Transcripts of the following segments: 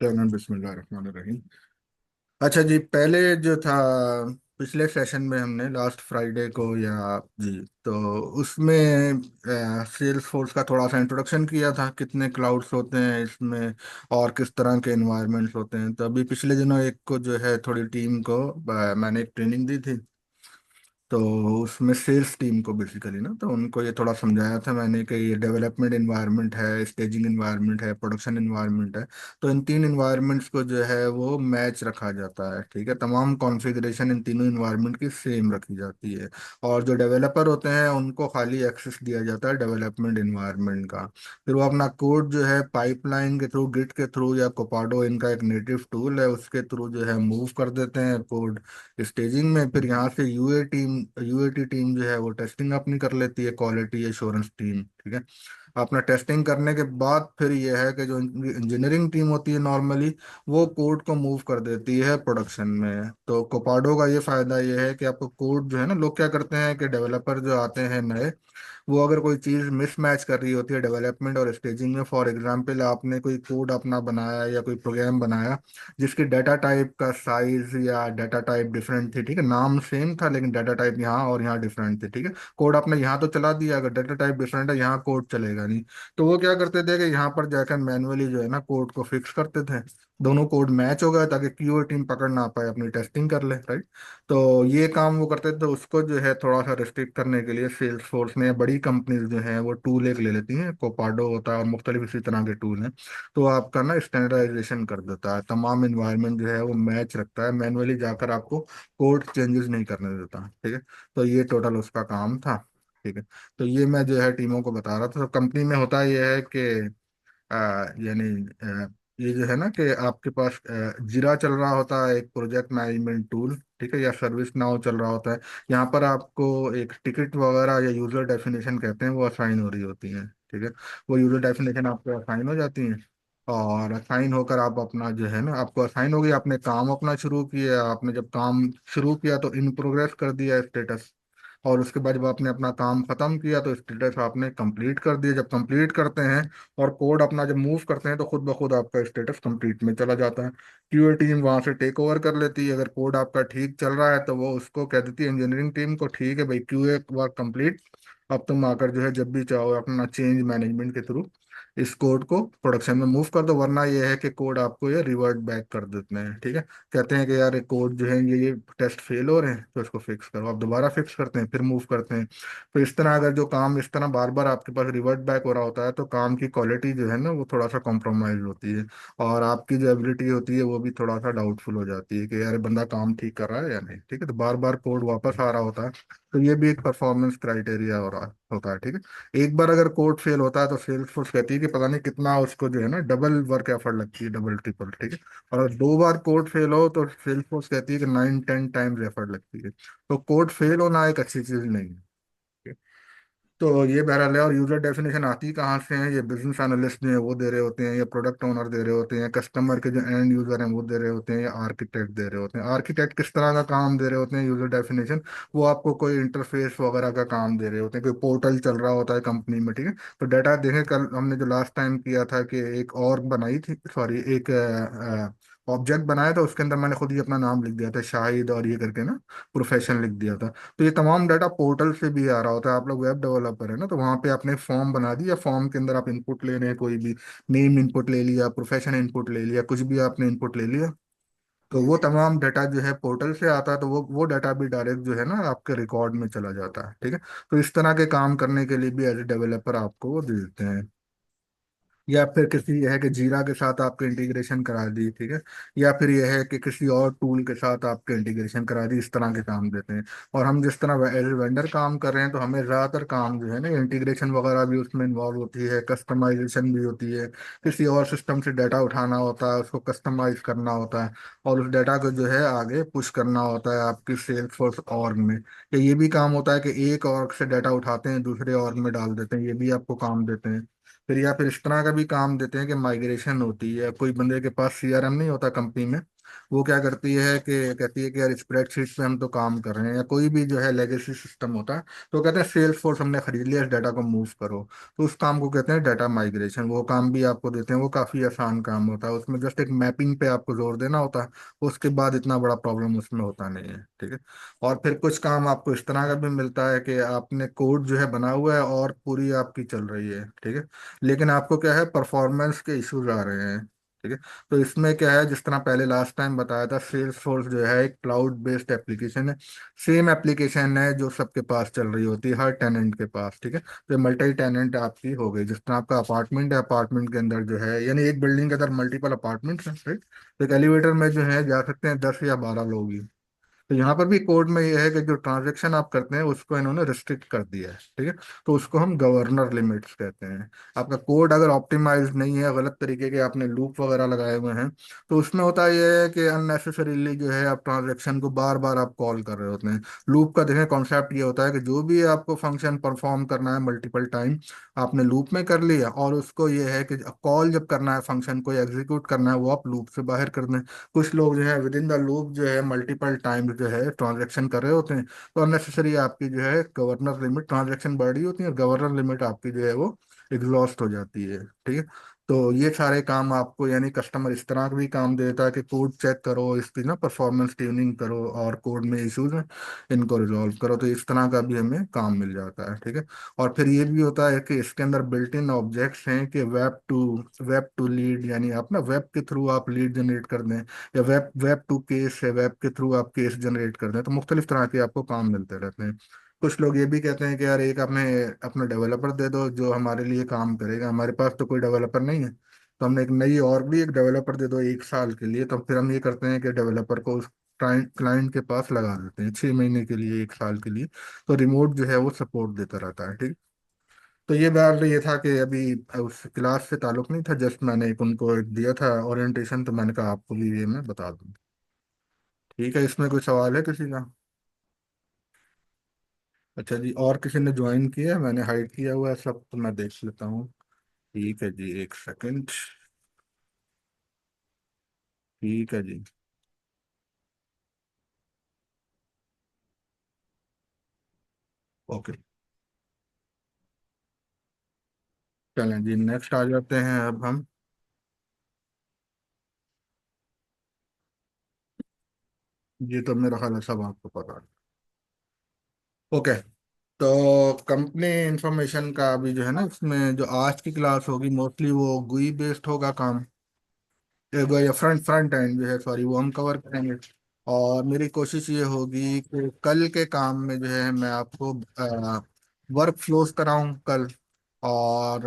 बिस्मिल्लाहिर्रहमानिर्रहीम। अच्छा जी, पहले जो था पिछले सेशन में हमने लास्ट फ्राइडे को या जी, तो उसमें सेल्स फोर्स का थोड़ा सा इंट्रोडक्शन किया था, कितने क्लाउड्स होते हैं इसमें और किस तरह के इन्वायरमेंट्स होते हैं। तो अभी पिछले दिनों एक को जो है थोड़ी टीम को मैंने एक ट्रेनिंग दी थी। तो उसमें सेल्स टीम को बेसिकली ना, तो उनको ये थोड़ा समझाया था मैंने कि ये डेवलपमेंट इन्वायरमेंट है, स्टेजिंग इन्वायरमेंट है, प्रोडक्शन इन्वायरमेंट है। तो इन तीन इन्वायरमेंट्स को जो है वो मैच रखा जाता है, ठीक है। तमाम कॉन्फ़िगरेशन इन तीनों इन्वायरमेंट की सेम रखी जाती है। और जो डेवलपर होते हैं उनको खाली एक्सेस दिया जाता है डेवलपमेंट इन्वायरमेंट का। फिर वो अपना कोड जो है पाइपलाइन के थ्रू, गिट के थ्रू या कोपाडो, इनका एक नेटिव टूल है, उसके थ्रू जो है मूव कर देते हैं कोड स्टेजिंग में। फिर यहाँ से यूएटी टीम जो है वो टेस्टिंग अपनी कर लेती है, क्वालिटी एश्योरेंस टीम, ठीक है। अपना टेस्टिंग करने के बाद फिर ये है कि जो इंजीनियरिंग टीम होती है नॉर्मली, वो कोड को मूव कर देती है प्रोडक्शन में। तो कोपाडो का ये फायदा ये है कि आपको कोड जो है ना, लोग क्या करते हैं कि डेवलपर जो आते हैं नए, वो अगर कोई चीज़ मिसमैच कर रही होती है डेवलपमेंट और स्टेजिंग में, फॉर एग्जांपल आपने कोई कोड अपना बनाया या कोई प्रोग्राम बनाया जिसकी डाटा टाइप का साइज या डाटा टाइप डिफरेंट थी, ठीक है, नाम सेम था लेकिन डाटा टाइप यहाँ और यहाँ डिफरेंट थे, ठीक है। कोड आपने यहाँ तो चला दिया, अगर डाटा टाइप डिफरेंट है यहाँ कोड चलेगा नहीं। तो वो क्या करते थे कि यहाँ पर जाकर मैनुअली जो है ना कोड को फिक्स करते थे। दोनों कोड मैच हो गए ताकि क्यूए टीम पकड़ ना पाए, अपनी टेस्टिंग कर ले, राइट। तो ये काम वो करते थे। तो उसको जो है थोड़ा सा रिस्ट्रिक्ट करने के लिए सेल्स फोर्स ने, बड़ी कंपनीज जो हैं वो टूल एक ले लेती हैं, कोपाडो होता है और मुख्तलिफ इसी तरह के टूल हैं। तो आपका ना स्टैंडर्डाइजेशन कर देता है, तमाम इन्वायरमेंट जो है वो मैच रखता है, मैनुअली जाकर आपको कोड चेंजेस नहीं करने देता, ठीक है। तो ये टोटल उसका काम था, ठीक है। तो ये मैं जो है टीमों को बता रहा था। तो कंपनी में होता ये है कि यानी ये जो है ना कि आपके पास जीरा चल रहा होता है, एक प्रोजेक्ट मैनेजमेंट टूल, ठीक है, या सर्विस नाउ चल रहा होता है। यहाँ पर आपको एक टिकट वगैरह या यूजर डेफिनेशन कहते हैं वो असाइन हो रही होती हैं, ठीक है। वो यूजर डेफिनेशन आपको असाइन हो जाती हैं। और असाइन होकर आप अपना जो है ना, आपको असाइन हो गई, आपने काम अपना शुरू किया। आपने जब काम शुरू किया तो इन प्रोग्रेस कर दिया स्टेटस। और उसके बाद जब आपने अपना काम खत्म किया तो स्टेटस आपने कंप्लीट कर दिया। जब कंप्लीट करते हैं और कोड अपना जब मूव करते हैं तो खुद ब खुद आपका स्टेटस कंप्लीट में चला जाता है। क्यूए टीम वहां से टेक ओवर कर लेती है। अगर कोड आपका ठीक चल रहा है तो वो उसको कह देती है इंजीनियरिंग टीम को, ठीक है भाई, क्यूए वर्क कंप्लीट, अब तुम आकर जो है जब भी चाहो अपना चेंज मैनेजमेंट के थ्रू इस कोड को प्रोडक्शन में मूव कर दो, वरना ये है कि कोड आपको ये रिवर्ट बैक कर देते हैं, ठीक है। कहते हैं कि यार कोड जो है ये टेस्ट फेल हो रहे हैं तो इसको फिक्स करो। आप दोबारा फिक्स करते हैं, फिर मूव करते हैं। तो इस तरह अगर जो काम इस तरह बार बार आपके पास रिवर्ट बैक हो रहा होता है तो काम की क्वालिटी जो है ना वो थोड़ा सा कॉम्प्रोमाइज होती है। और आपकी जो एबिलिटी होती है वो भी थोड़ा सा डाउटफुल हो जाती है कि यार बंदा काम ठीक कर रहा है या नहीं, ठीक है। तो बार बार कोड वापस आ रहा होता है। तो ये भी एक परफॉर्मेंस क्राइटेरिया हो रहा होता है, ठीक है। एक बार अगर कोड फेल होता है तो सेल्स फोर्स कहती है कि पता नहीं कितना उसको जो है ना डबल वर्क एफर्ट लगती है, डबल ट्रिपल, ठीक है। और अगर दो बार कोड फेल हो तो सेल्स फोर्स कहती है कि 9-10 टाइम्स एफर्ट लगती है। तो कोड फेल होना एक अच्छी चीज नहीं है। तो ये बहरहाल है। और यूजर डेफिनेशन आती कहाँ से है? ये बिजनेस एनालिस्ट जो है वो दे रहे होते हैं, या प्रोडक्ट ओनर दे रहे होते हैं, कस्टमर के जो एंड यूजर हैं वो दे रहे होते हैं, या आर्किटेक्ट दे रहे होते हैं। आर्किटेक्ट किस तरह का काम दे रहे होते हैं यूजर डेफिनेशन? वो आपको कोई इंटरफेस वगैरह का काम दे रहे होते हैं, कोई पोर्टल चल रहा होता है कंपनी में, ठीक है। तो डाटा देखें, कल हमने जो लास्ट टाइम किया था कि एक और बनाई थी, सॉरी, एक ऑब्जेक्ट बनाया था, उसके अंदर मैंने खुद ही अपना नाम लिख दिया था शाहिद, और ये करके ना प्रोफेशन लिख दिया था। तो ये तमाम डाटा पोर्टल से भी आ रहा होता है। आप लोग वेब डेवलपर है ना, तो वहाँ पे आपने फॉर्म बना दिया, फॉर्म के अंदर आप इनपुट ले रहे हैं, कोई भी नेम इनपुट ले लिया, प्रोफेशन इनपुट ले लिया, कुछ भी आपने इनपुट ले लिया। तो वो तमाम डाटा जो है पोर्टल से आता है, तो वो डाटा भी डायरेक्ट जो है ना आपके रिकॉर्ड में चला जाता है, ठीक है। तो इस तरह के काम करने के लिए भी एज ए डेवलपर आपको वो दे देते हैं। या फिर किसी यह है कि जीरा के साथ आपके इंटीग्रेशन करा दी, ठीक है। या फिर यह है कि किसी और टूल के साथ आपके इंटीग्रेशन करा दी, इस तरह के काम देते हैं। और हम जिस तरह एज वेंडर काम कर रहे हैं तो हमें ज़्यादातर काम जो है ना इंटीग्रेशन वगैरह भी उसमें इन्वॉल्व होती है, कस्टमाइजेशन भी होती है। किसी और सिस्टम से डाटा उठाना होता है, उसको कस्टमाइज करना होता है, और उस डाटा को जो है आगे पुश करना होता है आपकी सेल्स फोर्स ऑर्ग में। या ये भी काम होता है कि एक ऑर्ग से डाटा उठाते हैं दूसरे ऑर्ग में डाल देते हैं, ये भी आपको काम देते हैं। फिर या फिर इस तरह का भी काम देते हैं कि माइग्रेशन होती है, कोई बंदे के पास सीआरएम नहीं होता कंपनी में, वो क्या करती है कि कहती है कि यार स्प्रेडशीट पे हम तो काम कर रहे हैं, या कोई भी जो है लेगेसी सिस्टम होता है, तो कहते हैं सेल्स फोर्स हमने खरीद लिया, इस डाटा को मूव करो। तो उस काम को कहते हैं डाटा माइग्रेशन। वो काम भी आपको देते हैं, वो काफ़ी आसान काम होता है, उसमें जस्ट एक मैपिंग पे आपको जोर देना होता है। उसके बाद इतना बड़ा प्रॉब्लम उसमें होता नहीं है, ठीक है। और फिर कुछ काम आपको इस तरह का भी मिलता है कि आपने कोड जो है बना हुआ है और पूरी आपकी चल रही है, ठीक है, लेकिन आपको क्या है, परफॉर्मेंस के इश्यूज आ रहे हैं, ठीक है। तो इसमें क्या है, जिस तरह पहले लास्ट टाइम बताया था, सेल्स फोर्स जो है एक क्लाउड बेस्ड एप्लीकेशन है। सेम एप्लीकेशन है जो सबके पास चल रही होती है, हर टेनेंट के पास, ठीक है। तो मल्टी टेनेंट आपकी हो गई, जिस तरह आपका अपार्टमेंट है, अपार्टमेंट के अंदर जो है, यानी एक बिल्डिंग के अंदर मल्टीपल अपार्टमेंट है, राइट। तो एक एलिवेटर में जो है जा सकते हैं 10 या 12 लोग ही। तो यहाँ पर भी कोड में ये है कि जो ट्रांजैक्शन आप करते हैं उसको इन्होंने रिस्ट्रिक्ट कर दिया है, ठीक है। तो उसको हम गवर्नर लिमिट्स कहते हैं। आपका कोड अगर ऑप्टिमाइज नहीं है, गलत तरीके के आपने लूप वगैरह लगाए हुए हैं, तो उसमें होता ये है कि अननेसेसरीली जो है आप ट्रांजैक्शन को बार बार आप कॉल कर रहे होते हैं। लूप का देखें कॉन्सेप्ट ये होता है कि जो भी आपको फंक्शन परफॉर्म करना है मल्टीपल टाइम, आपने लूप में कर लिया, और उसको ये है कि कॉल जब करना है फंक्शन को एग्जीक्यूट करना है, वो आप लूप से बाहर कर दें। कुछ लोग जो है विद इन द लूप जो है मल्टीपल टाइम जो है ट्रांजैक्शन कर रहे होते हैं, तो अननेसेसरी आपकी जो है गवर्नर लिमिट, ट्रांजैक्शन बढ़ रही होती है, और गवर्नर लिमिट आपकी जो है वो एग्जॉस्ट हो जाती है, ठीक है। तो ये सारे काम आपको, यानी कस्टमर इस तरह का भी काम देता है कि कोड चेक करो, इसकी ना परफॉर्मेंस ट्यूनिंग करो, और कोड में इश्यूज हैं इनको रिजॉल्व करो। तो इस तरह का भी हमें काम मिल जाता है, ठीक है। और फिर ये भी होता है कि इसके अंदर बिल्ट इन ऑब्जेक्ट्स हैं कि वेब टू लीड, यानी आप ना वेब के थ्रू आप लीड जनरेट कर दें, या वेब वेब टू केस है, वेब के थ्रू आप केस जनरेट कर दें। तो मुख्तलिफ तरह के आपको काम मिलते रहते हैं। कुछ लोग ये भी कहते हैं कि यार एक आपने अपना डेवलपर दे दो जो हमारे लिए काम करेगा, हमारे पास तो कोई डेवलपर नहीं है, तो हमने एक नई और भी एक डेवलपर दे दो 1 साल के लिए। तो फिर हम ये करते हैं कि डेवलपर को उस क्लाइंट के पास लगा देते हैं 6 महीने के लिए, 1 साल के लिए। तो रिमोट जो है वो सपोर्ट देता रहता है, ठीक। तो ये बात ये था कि अभी उस क्लास से ताल्लुक नहीं था, जस्ट मैंने एक उनको एक दिया था ओरिएंटेशन, तो मैंने कहा आपको भी ये मैं बता दूं। ठीक है, इसमें कोई सवाल है किसी का? अच्छा जी, और किसी ने ज्वाइन किया है? मैंने हाइड किया हुआ है सब, तो मैं देख लेता हूँ। ठीक है जी, 1 सेकंड। ठीक है जी। ओके, चलें जी, नेक्स्ट आ जाते हैं अब हम। जी, तो मेरा ख्याल है सब आपको पता है। ओके, तो कंपनी इंफॉर्मेशन का अभी जो है ना, इसमें जो आज की क्लास होगी मोस्टली वो गुई बेस्ड होगा काम, या फ्रंट फ्रंट एंड जो है, सॉरी, वो हम कवर करेंगे। और मेरी कोशिश ये होगी कि कल के काम में जो है मैं आपको वर्क फ्लोज कराऊं कल। और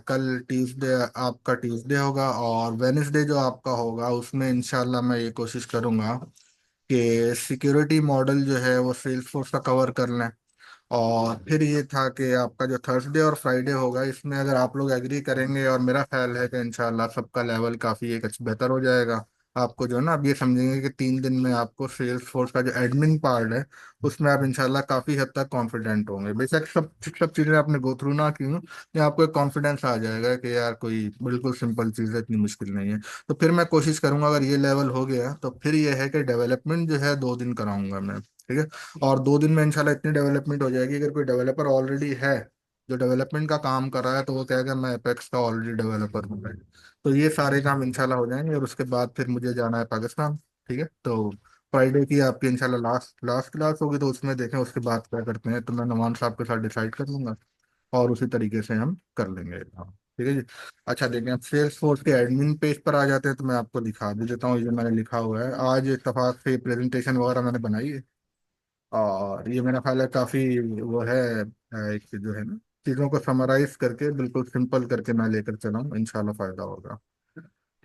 कल ट्यूसडे आपका ट्यूसडे होगा, और वेनेसडे जो आपका होगा उसमें इंशाल्लाह मैं ये कोशिश करूंगा कि सिक्योरिटी मॉडल जो है वो सेल्स फोर्स का कवर कर लें। और फिर ये था कि आपका जो थर्सडे और फ्राइडे होगा, इसमें अगर आप लोग एग्री करेंगे, और मेरा ख्याल है कि इंशाल्लाह सबका लेवल काफ़ी एक बेहतर हो जाएगा। आपको जो है ना, अब ये समझेंगे कि 3 दिन में आपको सेल्स फोर्स का जो एडमिन पार्ट है उसमें आप इंशाल्लाह काफ़ी हद तक कॉन्फिडेंट होंगे। बेशक सब सब चीज़ें आपने गो थ्रू ना की हों, या आपको एक कॉन्फिडेंस आ जाएगा कि यार कोई बिल्कुल सिंपल चीज़ है, इतनी मुश्किल नहीं है। तो फिर मैं कोशिश करूंगा, अगर ये लेवल हो गया तो फिर ये है कि डेवलपमेंट जो है 2 दिन कराऊंगा मैं, ठीक है। और 2 दिन में इंशाल्लाह इतनी डेवलपमेंट हो जाएगी, अगर कोई डेवलपर ऑलरेडी है जो डेवलपमेंट का काम कर रहा है, तो वो कहेगा मैं एपेक्स का ऑलरेडी डेवलपर हूँ। तो ये सारे काम इंशाल्लाह हो जाएंगे, और उसके बाद फिर मुझे जाना है पाकिस्तान, ठीक है। तो फ्राइडे की आपकी इंशाल्लाह लास्ट लास्ट क्लास होगी, तो उसमें देखें उसके बाद क्या करते हैं, तो मैं नुमान साहब के साथ डिसाइड कर लूंगा, और उसी तरीके से हम कर लेंगे काम, ठीक है जी। अच्छा, देखें, अब सेल्स फोर्स के एडमिन पेज पर आ जाते हैं, तो मैं आपको दिखा भी देता हूँ। ये मैंने लिखा हुआ है, आज इत्तेफाक से प्रेजेंटेशन वगैरह मैंने बनाई है, और ये मेरा ख्याल है काफ़ी वो है, एक जो है ना, चीज़ों को समराइज करके बिल्कुल सिंपल करके मैं लेकर चला हूँ, इंशाल्लाह फ़ायदा होगा।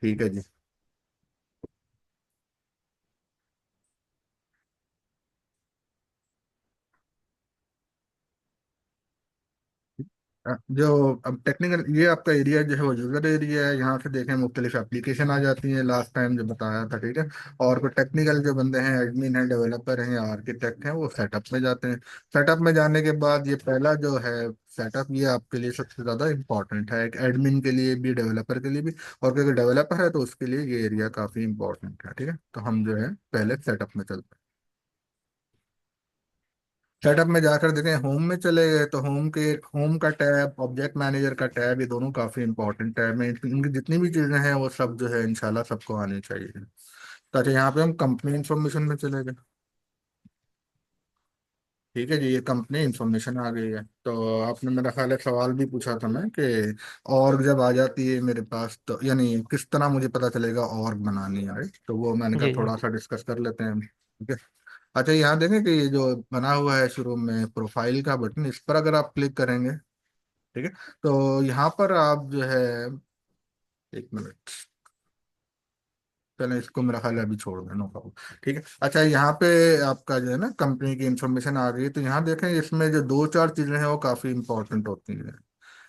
ठीक है जी। जो अब टेक्निकल, ये आपका एरिया जो है वो यूजर एरिया है, यहाँ से देखें मुख्तलिफ एप्लीकेशन आ जाती हैं, लास्ट टाइम जो बताया था, ठीक है। और कोई टेक्निकल जो बंदे हैं, एडमिन हैं, डेवलपर हैं, या आर्किटेक्ट हैं, वो सेटअप में जाते हैं। सेटअप में जाने के बाद ये पहला जो है सेटअप ये आपके लिए सबसे ज़्यादा इंपॉर्टेंट है, एक एडमिन के लिए भी, डेवलपर के लिए भी। और क्योंकि डेवलपर है तो उसके लिए ये एरिया काफ़ी इंपॉर्टेंट है। ठीक है, तो हम जो है पहले सेटअप में चलते हैं। सेटअप में जाकर देखें, होम में चले गए तो होम का टैब, ऑब्जेक्ट मैनेजर का टैब, ये दोनों काफ़ी इंपॉर्टेंट टैब हैं। इनकी जितनी भी चीज़ें हैं वो सब जो है इंशाल्लाह सबको आनी चाहिए। तो अच्छा, यहाँ पे हम कंपनी इंफॉर्मेशन में चले गए। ठीक है जी, ये कंपनी इंफॉर्मेशन आ गई है। तो आपने मेरा ख्याल है सवाल भी पूछा था मैं कि ऑर्ग जब आ जाती है मेरे पास तो यानी किस तरह मुझे पता चलेगा ऑर्ग बनानी है, right? तो वो मैंने कहा जी जी। थोड़ा सा डिस्कस कर लेते हैं। ठीक है। अच्छा, यहाँ देखें कि ये जो बना हुआ है शुरू में प्रोफाइल का बटन, इस पर अगर आप क्लिक करेंगे, ठीक है, तो यहाँ पर आप जो है, एक मिनट, चलो इसको मेरा ख्याल है अभी छोड़ दें, नो प्रॉब्लम। ठीक है। अच्छा, यहाँ पे आपका जो है ना कंपनी की इंफॉर्मेशन आ गई, तो यहाँ देखें इसमें जो दो चार चीजें हैं वो काफी इंपॉर्टेंट होती हैं।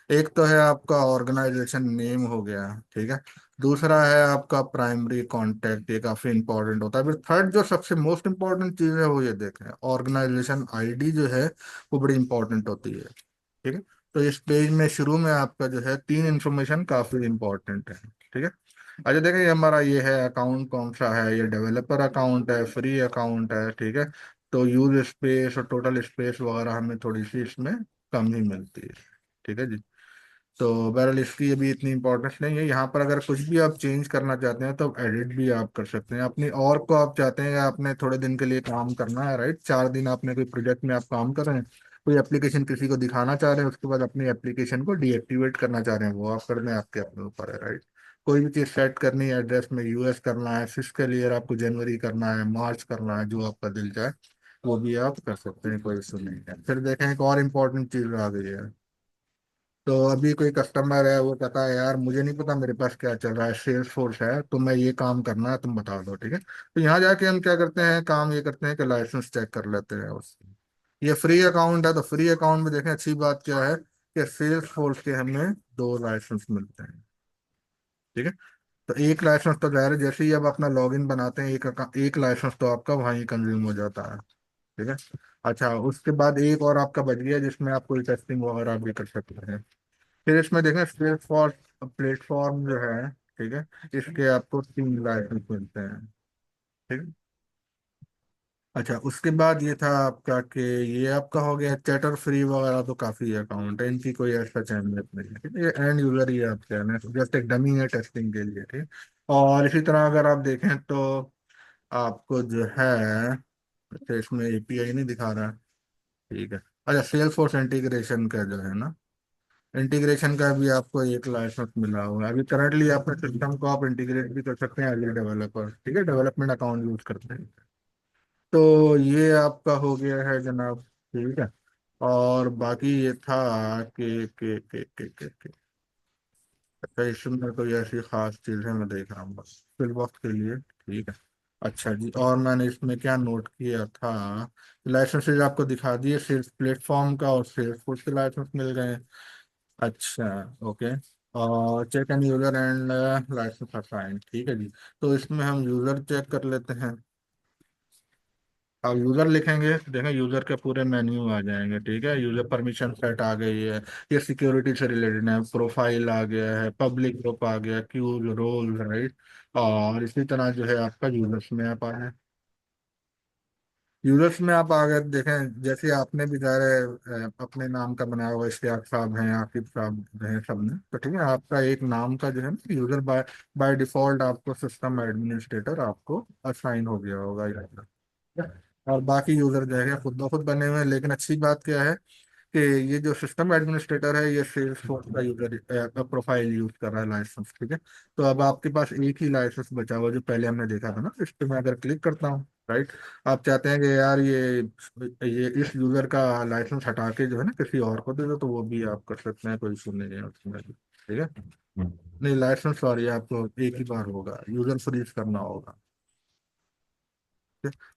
एक तो है आपका ऑर्गेनाइजेशन नेम हो गया, ठीक है। दूसरा है आपका प्राइमरी कांटेक्ट, ये काफी इंपॉर्टेंट होता है। फिर थर्ड जो सबसे मोस्ट इंपॉर्टेंट चीज है वो ये देखें, ऑर्गेनाइजेशन आईडी जो है वो बड़ी इंपॉर्टेंट होती है। ठीक है। तो इस पेज में शुरू में आपका जो है तीन इंफॉर्मेशन काफी इंपॉर्टेंट है। ठीक है। अच्छा देखिए, ये हमारा ये है अकाउंट कौन सा है, ये डेवलपर अकाउंट है, फ्री अकाउंट है। ठीक है। तो यूज स्पेस और टोटल स्पेस वगैरह हमें थोड़ी सी इसमें कम ही मिलती है। ठीक है जी। तो बहरहाल इसकी अभी इतनी इंपॉर्टेंस नहीं है। यहाँ पर अगर कुछ भी आप चेंज करना चाहते हैं तो एडिट भी आप कर सकते हैं अपनी, और को आप चाहते हैं आपने थोड़े दिन के लिए काम करना है, राइट, 4 दिन आपने कोई प्रोजेक्ट में आप काम कर रहे हैं, कोई एप्लीकेशन किसी को दिखाना चाह रहे हैं, उसके बाद अपनी एप्लीकेशन को डीएक्टिवेट करना चाह रहे हैं, वो आप कर दें, आपके अपने ऊपर है, राइट। कोई भी चीज़ सेट करनी है, एड्रेस में यूएस करना है, फिर लिए आपको जनवरी करना है, मार्च करना है, जो आपका दिल चाहे वो भी आप कर सकते हैं, कोई इशू नहीं है। फिर देखें एक और इम्पोर्टेंट चीज़ आ गई है। तो अभी कोई कस्टमर है, वो कहता है यार मुझे नहीं पता मेरे पास क्या चल रहा है, सेल्स फोर्स है तो मैं ये काम करना है, तुम बता दो। ठीक है, तो यहाँ जाके हम क्या करते हैं, काम ये करते हैं कि लाइसेंस चेक कर लेते हैं उससे। ये फ्री अकाउंट है, तो फ्री अकाउंट में देखें अच्छी बात क्या है कि सेल्स फोर्स के हमें दो लाइसेंस मिलते हैं। ठीक है। तो एक लाइसेंस तो जाहिर है जैसे ही आप अपना लॉगिन बनाते हैं, एक लाइसेंस तो आपका वहीं कंज्यूम हो जाता है। ठीक है। अच्छा, उसके बाद एक और आपका बच गया जिसमें आप कोई टेस्टिंग वगैरह भी कर सकते हैं। फिर इसमें देखें प्लेटफॉर्म प्लेटफॉर्म जो है, ठीक है, इसके आपको 3 लाइसेंस मिलते हैं। ठीक है। अच्छा, उसके बाद ये था आपका कि ये आपका हो गया चैटर फ्री वगैरह, तो काफ़ी अकाउंट है, इनकी कोई ऐसा अहमियत नहीं है। ठीक है, ये एंड यूजर ही है आपके हैं, जस्ट एक डमी है टेस्टिंग के लिए। ठीक। और इसी तरह अगर आप देखें तो आपको जो है, अच्छा इसमें एपीआई नहीं दिखा रहा है। ठीक है। अच्छा, सेल्स फोर्स इंटीग्रेशन का जो है ना, इंटीग्रेशन का भी आपको एक लाइसेंस मिला हुआ है। अभी करंटली अपने सिस्टम को आप इंटीग्रेट भी कर सकते हैं एज ए डेवलपर। ठीक है, डेवलपमेंट अकाउंट यूज करते हैं। तो ये आपका हो गया है जनाब। ठीक है। और बाकी ये था के अच्छा, इसमें कोई ऐसी खास चीज़ है मैं देख रहा हूँ बस फिल वक्त के लिए। ठीक है। अच्छा जी, और मैंने इसमें क्या नोट किया था, लाइसेंसेज आपको दिखा दिए, सेल्स प्लेटफॉर्म का और सेल्स फोर्स के लाइसेंस मिल गए। अच्छा, ओके। और check and user and license assign, ठीक है जी। तो इसमें हम यूजर चेक कर लेते हैं। अब यूजर लिखेंगे तो देखें यूजर के पूरे मेन्यू आ जाएंगे। ठीक है, यूजर परमिशन सेट आ गई है, ये सिक्योरिटी से रिलेटेड है, प्रोफाइल आ गया है, पब्लिक ग्रुप आ गया, क्यूज रोल, राइट। और इसी तरह जो है आपका यूजर्स में आप आ है, यूजर्स में आप आ गए तो देखें जैसे आपने भी ज़ाहिर है अपने नाम का बनाया हुआ, इश्तियाक साहब हैं, आकिब साहब हैं, सब ने, तो ठीक है आपका एक नाम का जो है ना यूजर बाय बाय डिफॉल्ट आपको सिस्टम एडमिनिस्ट्रेटर आपको असाइन हो गया होगा यहाँ पर। और बाकी यूजर जो है खुद ब खुद बने हुए हैं, लेकिन अच्छी बात क्या है कि ये जो सिस्टम एडमिनिस्ट्रेटर है ये सेल्स फोर्स का यूजर प्रोफाइल यूज कर रहा है लाइसेंस। ठीक है। तो अब आपके पास एक ही लाइसेंस बचा हुआ जो पहले हमने देखा था ना, इस पे मैं अगर क्लिक करता हूँ, राइट, आप चाहते हैं कि यार ये इस यूजर का लाइसेंस हटा के जो है ना किसी और को दे दो, तो वो भी आप कर सकते हैं, कोई इशू नहीं है उसमें। ठीक है। नहीं, लाइसेंस सॉरी आपको एक ही बार होगा, यूजर फ्रीज करना होगा।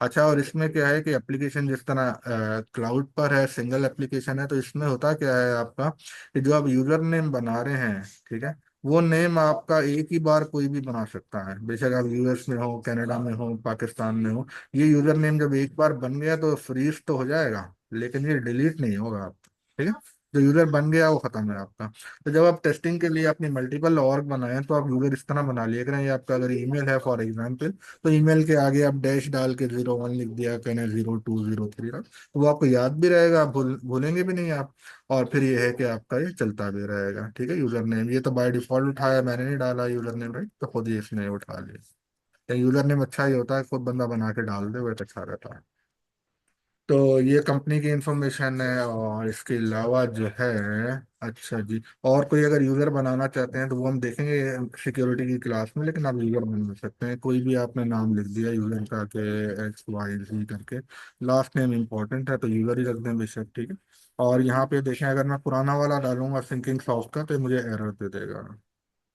अच्छा, और इसमें क्या है कि एप्लीकेशन जिस तरह क्लाउड पर है, सिंगल एप्लीकेशन है, तो इसमें होता क्या है आपका कि जो आप यूजर नेम बना रहे हैं, ठीक है, वो नेम आपका एक ही बार कोई भी बना सकता है, बेशक आप यूएस में हो, कनाडा में हो, पाकिस्तान में हो। ये यूजर नेम जब एक बार बन गया तो फ्रीज तो हो जाएगा, लेकिन ये डिलीट नहीं होगा आप। ठीक है। जो यूजर बन गया वो खत्म है आपका। तो जब आप टेस्टिंग के लिए अपनी मल्टीपल ऑर्ग बनाए तो आप यूजर इस तरह बना लिया करें, ये आपका अगर ईमेल है फॉर एग्जाम्पल, तो ईमेल के आगे आप डैश डाल के 01 लिख दिया करें, 0203, तो वो आपको याद भी रहेगा, आप भूलेंगे भी नहीं आप। और फिर ये है कि आपका ये चलता भी रहेगा, ठीक है। यूजर नेम ये तो बाय डिफॉल्ट उठाया, मैंने नहीं डाला यूजर नेम, राइट, तो खुद ही इसने उठा लिया। यूजर नेम अच्छा ही होता है, खुद बंदा बना के डाल दे वो तो अच्छा रहता है। तो ये कंपनी की इंफॉर्मेशन है, और इसके अलावा जो है, अच्छा जी, और कोई अगर यूजर बनाना चाहते हैं तो वो हम देखेंगे सिक्योरिटी की क्लास में, लेकिन आप यूजर बना सकते हैं। कोई भी आपने नाम लिख दिया यूजर का के XYZ करके, लास्ट नेम इंपॉर्टेंट है तो यूजर ही रख दें बेशक, ठीक है। और यहाँ पे देखें, अगर मैं पुराना वाला डालूंगा सिंकिंग सॉफ्ट का तो ये मुझे एरर दे देगा,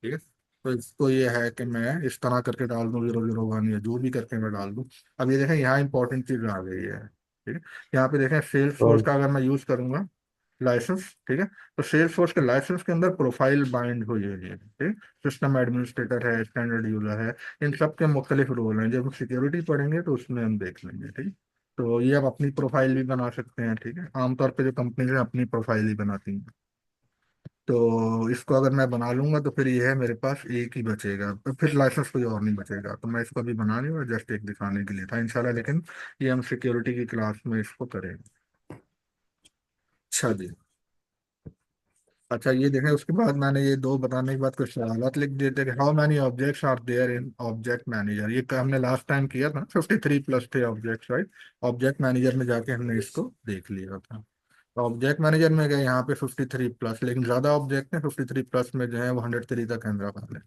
ठीक है। तो इसको ये है कि मैं इस तरह करके डाल दूं 001 या जो भी करके मैं डाल दूं। अब ये देखें यहाँ इंपॉर्टेंट चीज आ गई है, ठीक है। यहाँ पे देखें सेल्स फोर्स तो का अगर मैं यूज करूंगा लाइसेंस, ठीक है, तो सेल्स फोर्स के लाइसेंस के अंदर प्रोफाइल बाइंड हुई है, ठीक। सिस्टम एडमिनिस्ट्रेटर है, स्टैंडर्ड यूजर है, इन सब के मुख्तलिफ रोल हैं। जब हम सिक्योरिटी पढ़ेंगे तो उसमें हम देख लेंगे, ठीक। तो ये आप अपनी प्रोफाइल भी बना सकते हैं, ठीक है। आमतौर पे जो कंपनी है अपनी प्रोफाइल ही बनाती हैं। तो इसको अगर मैं बना लूंगा तो फिर ये है मेरे पास एक ही बचेगा, फिर लाइसेंस कोई और नहीं बचेगा। तो मैं इसको अभी बना नहीं, और जस्ट एक दिखाने के लिए था इंशाल्लाह, लेकिन ये हम सिक्योरिटी की क्लास में इसको करेंगे। अच्छा जी। अच्छा ये देखें, उसके बाद मैंने ये दो बताने के बाद कुछ सवाल लिख दिए थे कि how many objects are there in object manager. ये हमने लास्ट टाइम किया था ना, 53 प्लस थे ऑब्जेक्ट्स, राइट। ऑब्जेक्ट मैनेजर में जाके हमने इसको देख लिया था। तो ऑब्जेक्ट मैनेजर में गए यहाँ पे 53 प्लस, लेकिन ज्यादा ऑब्जेक्ट है 53 प्लस में जो है वो 103 तक कैमरा पहले।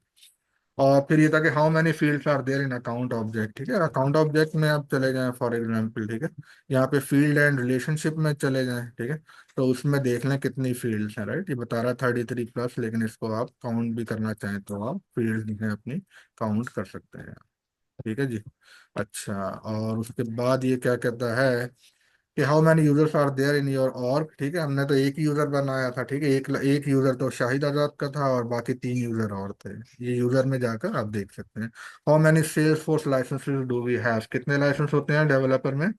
और फिर ये था कि how many fields are there in account object, ठीक है। अकाउंट ऑब्जेक्ट में आप चले जाएं फॉर एग्जांपल, ठीक है, यहाँ पे फील्ड एंड रिलेशनशिप में चले जाएं, ठीक है। तो उसमें देख लें कितनी फील्ड्स हैं, राइट। ये बता रहा 33 प्लस, लेकिन इसको आप काउंट भी करना चाहें तो आप फील्ड्स जो है अपनी काउंट कर सकते हैं, ठीक है जी। अच्छा, और उसके बाद ये क्या कहता है कि how many users are there in your org, ठीक है। हमने तो एक ही यूजर बनाया था, ठीक है। एक यूजर तो शाहिद आजाद का था, और बाकी 3 यूजर और थे। ये यूजर में जाकर आप देख सकते हैं। How many sales force licenses do we have, कितने लाइसेंस होते हैं डेवलपर में?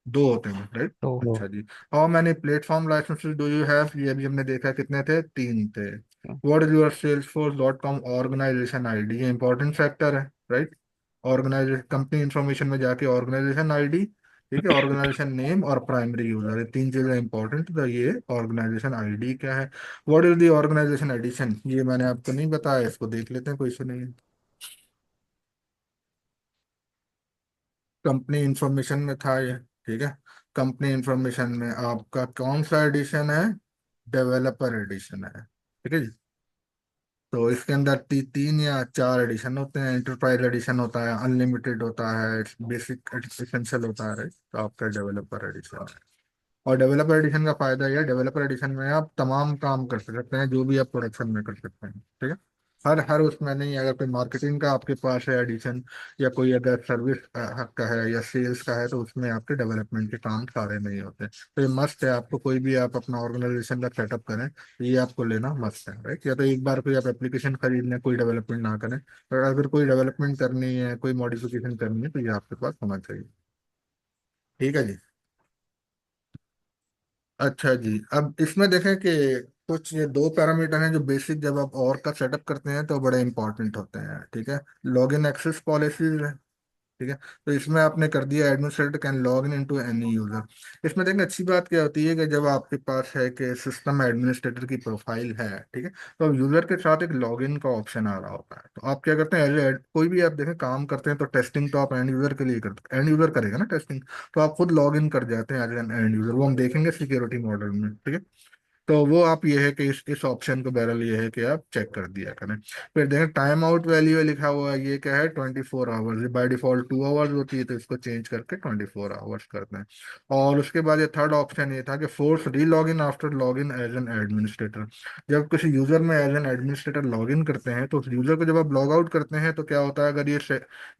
दो होते हैं, राइट। तो अच्छा जी। How many platform licenses do you have, ये भी हमने देखा कितने थे, 3 थे। What is your Salesforce dot com organization ID, ये इंपॉर्टेंट फैक्टर है, राइट। ऑर्गेनाइजेशन कंपनी इंफॉर्मेशन में जाके ऑर्गेनाइजेशन आईडी, ठीक है, ऑर्गेनाइजेशन नेम और प्राइमरी यूजर, ये 3 चीजें इंपॉर्टेंट। तो ये ऑर्गेनाइजेशन आईडी क्या है? What is the organization edition, ये मैंने आपको नहीं बताया, इसको देख लेते हैं, कोई इशू नहीं है। कंपनी इंफॉर्मेशन में था ये, ठीक है। कंपनी इंफॉर्मेशन में आपका कौन सा एडिशन है? डेवलपर एडिशन है, ठीक है जी। तो इसके अंदर 3 या 4 एडिशन होते हैं। एंटरप्राइज एडिशन होता है, अनलिमिटेड होता है, बेसिक एसेंशियल होता है, right? तो आपका डेवलपर एडिशन है। और डेवलपर एडिशन का फायदा यह है, डेवलपर एडिशन में आप तमाम काम कर सकते हैं जो भी आप प्रोडक्शन में कर सकते हैं, ठीक है। हर हर उसमें नहीं, अगर कोई मार्केटिंग का आपके पास है एडिशन, या कोई अगर सर्विस का है या सेल्स का है, तो उसमें आपके डेवलपमेंट के काम सारे नहीं होते। तो ये मस्ट है आपको, कोई भी आप अपना ऑर्गेनाइजेशन का सेटअप करें तो ये आपको लेना मस्ट है, राइट। या तो एक बार कोई आप एप्लीकेशन खरीद लें, कोई डेवलपमेंट ना करें, और अगर कोई डेवलपमेंट करनी है, कोई मॉडिफिकेशन करनी है, तो ये आपके पास होना चाहिए, ठीक है जी। अच्छा जी, अब इसमें देखें कि कुछ ये दो पैरामीटर हैं जो बेसिक जब आप और का सेटअप करते हैं तो बड़े इंपॉर्टेंट होते हैं, ठीक है। लॉगिन एक्सेस पॉलिसीज है, ठीक है। तो इसमें आपने कर दिया administrator can log in into any user. इसमें देखिए अच्छी बात क्या होती है कि जब आपके पास है कि सिस्टम एडमिनिस्ट्रेटर की प्रोफाइल है, ठीक है, तो अब यूजर के साथ एक लॉगिन का ऑप्शन आ रहा होता है। तो आप क्या करते हैं, कोई भी आप देखें काम करते हैं तो टेस्टिंग तो आप एंड यूजर के लिए करते हैं, एंड यूजर करेगा ना टेस्टिंग, तो आप खुद लॉग इन कर जाते हैं एज एन एंड यूजर, वो हम देखेंगे सिक्योरिटी मॉडल में, ठीक है। तो वो आप ये है कि इस ऑप्शन को बहरहाल ये है कि आप चेक कर दिया करें। फिर देखें टाइम आउट वैल्यू लिखा हुआ है, ये क्या है, 24 आवर्स। बाय डिफॉल्ट 2 आवर्स होती है, तो इसको चेंज करके 24 आवर्स करते हैं। और उसके बाद ये थर्ड ऑप्शन ये था कि force re log in after log in as an administrator. जब किसी यूजर में as an administrator log in करते हैं तो उस यूजर को जब आप लॉग आउट करते हैं तो क्या होता है, अगर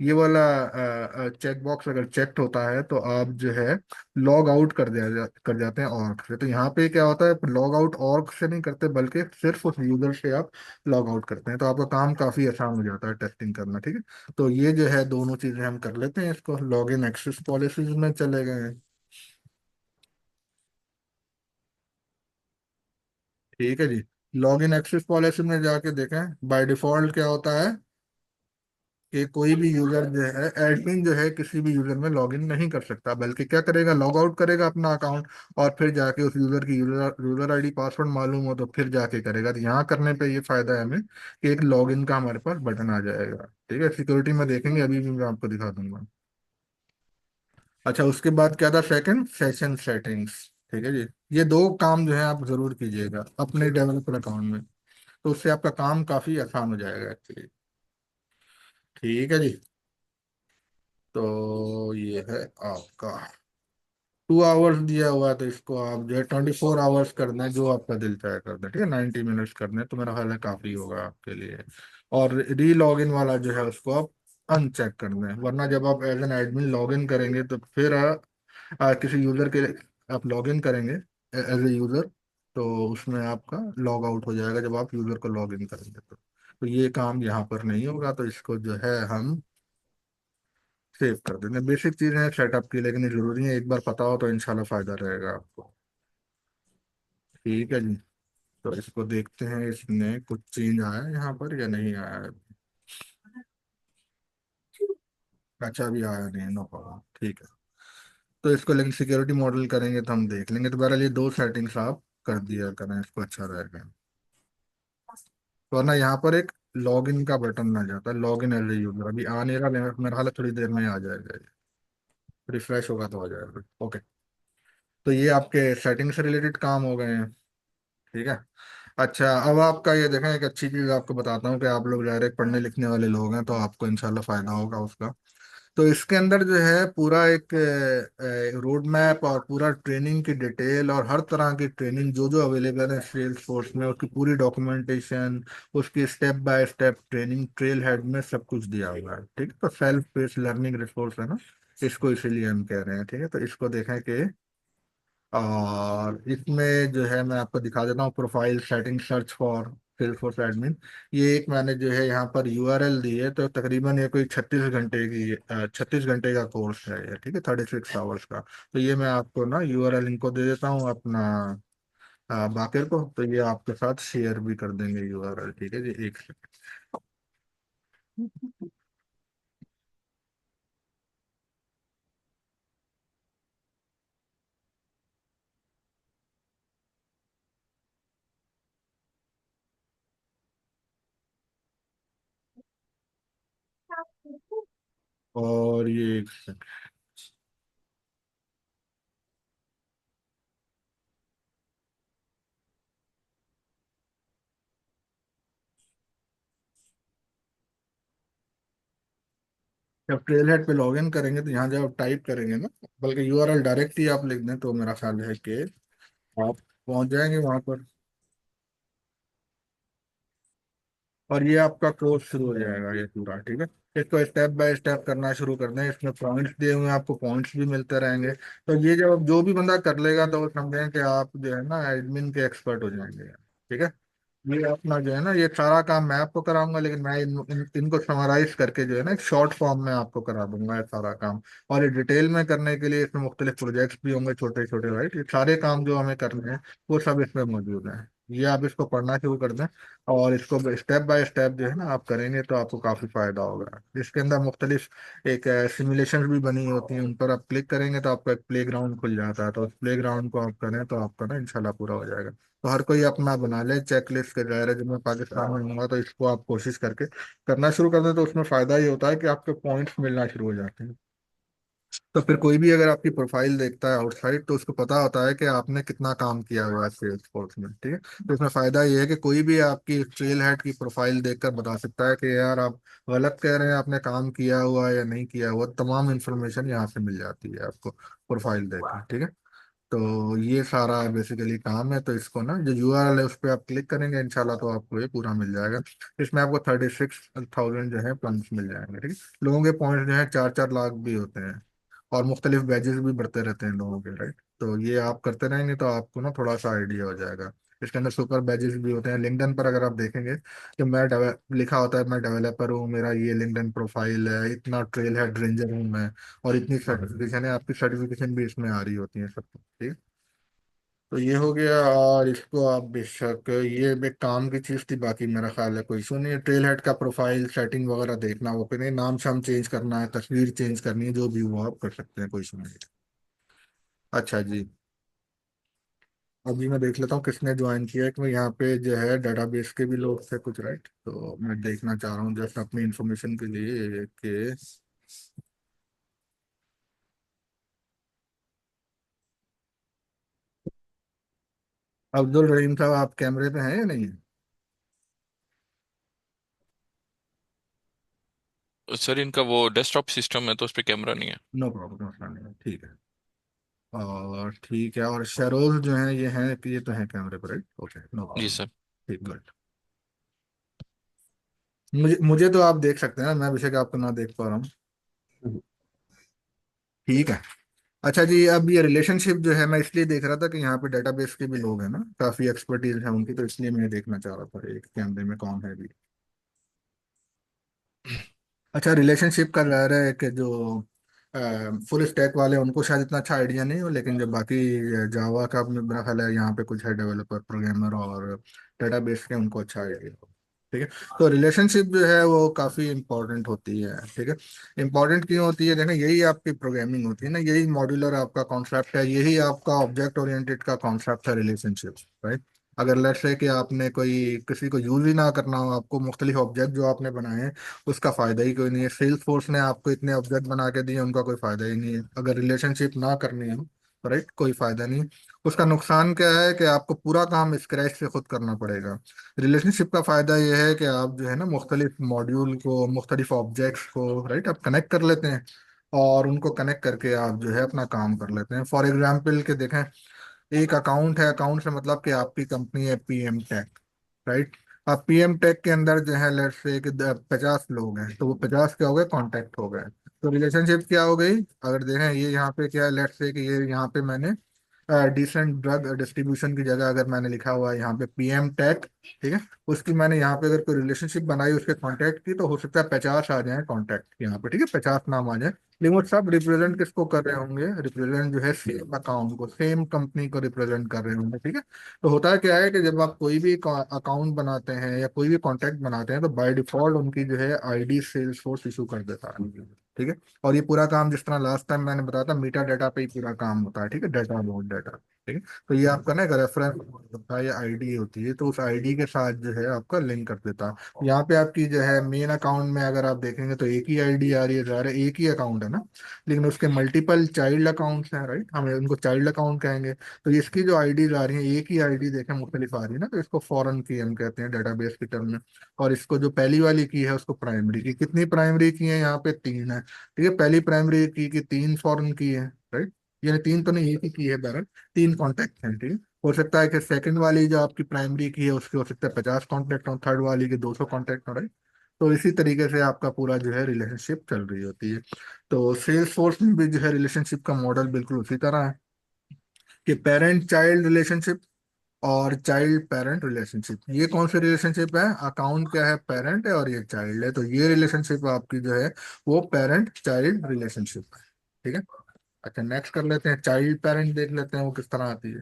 ये वाला चेक बॉक्स अगर चेक्ड होता है तो आप जो है लॉग आउट कर जाते हैं ऑर्ग से। तो यहाँ पे क्या होता है, लॉग आउट ऑर्ग से नहीं करते बल्कि सिर्फ उस यूजर से आप लॉग आउट करते हैं, तो आपका काम काफी आसान हो जाता है टेस्टिंग करना, ठीक है। तो ये जो है दोनों चीजें हम कर लेते हैं, इसको लॉग इन एक्सेस पॉलिसीज में चले गए हैं। ठीक है जी। लॉगिन एक्सेस पॉलिसी में जाके देखें, बाय डिफॉल्ट क्या होता है कि कोई भी यूजर जो है, एडमिन जो है किसी भी यूजर में लॉगिन नहीं कर सकता, बल्कि क्या करेगा, लॉग आउट करेगा अपना अकाउंट, और फिर जाके उस यूजर की यूजर यूजर आईडी पासवर्ड मालूम हो तो फिर जाके करेगा। तो यहाँ करने पे ये फायदा है हमें कि एक लॉगिन का हमारे पास बटन आ जाएगा। ठीक है, सिक्योरिटी में देखेंगे, अभी भी मैं आपको दिखा दूंगा। अच्छा, उसके बाद क्या था, सेकंड, सेशन सेटिंग्स। ठीक है जी। ये दो काम जो है आप जरूर कीजिएगा अपने डेवलपर अकाउंट में, तो उससे आपका काम काफी आसान हो जाएगा एक्चुअली। ठीक है जी। तो ये है आपका 2 आवर्स दिया हुआ है, तो इसको आप जो है 24 आवर्स करना है, जो आपका दिल चाहे करना है। ठीक है, 90 मिनट्स करने हैं, तो मेरा ख्याल है काफी होगा आपके लिए। और री लॉग इन वाला जो है उसको आप अनचेक करना है, वरना जब आप as an admin log in करेंगे तो फिर किसी यूजर के आप लॉग इन करेंगे एज ए यूजर, तो उसमें आपका लॉग आउट हो जाएगा जब आप यूजर को लॉग इन करेंगे। तो ये काम यहाँ पर नहीं होगा, तो इसको जो है हम सेव कर देंगे। बेसिक चीजें हैं सेटअप की, लेकिन ये जरूरी है, एक बार पता हो तो इंशाल्लाह फायदा रहेगा आपको। ठीक है जी। तो इसको देखते हैं इसमें कुछ चेंज आया है यहाँ पर या नहीं आया है। अच्छा, अभी आया नहीं है, नो प्रॉब्लम, ठीक है। तो इसको लेकिन सिक्योरिटी मॉडल करेंगे तो हम देख लेंगे। तो बहरहाल ये दो सेटिंग्स आप कर दिया करें, इसको अच्छा रहेगा। वरना यहाँ पर एक लॉग इन का बटन ना जाता, log in as a user अभी आ नहीं रहा, मेरा हाल थोड़ी देर में आ जाएगा, रिफ्रेश होगा तो आ जाएगा। ओके। तो ये आपके सेटिंग से रिलेटेड काम हो गए हैं। ठीक है। अच्छा, अब आपका ये देखें, एक अच्छी चीज़ आपको बताता हूँ कि आप लोग डायरेक्ट पढ़ने लिखने वाले लोग हैं, तो आपको इंशाल्लाह फायदा होगा उसका। तो इसके अंदर जो है पूरा एक रोड मैप और पूरा ट्रेनिंग की डिटेल और हर तरह की ट्रेनिंग जो जो अवेलेबल है सेल्स फोर्स में, उसकी पूरी डॉक्यूमेंटेशन, उसकी step by step training trail head में सब कुछ दिया हुआ है। ठीक है, तो सेल्फ बेस्ड लर्निंग रिसोर्स है ना, इसको इसीलिए हम कह रहे हैं। ठीक है, तो इसको देखें कि और इसमें जो है मैं आपको दिखा देता हूँ, profile setting search for Salesforce admin. ये एक मैंने जो है यहाँ पर यूआरएल दी है, तो तकरीबन ये कोई 36 घंटे की 36 घंटे का कोर्स है ये। ठीक है, 36 आवर्स का। तो ये मैं आपको ना यूआरएल इनको दे देता हूँ अपना, बाकिर को, तो ये आपके साथ शेयर भी कर देंगे यूआरएल। ठीक है जी, एक सेकंड। और ये एक सेकंड। जब ट्रेल हेड पे लॉग इन करेंगे तो यहाँ जब आप टाइप करेंगे ना, बल्कि यूआरएल डायरेक्ट ही आप लिख दें, तो मेरा ख्याल है कि आप पहुंच जाएंगे वहां पर, और ये आपका कोर्स शुरू हो जाएगा ये पूरा। ठीक है, इसको स्टेप बाय स्टेप करना शुरू कर दें, इसमें पॉइंट्स दिए हुए हैं, आपको पॉइंट्स भी मिलते रहेंगे। तो ये जब जो भी बंदा कर लेगा तो वो समझें कि आप जो है ना एडमिन के एक्सपर्ट हो जाएंगे। ठीक है, ये अपना जो है ना, ये सारा काम मैं आपको कराऊंगा, लेकिन मैं इनको समराइज करके जो है ना एक शॉर्ट फॉर्म में आपको करा दूंगा ये सारा काम। और ये डिटेल में करने के लिए इसमें मुख्तलिफ प्रोजेक्ट्स भी होंगे छोटे छोटे, राइट। ये सारे काम जो हमें करने हैं वो सब इसमें मौजूद हैं। ये आप इसको पढ़ना शुरू कर दें, और इसको स्टेप बाय स्टेप जो है ना आप करेंगे तो आपको काफ़ी फायदा होगा। इसके अंदर मुख्तलिफ एक सिमुलेशन भी बनी होती हैं, उन पर आप क्लिक करेंगे तो आपका एक प्ले ग्राउंड खुल जाता है, तो उस प्ले ग्राउंड को आप करें तो आपका ना इंशाल्लाह पूरा हो जाएगा। तो हर कोई अपना बना ले चेक लिस्ट के दायरे, जब मैं पाकिस्तान में हूँगा तो इसको आप कोशिश करके करना शुरू कर दें, तो उसमें फ़ायदा ये होता है कि आपके पॉइंट्स मिलना शुरू हो जाते हैं। तो फिर कोई भी अगर आपकी प्रोफाइल देखता है आउटसाइड, तो उसको पता होता है कि आपने कितना काम किया हुआ है सेल्स फोर्स में। ठीक है, तो इसमें फायदा ये है कि कोई भी आपकी ट्रेल हेड की प्रोफाइल देखकर बता सकता है कि यार आप गलत कह रहे हैं, आपने काम किया हुआ है या नहीं किया हुआ, तमाम इंफॉर्मेशन यहाँ से मिल जाती है आपको प्रोफाइल देखकर। ठीक है, तो ये सारा बेसिकली काम है। तो इसको ना जो यूआरएल है उस पर आप क्लिक करेंगे इंशाल्लाह, तो आपको ये पूरा मिल जाएगा। इसमें आपको 36,000 जो है पॉइंट्स मिल जाएंगे। ठीक है, लोगों के पॉइंट्स जो है 4-4 लाख भी होते हैं, और मुख्तलिफ बैजेस भी बढ़ते रहते हैं लोगों के, राइट। तो ये आप करते रहेंगे तो आपको ना थोड़ा सा आइडिया हो जाएगा। इसके अंदर सुपर बैजेस भी होते हैं। लिंक्डइन पर अगर आप देखेंगे कि लिखा होता है मैं डेवलपर हूँ, मेरा ये लिंक्डइन प्रोफाइल है, इतना ट्रेल हेड रेंजर हूँ मैं, और इतनी सर्टिफिकेशन है, आपकी सर्टिफिकेशन भी इसमें आ रही होती है सब। ठीक है, तो ये हो गया। और इसको आप बेशक, ये एक काम की चीज थी, बाकी मेरा ख्याल है कोई इशू नहीं है। ट्रेल हेड का प्रोफाइल सेटिंग वगैरह देखना, वो फिर नाम शाम चेंज करना है, तस्वीर चेंज करनी है, जो भी वो आप कर सकते हैं, कोई इशू नहीं है। अच्छा जी। अभी मैं देख लेता हूँ किसने ज्वाइन किया है, कि यहाँ पे जो है डेटाबेस के भी लोग थे कुछ, राइट? तो मैं देखना चाह रहा हूँ जस्ट अपनी इंफॉर्मेशन के लिए कि अब्दुल रहीम साहब आप कैमरे पे हैं या नहीं? सर इनका वो डेस्कटॉप सिस्टम है तो उस पर कैमरा नहीं है। नो प्रॉब्लम, ठीक है। और ठीक है, और शेरोज जो है ये हैं कि ये तो हैं कैमरे पर, राइट? ओके, नो जी प्रॉब्लम। सर। ठीक, गुड। मुझे मुझे तो आप देख सकते हैं, मैं अभिषेक आपको ना देख पा रहा हूँ। ठीक है। अच्छा जी, अब ये रिलेशनशिप जो है, मैं इसलिए देख रहा था कि यहाँ पे डेटाबेस के भी लोग हैं ना, काफी एक्सपर्टीज है उनकी, तो इसलिए मैं देखना चाह रहा था एक कैमरे में कौन है भी। अच्छा, रिलेशनशिप का रह रहा है कि जो फुल स्टैक वाले उनको शायद इतना अच्छा आइडिया नहीं हो, लेकिन जो बाकी जावा का मेरा ख्याल है यहाँ पे कुछ है डेवलपर प्रोग्रामर और डेटाबेस के, उनको अच्छा आइडिया हो। ठीक है। तो रिलेशनशिप जो है वो काफ़ी इंपॉर्टेंट होती है। ठीक है। इंपॉर्टेंट क्यों होती है? देखना, यही आपकी प्रोग्रामिंग होती है ना, यही मॉड्यूलर आपका कॉन्सेप्ट है, यही आपका ऑब्जेक्ट ओरिएंटेड का कॉन्सेप्ट है, रिलेशनशिप, राइट? अगर लेट्स से कि आपने कोई किसी को यूज ही ना करना हो, आपको मुख्तलिफ ऑब्जेक्ट जो आपने बनाए हैं उसका फायदा ही कोई नहीं है। सेल्स फोर्स ने आपको इतने ऑब्जेक्ट बना के दिए, उनका कोई फायदा ही नहीं है। अगर रिलेशनशिप ना करनी हो, राइट, कोई फायदा नहीं। उसका नुकसान क्या है कि आपको पूरा काम स्क्रैच से खुद करना पड़ेगा। रिलेशनशिप का फायदा यह है कि आप जो है ना मुख्तलिफ मॉड्यूल को, मुख्तलिफ ऑब्जेक्ट्स को, राइट, आप कनेक्ट कर लेते हैं, और उनको कनेक्ट करके आप जो है अपना काम कर लेते हैं। फॉर एग्जाम्पल के देखें, एक अकाउंट है, अकाउंट से मतलब कि आपकी कंपनी है पीएम टेक, राइट? अब पीएम टेक के अंदर जो है लेट्स से कि 50 लोग हैं, तो वो 50 क्या हो गए, कॉन्टेक्ट हो गए। तो रिलेशनशिप क्या हो गई? अगर देखें ये यहाँ पे क्या है, लेट्स से कि ये यहाँ पे मैंने डिसेंट ड्रग डिस्ट्रीब्यूशन की जगह अगर मैंने लिखा हुआ है यहाँ पे पीएम टेक, ठीक है, उसकी मैंने यहाँ पे अगर कोई रिलेशनशिप बनाई उसके कांटेक्ट की, तो हो सकता है 50 आ जाए कांटेक्ट यहाँ पे, ठीक है, 50 नाम आ जाए। लेकिन वो सब रिप्रेजेंट किसको कर रहे होंगे? रिप्रेजेंट जो है सेम अकाउंट को, सेम कंपनी को रिप्रेजेंट कर रहे होंगे। ठीक है। तो होता है क्या है कि जब आप कोई भी अकाउंट बनाते हैं या कोई भी कॉन्टैक्ट बनाते हैं, तो बाय डिफॉल्ट उनकी जो है आईडी सेल्स फोर्स इशू कर देता है। ठीक है। और ये पूरा काम जिस तरह लास्ट टाइम मैंने बताया था, मीटा डाटा पे ही पूरा काम होता है। ठीक है, डाटा अबाउट डाटा। ठीक है। तो ये आपका ना एक रेफरेंस होता है, ये आईडी होती है, तो उस आईडी के साथ जो है आपका लिंक कर देता है। यहाँ पे आपकी जो है मेन अकाउंट में अगर आप देखेंगे तो एक ही आईडी आ रही है, ज़ाहिर है एक ही अकाउंट है ना, लेकिन उसके मल्टीपल चाइल्ड अकाउंट्स हैं, राइट, हम उनको चाइल्ड अकाउंट कहेंगे। तो इसकी जो आईडीज आ रही हैं, एक ही आईडी देखें मुख्तलिफ आ रही है ना, तो इसको फॉरेन की हम कहते हैं डेटाबेस की टर्म में। और इसको जो पहली वाली की है उसको प्राइमरी की। कितनी प्राइमरी की है? यहाँ पे तीन है। ठीक है, पहली प्राइमरी की तीन फॉरेन की है, राइट? यानी तीन तो नहीं, एक ही की है बहरहाल। तीन कॉन्टेक्ट हैं, ठीक है। हो सकता है कि सेकंड वाली जो आपकी प्राइमरी की है उसके हो सकता है 50 कॉन्टेक्ट हो, थर्ड वाली के 200 कॉन्टेक्ट हो, राइट? तो इसी तरीके से आपका पूरा जो है रिलेशनशिप चल रही होती है। तो सेल्स फोर्स में भी जो है रिलेशनशिप का मॉडल बिल्कुल उसी तरह है, कि पेरेंट चाइल्ड रिलेशनशिप और चाइल्ड पेरेंट रिलेशनशिप। ये कौन सी रिलेशनशिप है? अकाउंट क्या है, पेरेंट है, और ये चाइल्ड है, तो ये रिलेशनशिप आपकी जो है वो पेरेंट चाइल्ड रिलेशनशिप है। ठीक है। अच्छा, नेक्स्ट कर लेते हैं, चाइल्ड पेरेंट देख लेते हैं वो किस तरह आती है।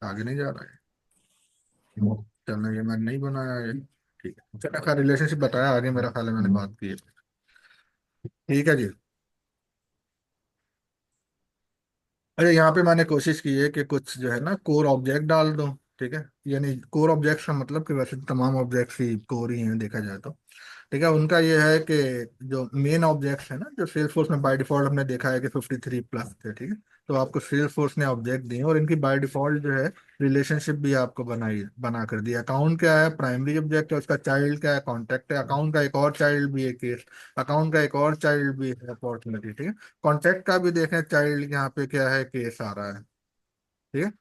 आगे नहीं जा रहा है, चलना, ये मैंने नहीं बनाया है। ठीक है, चलो खैर, रिलेशनशिप बताया, आगे मेरा ख्याल है मैंने बात की है। ठीक है जी। अरे यहाँ पे मैंने कोशिश की है कि कुछ जो है ना कोर ऑब्जेक्ट डाल दूं। ठीक है। यानी कोर ऑब्जेक्ट का मतलब कि वैसे तो तमाम ऑब्जेक्ट्स ही कोर ही हैं देखा जाए तो। ठीक है। उनका ये है कि जो मेन ऑब्जेक्ट्स है ना, जो सेल्स फोर्स में बाय डिफॉल्ट हमने देखा है कि 53 प्लस थे, ठीक है। तो आपको सेल्स फोर्स ने ऑब्जेक्ट दिए और इनकी बाय डिफॉल्ट जो है रिलेशनशिप भी आपको बनाई बना कर दी। अकाउंट क्या है? प्राइमरी ऑब्जेक्ट है, उसका चाइल्ड क्या है? कॉन्टैक्ट है। अकाउंट का एक और चाइल्ड भी है, केस। अकाउंट का एक और चाइल्ड भी है, अपॉर्चुनिटी। ठीक है। कॉन्टैक्ट का भी देखें, चाइल्ड यहाँ पे क्या है, केस आ रहा है। ठीक है।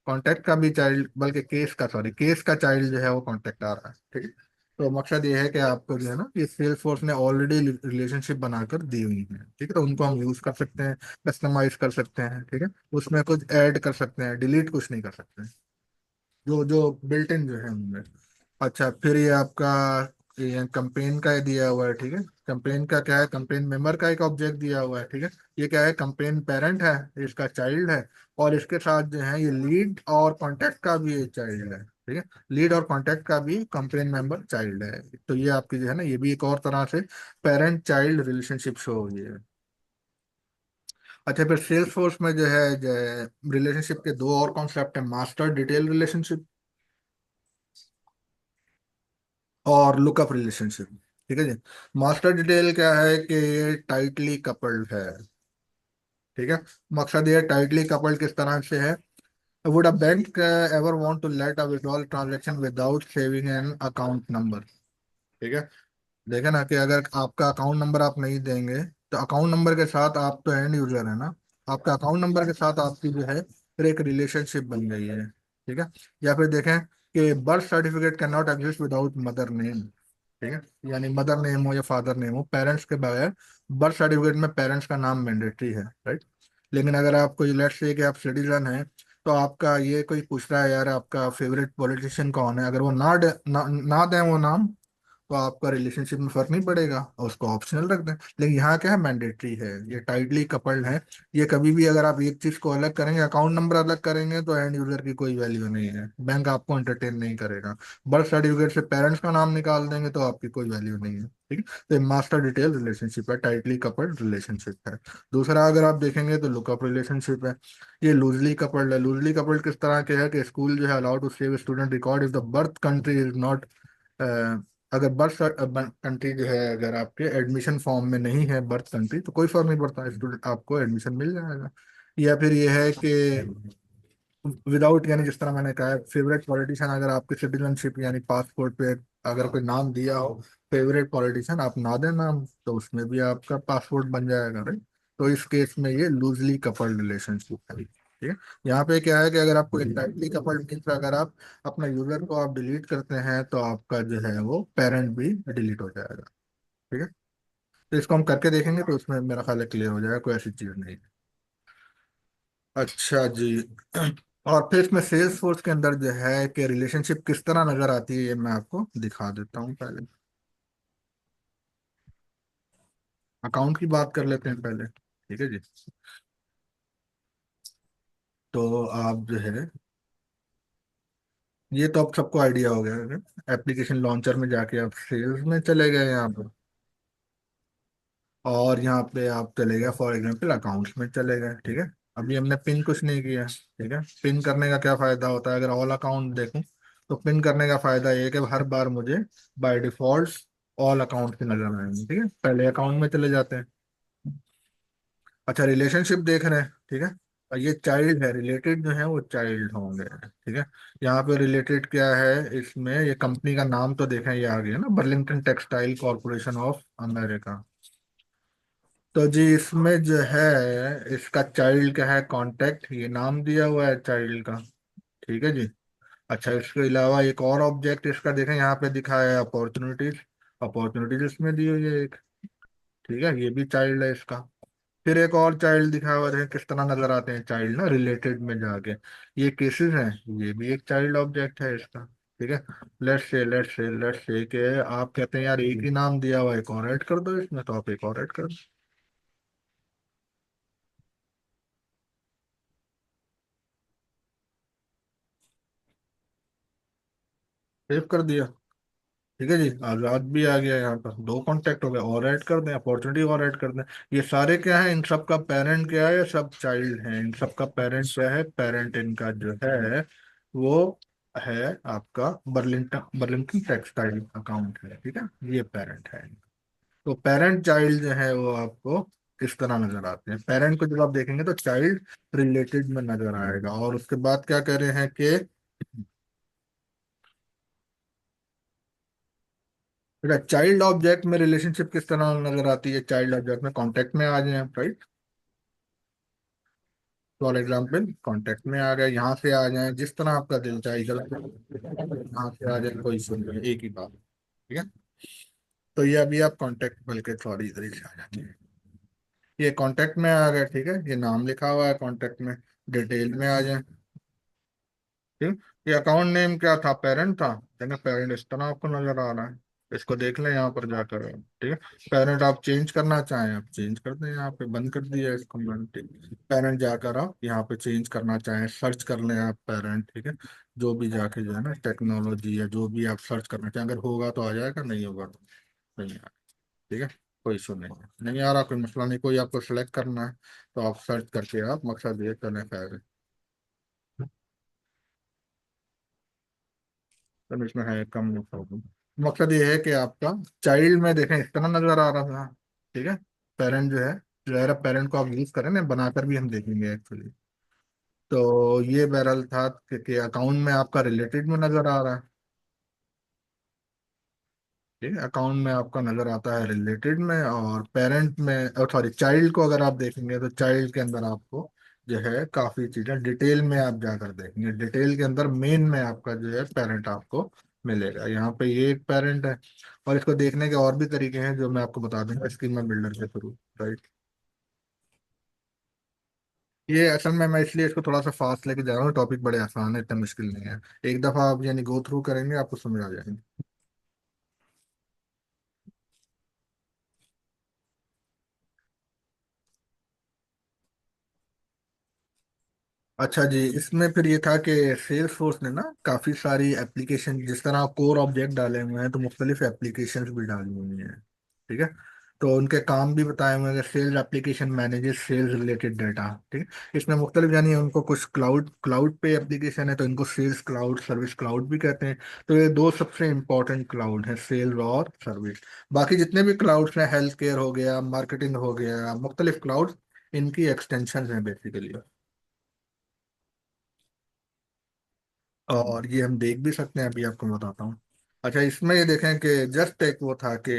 कॉन्टैक्ट का भी चाइल्ड, बल्कि केस का, सॉरी, केस का चाइल्ड जो है वो कॉन्टैक्ट आ रहा है। ठीक है। तो मकसद ये है कि आपको जो है ना, ये सेल्स फोर्स ने ऑलरेडी रिलेशनशिप बनाकर दी हुई है। ठीक है। तो उनको हम यूज कर सकते हैं, कस्टमाइज कर सकते हैं। ठीक है। उसमें कुछ ऐड कर सकते हैं, डिलीट कुछ नहीं कर सकते हैं, जो जो बिल्ट इन जो है उनमें। अच्छा, फिर ये आपका ये कैंपेन का दिया हुआ है, ठीक है। कंप्लेन का क्या है, कंप्लेन मेंबर का एक ऑब्जेक्ट दिया हुआ है, ठीक है। ये क्या है, कंप्लेन पेरेंट है, इसका चाइल्ड है, और इसके साथ जो है ये लीड और कॉन्टेक्ट का भी एक चाइल्ड है, ठीक है। लीड और कॉन्टेक्ट का भी कंप्लेन मेंबर चाइल्ड है। तो ये आपकी जो है ना, ये भी एक और तरह से पेरेंट चाइल्ड रिलेशनशिप शो हुई है। अच्छा, फिर सेल्स फोर्स में जो है रिलेशनशिप के दो और कॉन्सेप्ट है, मास्टर डिटेल रिलेशनशिप और लुकअप रिलेशनशिप, ठीक है जी। मास्टर डिटेल क्या है कि ये टाइटली कपल्ड है, ठीक है। मकसद ये टाइटली कपल्ड किस तरह से है, would a bank ever want to let a withdrawal transaction without saving an account number, ठीक है। देखे ना कि अगर आपका अकाउंट नंबर आप नहीं देंगे, तो अकाउंट नंबर के साथ आप तो एंड यूजर है ना, आपका अकाउंट नंबर के साथ आपकी जो है फिर एक रिलेशनशिप बन गई है, ठीक है। या फिर देखें कि birth certificate can not exist without mother name, ठीक है। यानी मदर नेम हो या फादर नेम हो, पेरेंट्स के बगैर बर्थ सर्टिफिकेट में पेरेंट्स का नाम मैंडेटरी है, राइट। लेकिन अगर आपको लेट्स से कि आप सिटीजन हैं, तो आपका ये कोई पूछ रहा है यार आपका फेवरेट पॉलिटिशियन कौन है, अगर वो ना दें वो नाम, तो आपका रिलेशनशिप में फर्क नहीं पड़ेगा और उसको ऑप्शनल रख दें। लेकिन यहाँ क्या है, मैंडेटरी है, ये टाइटली कपल्ड है। ये कभी भी अगर आप एक चीज को अलग करेंगे, अकाउंट नंबर अलग करेंगे, तो एंड यूजर की कोई वैल्यू नहीं है, बैंक आपको एंटरटेन नहीं करेगा। बर्थ सर्टिफिकेट से पेरेंट्स का नाम निकाल देंगे तो आपकी कोई वैल्यू नहीं है, ठीक है। तो मास्टर डिटेल रिलेशनशिप है, टाइटली कपल्ड रिलेशनशिप है। दूसरा अगर आप देखेंगे तो लुकअप रिलेशनशिप है। ये लूजली कपल्ड है। लूजली कपल्ड किस तरह के है कि स्कूल जो है allowed to save student record if the birth country is not, अगर बर्थ कंट्री जो है, अगर आपके एडमिशन फॉर्म में नहीं है बर्थ कंट्री, तो कोई फर्क नहीं पड़ता, स्टूडेंट आपको एडमिशन मिल जाएगा। या फिर ये है कि विदाउट, यानी जिस तरह मैंने कहा है, फेवरेट पॉलिटिशियन, अगर आपके सिटीजनशिप यानी पासपोर्ट पे अगर कोई नाम दिया हो फेवरेट पॉलिटिशियन, आप ना दें नाम, तो उसमें भी आपका पासपोर्ट बन जाएगा, राइट। तो इस केस में ये लूजली कपल्ड रिलेशनशिप है, ठीक है। यहाँ पे क्या है कि अगर आपको एक टाइटली कपल्ड मीन्स अगर आप अपना यूजर को आप डिलीट करते हैं, तो आपका जो है वो पेरेंट भी डिलीट हो जाएगा, ठीक है। तो इसको हम करके देखेंगे तो उसमें मेरा ख्याल है क्लियर हो जाएगा, कोई ऐसी चीज नहीं है। अच्छा जी। और फिर इसमें सेल्स फोर्स के अंदर जो है कि रिलेशनशिप किस तरह नजर आती है, ये मैं आपको दिखा देता हूँ पहले। अकाउंट की बात कर लेते हैं पहले, ठीक है जी। तो आप जो है, ये तो अब सबको आइडिया हो गया, एप्लीकेशन लॉन्चर में जाके आप सेल्स में चले गए यहाँ पर, और यहाँ पे आप चले गए फॉर एग्जांपल अकाउंट्स में चले गए, ठीक है। अभी हमने पिन कुछ नहीं किया, ठीक है। पिन करने का क्या फायदा होता है, अगर ऑल अकाउंट देखूं, तो पिन करने का फायदा ये है कि हर बार मुझे बाय डिफॉल्ट ऑल अकाउंट की नजर आएंगे, ठीक है। पहले अकाउंट में चले जाते हैं। अच्छा, रिलेशनशिप देख रहे हैं, ठीक है। और ये चाइल्ड है, रिलेटेड जो है वो चाइल्ड होंगे, ठीक है। यहाँ पे रिलेटेड क्या है, इसमें ये कंपनी का नाम तो देखें, ये आ गया ना, Burlington textile corporation of America. तो जी इसमें जो है इसका चाइल्ड क्या है, कांटेक्ट, ये नाम दिया हुआ है चाइल्ड का, ठीक है जी। अच्छा, इसके अलावा एक और ऑब्जेक्ट इसका देखें, यहाँ पे दिखाया है अपॉर्चुनिटीज। अपॉर्चुनिटीज इसमें दी हुई है एक, ठीक है, ये भी चाइल्ड है इसका। फिर एक और चाइल्ड दिखाया हुआ है, किस तरह नजर आते हैं चाइल्ड ना, रिलेटेड में जाके, ये केसेस हैं, ये भी एक चाइल्ड ऑब्जेक्ट है इसका, ठीक है। लेट्स से कि आप कहते हैं यार एक ही नाम दिया हुआ है, एक और ऐड कर दो इसमें, तो आप एक और ऐड कर दो, सेव कर दिया, ठीक है जी। आजाद भी आ गया, यहाँ पर दो कांटेक्ट हो गए, और ऐड कर दें, अपॉर्चुनिटी और ऐड कर दें। ये सारे क्या है, इन सब का पेरेंट क्या है, ये सब चाइल्ड है, इन सब का पेरेंट क्या है, पेरेंट इनका जो है वो है आपका बर्लिंगटन बर्लिंगटन टेक्सटाइल अकाउंट है, ठीक है। ये पेरेंट है। तो पेरेंट चाइल्ड जो है वो आपको किस तरह नजर आते हैं, पेरेंट को जब आप देखेंगे तो चाइल्ड रिलेटेड में नजर आएगा। और उसके बाद क्या कह रहे हैं कि बेटा चाइल्ड ऑब्जेक्ट में रिलेशनशिप किस तरह नजर आती है, चाइल्ड ऑब्जेक्ट में कांटेक्ट में आ जाए, राइट। फॉर एग्जाम्पल कांटेक्ट में आ गए, यहाँ से आ जाए, जिस तरह आपका दिल चाहे, यहाँ से आ जाए, कोई सुन रहे एक ही बात, ठीक है। तो ये अभी आप कांटेक्ट, बल्कि सॉरी इधर ही से आ जाते हैं, ये कांटेक्ट में आ गए, ठीक है। ये नाम लिखा हुआ है कांटेक्ट में, डिटेल में आ जाए, ठीक। ये अकाउंट नेम क्या था, पेरेंट था, देखना पेरेंट इस तरह आपको नजर आ रहा है, इसको देख लें यहाँ पर जाकर, ठीक है। पेरेंट आप चेंज करना चाहें, आप चेंज कर दें, यहाँ पे बंद कर दिया इसको मैंने, ठीक है। पेरेंट जाकर आप यहाँ पे चेंज करना चाहें, सर्च कर लें आप पेरेंट, ठीक है। जो भी जाके जो है ना टेक्नोलॉजी या जो भी आप सर्च करना चाहें, अगर होगा तो आ जाएगा, नहीं होगा तो नहीं आएगा, ठीक है। कोई इशू नहीं है, नहीं आ रहा कोई मसला नहीं, कोई आपको सेलेक्ट करना है तो आप सर्च करके आप मकसद ये करने खैर, तो इसमें है कम प्रॉब्लम। मकसद ये है कि आपका चाइल्ड में देखें इस तरह नजर आ रहा था, ठीक है। पेरेंट जो है, जो पेरेंट को आप यूज करें ना, बनाकर भी हम देखेंगे एक्चुअली। तो ये बहरहाल था कि अकाउंट में आपका रिलेटेड में नजर आ रहा है, ठीक है। अकाउंट में आपका नजर आता है रिलेटेड में, और पेरेंट में, और सॉरी चाइल्ड को अगर आप देखेंगे तो चाइल्ड के अंदर आपको जो है काफी चीजें डिटेल में आप जाकर देखेंगे, डिटेल के अंदर मेन में आपका जो है पेरेंट आपको मिलेगा। यहाँ पे ये एक पेरेंट है, और इसको देखने के और भी तरीके हैं जो मैं आपको बता दूंगा स्कीमा बिल्डर के थ्रू, राइट। ये असल में मैं इसलिए इसको थोड़ा सा फास्ट लेके जा रहा हूँ, टॉपिक बड़े आसान है, इतना मुश्किल नहीं है। एक दफा आप यानी गो थ्रू करेंगे आपको समझ आ जाएंगे। अच्छा जी, इसमें फिर ये था कि सेल्स फोर्स ने ना काफ़ी सारी एप्लीकेशन, जिस तरह कोर ऑब्जेक्ट डाले हुए हैं तो मुख्तलिफ एप्लीकेशंस भी डाली हुई हैं, ठीक है। तो उनके काम भी बताए हुए हैं, sales application manages sales related data, ठीक है। इसमें मुख्तलिफ यानी उनको कुछ क्लाउड क्लाउड पे एप्लीकेशन है तो इनको सेल्स क्लाउड, सर्विस क्लाउड भी कहते हैं। तो ये दो सबसे इंपॉर्टेंट क्लाउड हैं, सेल्स और सर्विस। बाकी जितने भी क्लाउड्स हैं, हेल्थ केयर हो गया, मार्केटिंग हो गया, मुख्तलिफ क्लाउड, इनकी एक्सटेंशन है बेसिकली। और ये हम देख भी सकते हैं, अभी आपको बताता हूँ। अच्छा, इसमें ये देखें कि जस्ट एक वो था कि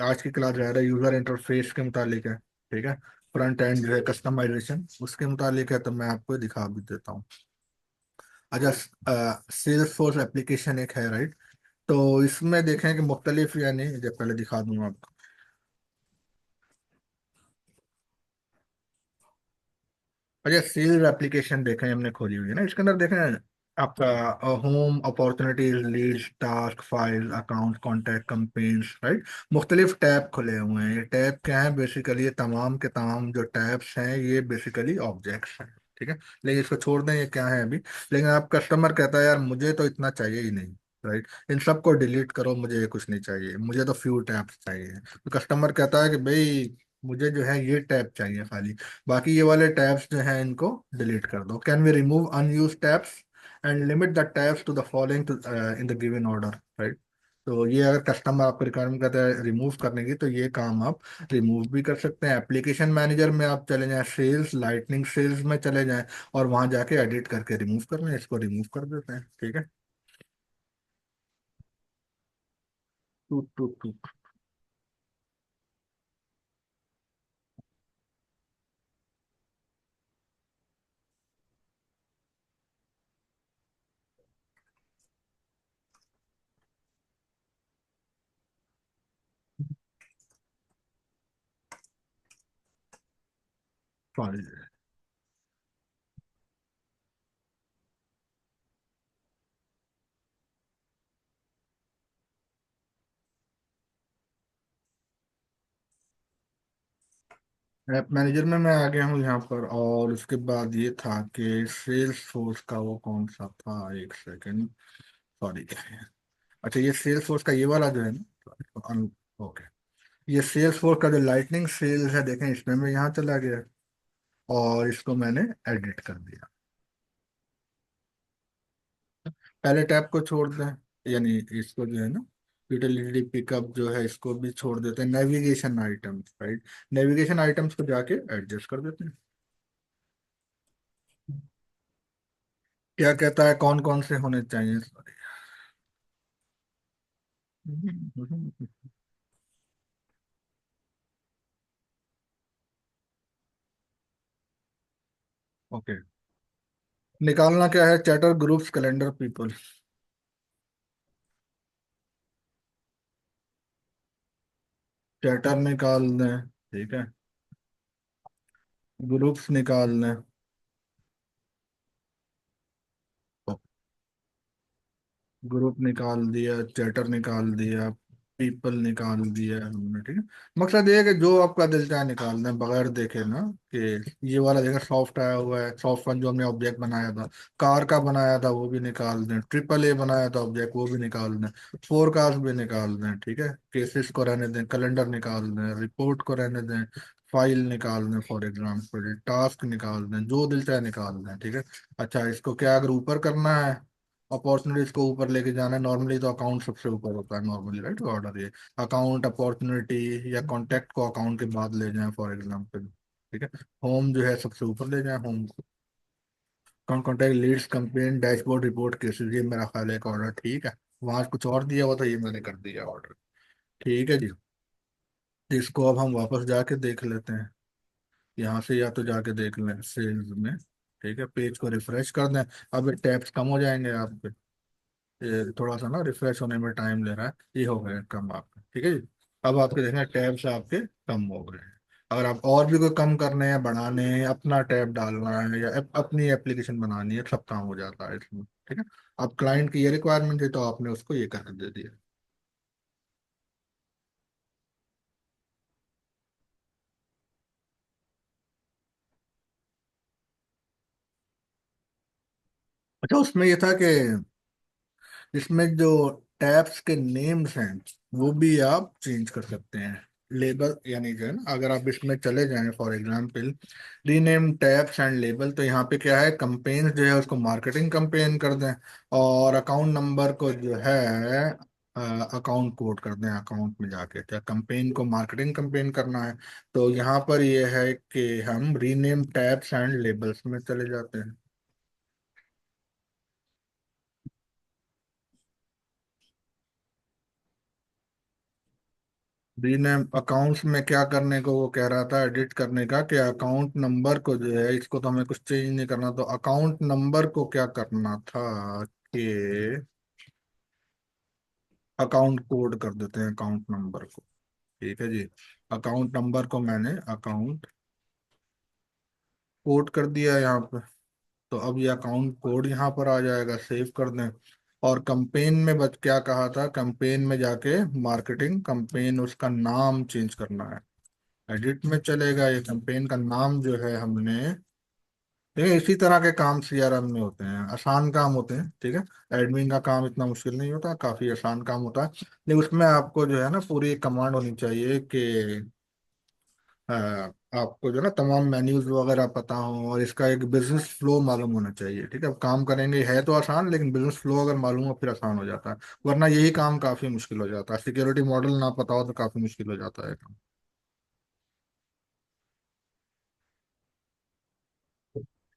आज की क्लास ज़्यादा यूज़र इंटरफेस के मुतालिक है, ठीक है। फ्रंट एंड जो है कस्टमाइजेशन उसके मुतालिक है, तो मैं आपको दिखा भी देता हूँ। अच्छा, सेल्स फोर्स एप्लीकेशन एक है, राइट। तो इसमें देखें कि मुख्तलिफ यानी, जब पहले दिखा दूँ आपको। अच्छा, सेल्स एप्लीकेशन देखें हमने खोली हुई है ना, इसके अंदर देखें आपका home, opportunities, leads, task, file, account, contact, campaigns, right. मुख्तलिफ टैब खुले हुए हैं। ये टैब क्या है बेसिकली, ये तमाम के तमाम जो टैब्स हैं ये बेसिकली ऑब्जेक्ट्स हैं, ठीक है। लेकिन इसको छोड़ दें, ये क्या है अभी। लेकिन आप कस्टमर कहता है यार मुझे तो इतना चाहिए ही नहीं, राइट। इन सबको डिलीट करो, मुझे ये कुछ नहीं चाहिए, मुझे तो फ्यू टैब्स चाहिए। तो कस्टमर कहता है कि भाई मुझे जो है ये टैब चाहिए खाली, बाकी ये वाले टैब्स जो हैं इनको डिलीट कर दो। Can we remove unused tabs and limit the tabs to the following in the given order, right. तो ये अगर कस्टमर आपको रिक्वायरमेंट करता है रिमूव करने की, तो ये काम आप रिमूव भी कर सकते हैं। एप्लीकेशन मैनेजर में आप चले जाएं, सेल्स, लाइटनिंग सेल्स में चले जाएं, और वहां जाके एडिट करके रिमूव कर लें, इसको रिमूव कर देते हैं, ठीक है। टूट टूट टूट सॉरी। ऐप मैनेजर में मैं आ गया हूँ यहाँ पर, और उसके बाद ये था कि सेल्स फोर्स का वो कौन सा था, एक सेकेंड, सॉरी। अच्छा, ये सेल्स फोर्स का ये वाला जो है ना, ओके, ये सेल्स फोर्स का जो लाइटनिंग सेल्स है, देखें इसमें मैं यहाँ चला गया और इसको मैंने एडिट कर दिया। पहले टैब को छोड़ दें, यानी इसको जो है ना यूटिलिटी पिकअप जो है इसको भी छोड़ देते हैं, navigation items, right. Navigation items को जाके एडजस्ट कर देते हैं। क्या कहता है कौन कौन से होने चाहिए, सॉरी। ओके, निकालना क्या है, chatter, groups, calendar, people. Chatter निकाल दें, ठीक है। ग्रुप्स निकाल दें, ग्रुप निकाल दिया, चैटर निकाल दिया, पीपल निकाल दिया है हमने, ठीक है। मकसद ये है कि जो आपका दिल चाहे निकालना है बगैर देखे ना, कि ये वाला देखा सॉफ्ट आया हुआ है, सॉफ्ट वन जो हमने ऑब्जेक्ट बनाया था, कार का बनाया था वो भी निकाल दें, ट्रिपल ए बनाया था ऑब्जेक्ट वो भी निकाल दें, फोरकास्ट भी निकाल दें, ठीक है, केसेस को रहने दें, कैलेंडर निकाल दें, रिपोर्ट को रहने दें, फाइल निकाल दें, फॉर एग्जाम्पल टास्क निकाल दें, जो दिल चाहे निकाल दें, ठीक है। अच्छा, इसको क्या अगर ऊपर करना है, अपॉर्चुनिटीज को ऊपर लेके जाना है, नॉर्मली तो अकाउंट सबसे ऊपर होता है नॉर्मली, राइट, ऑर्डर ये अकाउंट अपॉर्चुनिटी या कॉन्टैक्ट को अकाउंट के बाद ले जाएं फॉर एग्जांपल, ठीक है। होम जो है सबसे ऊपर ले जाएं, होम को contact leads complaint dashboard report cases, ये मेरा ख्याल है एक ऑर्डर, ठीक है। वहां कुछ और दिया हुआ था, ये मैंने कर दिया ऑर्डर, ठीक है जी। तो इसको अब हम वापस जाके देख लेते हैं, यहाँ से या तो जाके देख लें सेल्स में, ठीक है, पेज को रिफ्रेश कर दें। अब टैब्स कम हो जाएंगे आपके, ये थोड़ा सा ना रिफ्रेश होने में टाइम ले रहा है, ये हो गए कम आपके, ठीक है जी। अब आपके देखना टैब्स आपके कम हो गए हैं। अगर आप और भी कोई कम करने हैं, बढ़ाने हैं, अपना टैब डालना है या अपनी एप्लीकेशन बनानी है, सब काम हो जाता है इसमें, ठीक है। अब क्लाइंट की ये रिक्वायरमेंट है तो आपने उसको ये कर दे दिया। अच्छा, उसमें ये था कि इसमें जो टैब्स के नेम्स हैं वो भी आप चेंज कर सकते हैं, लेबल यानी जो है ना, अगर आप इसमें चले जाएं for example rename tabs and label, तो यहाँ पे क्या है, कंपेन जो है उसको मार्केटिंग कंपेन कर दें, और अकाउंट नंबर को जो है अकाउंट कोड कर दें, अकाउंट में जाके क्या कंपेन को मार्केटिंग कंपेन करना है, तो यहाँ पर ये है कि हम रीनेम टैब्स एंड लेबल्स में चले जाते हैं। रीनेम अकाउंट्स में क्या करने को वो कह रहा था, एडिट करने का, कि अकाउंट नंबर को जो है इसको तो हमें कुछ चेंज नहीं करना, तो अकाउंट नंबर को क्या करना था कि अकाउंट कोड कर देते हैं अकाउंट नंबर को, ठीक है जी। अकाउंट नंबर को मैंने अकाउंट कोड कर दिया यहाँ पे, तो अब ये अकाउंट कोड यहाँ पर आ जाएगा, सेव कर दें। और कंपेन में बच क्या कहा था, कंपेन में जाके मार्केटिंग कंपेन उसका नाम चेंज करना है, एडिट में चलेगा, ये कैंपेन का नाम जो है हमने, देखिए इसी तरह के काम सीआरएम में होते हैं, आसान काम होते हैं, ठीक है। एडमिन का काम इतना मुश्किल नहीं होता, काफी आसान काम होता है, लेकिन उसमें आपको जो है ना पूरी एक कमांड होनी चाहिए कि अ, आपको जो है ना तमाम मेन्यूज वगैरह पता हो, और इसका एक बिजनेस फ्लो मालूम होना चाहिए, ठीक है। अब काम करेंगे है तो आसान, लेकिन बिजनेस फ्लो अगर मालूम हो फिर आसान हो जाता है, वरना यही काम काफी मुश्किल हो जाता है, सिक्योरिटी मॉडल ना पता हो तो काफी मुश्किल हो जाता है काम,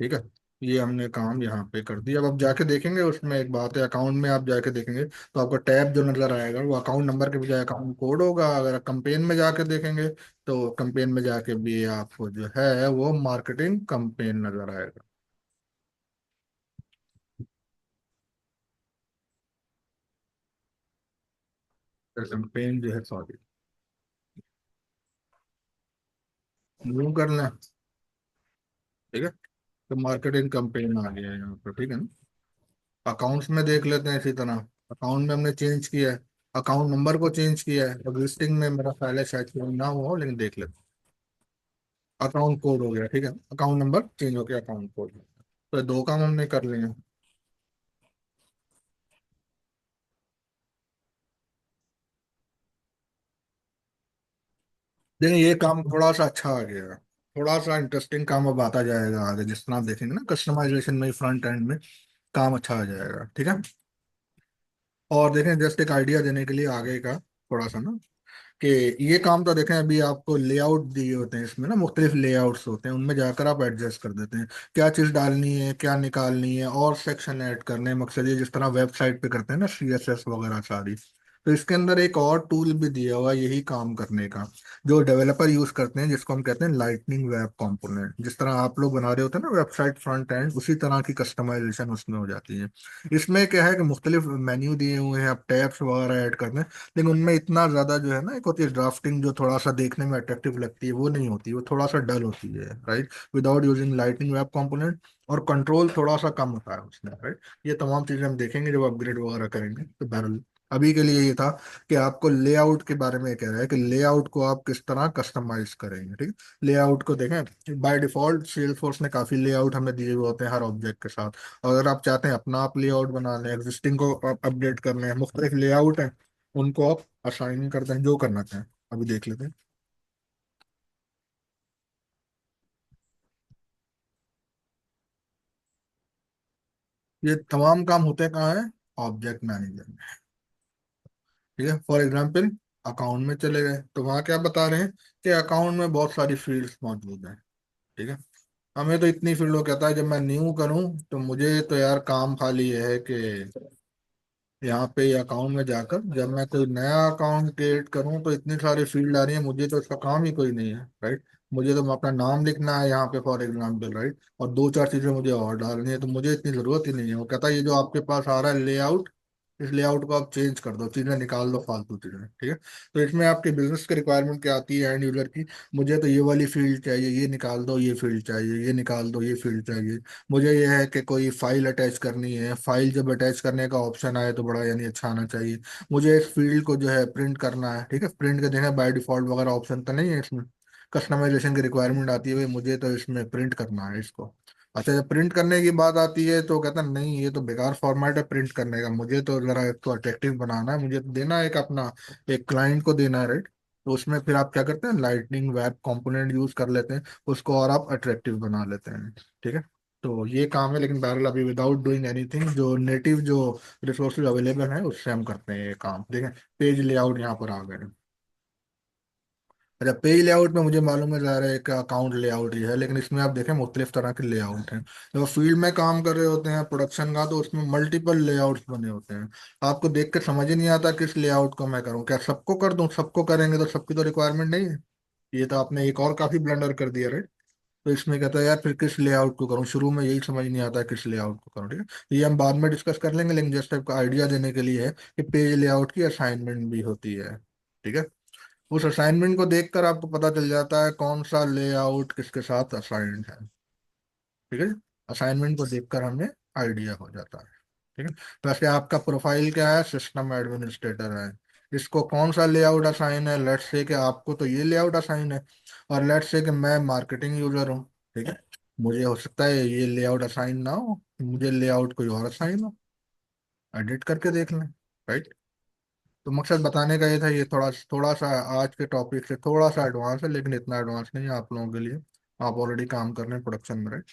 ठीक है। ये हमने काम यहाँ पे कर दिया, अब आप जाके देखेंगे उसमें एक बात है, अकाउंट में आप जाके देखेंगे तो आपको टैब जो नजर आएगा वो अकाउंट नंबर के बजाय अकाउंट कोड होगा, अगर कंपेन में जाके देखेंगे तो कंपेन में जाके भी आपको जो है वो मार्केटिंग कंपेन नजर आएगा, कंपेन जो है, सॉरी, यूं कर लें, ठीक है। तो मार्केटिंग कंपेन आ गया है यहाँ पर, ठीक है ना। अकाउंट्स में देख लेते हैं इसी तरह, अकाउंट में हमने चेंज किया है, अकाउंट नंबर को चेंज किया है, अब लिस्टिंग में मेरा ख्याल है शायद change ना हुआ हो, लेकिन देख लेते हैं। अकाउंट कोड हो गया, ठीक है, अकाउंट नंबर चेंज हो गया, अकाउंट कोड, तो ये दो काम हमने कर लिए हैं। लेकिन ये काम थोड़ा सा अच्छा आ गया, थोड़ा सा इंटरेस्टिंग काम अब आता जाएगा आगे, जिस तरह आप देखेंगे ना कस्टमाइजेशन में फ्रंट एंड में काम अच्छा आ जाएगा, ठीक है। और देखें जस्ट एक आइडिया देने के लिए आगे का थोड़ा सा ना, कि ये काम तो देखें अभी आपको लेआउट दिए होते हैं इसमें ना, मुख्तलिफ लेआउट्स होते हैं, उनमें जाकर आप एडजस्ट कर देते हैं क्या चीज़ डालनी है क्या निकालनी है, और सेक्शन ऐड करने हैं, मकसद ये जिस तरह वेबसाइट पे करते हैं ना सीएसएस वगैरह सारी, तो इसके अंदर एक और टूल भी दिया हुआ है यही काम करने का, जो डेवलपर यूज करते हैं, जिसको हम कहते हैं लाइटनिंग वेब कंपोनेंट, जिस तरह आप लोग बना रहे होते हैं ना वेबसाइट फ्रंट एंड, उसी तरह की कस्टमाइजेशन उसमें हो जाती है। इसमें क्या है कि मुख्तलिफ मेन्यू दिए हुए हैं, आप टैब्स वगैरह ऐड कर दें, लेकिन उनमें इतना ज्यादा जो है ना, एक होती है ड्राफ्टिंग जो थोड़ा सा देखने में अट्रैक्टिव लगती है, वो नहीं होती, वो थोड़ा सा डल होती है, right, without using lightning web component, और कंट्रोल थोड़ा सा कम होता है उसमें, राइट। ये तमाम चीजें हम देखेंगे जब अपग्रेड वगैरह करेंगे तो बहरहाल अभी के लिए ये था कि आपको लेआउट के बारे में कह रहा है कि लेआउट को आप किस तरह कस्टमाइज करेंगे, ठीक है। लेआउट को देखें, बाय डिफॉल्ट सेल्सफोर्स ने काफी लेआउट हमें दिए हुए होते हैं हर ऑब्जेक्ट के साथ। और अगर आप चाहते हैं अपना आप लेआउट बना लें, एग्जिस्टिंग को आप अपडेट करने हैं, मुख्तलिफ लेआउट हैं, उनको आप असाइन कर दें, जो करना चाहें। अभी देख लेते हैं। ये तमाम काम होते हैं कहाँ है? ऑब्जेक्ट मैनेजर में। ठीक है, फॉर एग्जाम्पल अकाउंट में चले गए तो वहाँ क्या बता रहे हैं कि अकाउंट में बहुत सारी फील्ड्स मौजूद हैं। ठीक है, हमें तो इतनी फील्डों कहता है, जब मैं न्यू करूं तो मुझे तो यार काम खाली ये है कि यहाँ पे अकाउंट में जाकर जब मैं कोई नया अकाउंट क्रिएट करूँ तो इतनी सारी फील्ड आ रही है, मुझे तो इसका काम ही कोई नहीं है, राइट। मुझे तो अपना नाम लिखना है यहाँ पे फॉर एग्जाम्पल, राइट, और दो चार चीजें मुझे और डालनी है, तो मुझे इतनी जरूरत ही नहीं है। वो कहता है ये जो आपके पास आ रहा है लेआउट, इस लेआउट को आप चेंज कर दो, चीजें निकाल दो, फालतू चीजें। ठीक है, तो इसमें आपके बिजनेस की रिक्वायरमेंट क्या आती है एंड यूजर की? मुझे तो ये वाली फील्ड चाहिए, ये निकाल दो, ये फील्ड चाहिए, ये निकाल दो, ये फील्ड चाहिए। मुझे यह है कि कोई फाइल अटैच करनी है, फाइल जब अटैच करने का ऑप्शन आए तो बड़ा यानी अच्छा आना चाहिए। मुझे इस फील्ड को जो है प्रिंट करना है, ठीक है, प्रिंट का देना बाय डिफॉल्ट वगैरह ऑप्शन तो नहीं है इसमें। कस्टमाइजेशन की रिक्वायरमेंट आती है, भाई मुझे तो इसमें प्रिंट करना है इसको। अच्छा, जब प्रिंट करने की बात आती है तो कहता है नहीं, ये तो बेकार फॉर्मेट है प्रिंट करने का, मुझे तो जरा इसको अट्रैक्टिव बनाना है, मुझे तो देना है एक अपना, एक क्लाइंट को देना है, राइट। तो उसमें फिर आप क्या करते हैं, लाइटनिंग वेब कंपोनेंट यूज कर लेते हैं, उसको और आप अट्रैक्टिव बना लेते हैं। ठीक है, तो ये काम है, लेकिन बहरहाल अभी विदाउट डूइंग एनीथिंग जो नेटिव जो रिसोर्सेज अवेलेबल हैं उससे हम करते हैं ये काम। देखें, पेज लेआउट यहाँ पर आ गए। अच्छा, पेज लेआउट में मुझे मालूम है ज़ाहिर है एक अकाउंट लेआउट ही है, लेकिन इसमें आप देखें मुख्तलिफ तरह के लेआउट हैं। जब फील्ड में काम कर रहे होते हैं प्रोडक्शन का, तो उसमें मल्टीपल लेआउट्स बने होते हैं। आपको देख के समझ ही नहीं आता किस लेआउट को मैं करूँ, क्या सबको कर दूं? सबको करेंगे तो सबकी तो रिक्वायरमेंट नहीं है। ये तो आपने एक और काफी ब्लंडर कर दिया, राइट। तो इसमें कहता है यार फिर किस लेआउट को करूँ, शुरू में यही समझ नहीं आता किस लेआउट को करूँ। ठीक है, तो ये हम बाद में डिस्कस कर लेंगे, लेकिन जस्ट आपको आइडिया देने के लिए है कि पेज लेआउट की असाइनमेंट भी होती है। ठीक है, उस असाइनमेंट को देखकर आपको पता चल जाता है कौन सा लेआउट किसके साथ असाइंड है। ठीक है, असाइनमेंट को देखकर हमें आइडिया हो जाता है। ठीक है, वैसे आपका प्रोफाइल क्या है? सिस्टम एडमिनिस्ट्रेटर है। इसको कौन सा लेआउट असाइन है? लेट्स से कि आपको तो ये लेआउट असाइन है, और लेट्स से कि मैं मार्केटिंग यूजर हूँ। ठीक है, मुझे हो सकता है ये लेआउट असाइन ना हो, मुझे लेआउट कोई और असाइन हो, एडिट करके देख लें, राइट। तो मकसद बताने का ये था, ये थोड़ा थोड़ा सा आज के टॉपिक से थोड़ा सा एडवांस है, लेकिन इतना एडवांस नहीं है आप लोगों के लिए। आप ऑलरेडी काम कर रहे हैं प्रोडक्शन में, right?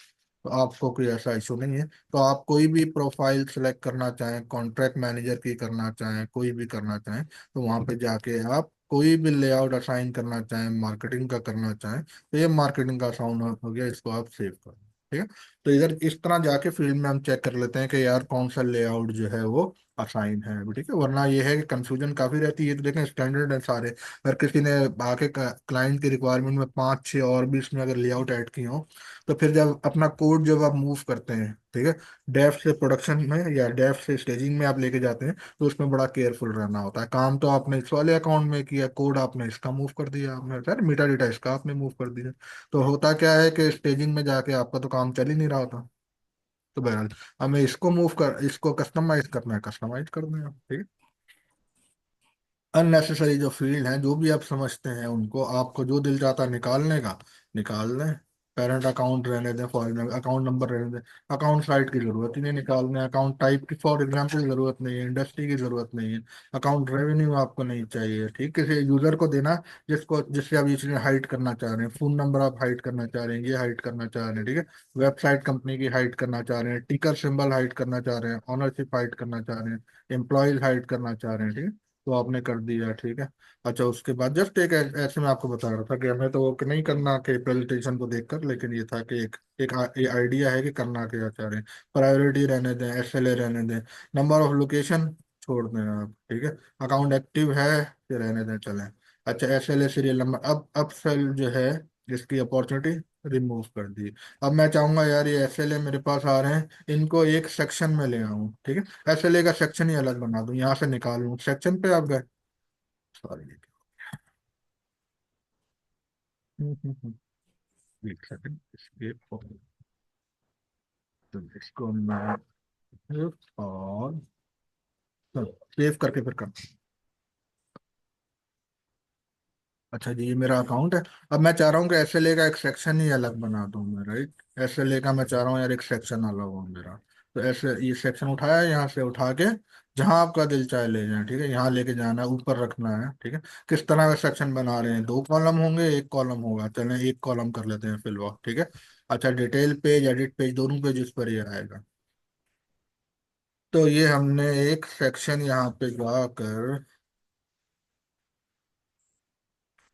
तो आपको कोई ऐसा इशू नहीं है। तो आप कोई भी प्रोफाइल सेलेक्ट करना चाहें, कॉन्ट्रैक्ट मैनेजर की करना चाहें, कोई भी करना चाहें, तो वहां पे जाके आप कोई भी लेआउट असाइन करना चाहें, मार्केटिंग का करना चाहें, तो ये मार्केटिंग का असाउंड हो गया, इसको आप सेव करें। ठीक है, तो इधर इस तरह जाके फील्ड में हम चेक कर लेते हैं कि यार कौन सा लेआउट जो है वो असाइन है अभी। ठीक है, वरना ये है कि कंफ्यूजन काफी रहती है। तो देखें स्टैंडर्ड है सारे, अगर किसी ने आके क्लाइंट की रिक्वायरमेंट में पाँच छः और भी इसमें अगर लेआउट ऐड की हो, तो फिर जब अपना कोड जब आप मूव करते हैं, ठीक है, डेव से प्रोडक्शन में या डेव से स्टेजिंग में आप लेके जाते हैं, तो उसमें बड़ा केयरफुल रहना होता है। काम तो आपने इस वाले अकाउंट में किया, कोड आपने इसका मूव कर दिया, आपने सर मीटा डेटा इसका आपने मूव कर दिया, तो होता क्या है कि स्टेजिंग में जाके आपका तो काम चल ही नहीं रहा होता। तो बहरहाल हमें इसको मूव कर, इसको कस्टमाइज करना है, कस्टमाइज कर दें आप। ठीक है, अननेसेसरी जो फील्ड हैं जो भी आप समझते हैं उनको, आपको जो दिल चाहता है निकालने का, निकाल दें। पेरेंट अकाउंट रहने दें, फॉर एग्जाम्पल अकाउंट नंबर रहने दें, अकाउंट साइट की जरूरत ही नहीं निकालने, अकाउंट टाइप की फॉर एग्जाम्पल जरूरत नहीं है, इंडस्ट्री की जरूरत नहीं है, अकाउंट रेवेन्यू आपको नहीं चाहिए। ठीक, किसी यूजर को देना जिसको, जिससे आप ये चीजें हाइड करना चाह रहे हैं, फोन नंबर आप हाइड करना चाह रहे हैं, ये हाइड करना चाह रहे हैं, ठीक है, वेबसाइट कंपनी की हाइड करना चाह रहे हैं, टिकर सिंबल हाइड करना चाह रहे हैं, ऑनरशिप हाइड करना चाह रहे हैं, एम्प्लॉयज हाइड करना चाह रहे हैं, ठीक है, तो आपने कर दिया। ठीक है, अच्छा उसके बाद जस्ट एक ऐसे में आपको बता रहा था कि हमें तो वो नहीं करना कि प्रेजेंटेशन को देखकर, लेकिन ये था कि एक आइडिया है कि करना क्या चाह रहे हैं। प्रायोरिटी रहने दें, एसएलए रहने दें, नंबर ऑफ लोकेशन छोड़ दें आप। ठीक है, अकाउंट एक्टिव है ये रहने दें, चलें। अच्छा, एसएलए सीरियल नंबर, अब सेल जो है जिसकी अपॉर्चुनिटी रिमूव कर दी। अब मैं चाहूंगा यार ये एसएलए मेरे पास आ रहे हैं, इनको एक सेक्शन में ले आऊं, ठीक है, एसएलए का सेक्शन ही अलग बना दूं, यहाँ से निकालूं, सेक्शन पे आप गए, सॉरी। एक सेकंड, इसके तो इसको मैं और सेव करके फिर कर। अच्छा जी, ये मेरा अकाउंट है। अब मैं चाह रहा हूँ कि एसएलए का एक सेक्शन ही अलग बना दूँ मैं, राइट। एसएलए का मैं चाह रहा हूँ यार एक सेक्शन अलग हो मेरा। तो ऐसे ये सेक्शन उठाया, यहाँ से उठा के जहाँ आपका दिल चाहे ले जाए, ठीक है। यहाँ लेके जाना है, ऊपर रखना है, ठीक है। किस तरह का सेक्शन बना रहे हैं, दो कॉलम होंगे, एक कॉलम होगा, चलें एक कॉलम कर लेते हैं फिलहाल, ठीक है। अच्छा, डिटेल पेज, एडिट पेज, दोनों पेज इस पर ही आएगा। तो ये हमने एक सेक्शन यहाँ पे जाकर,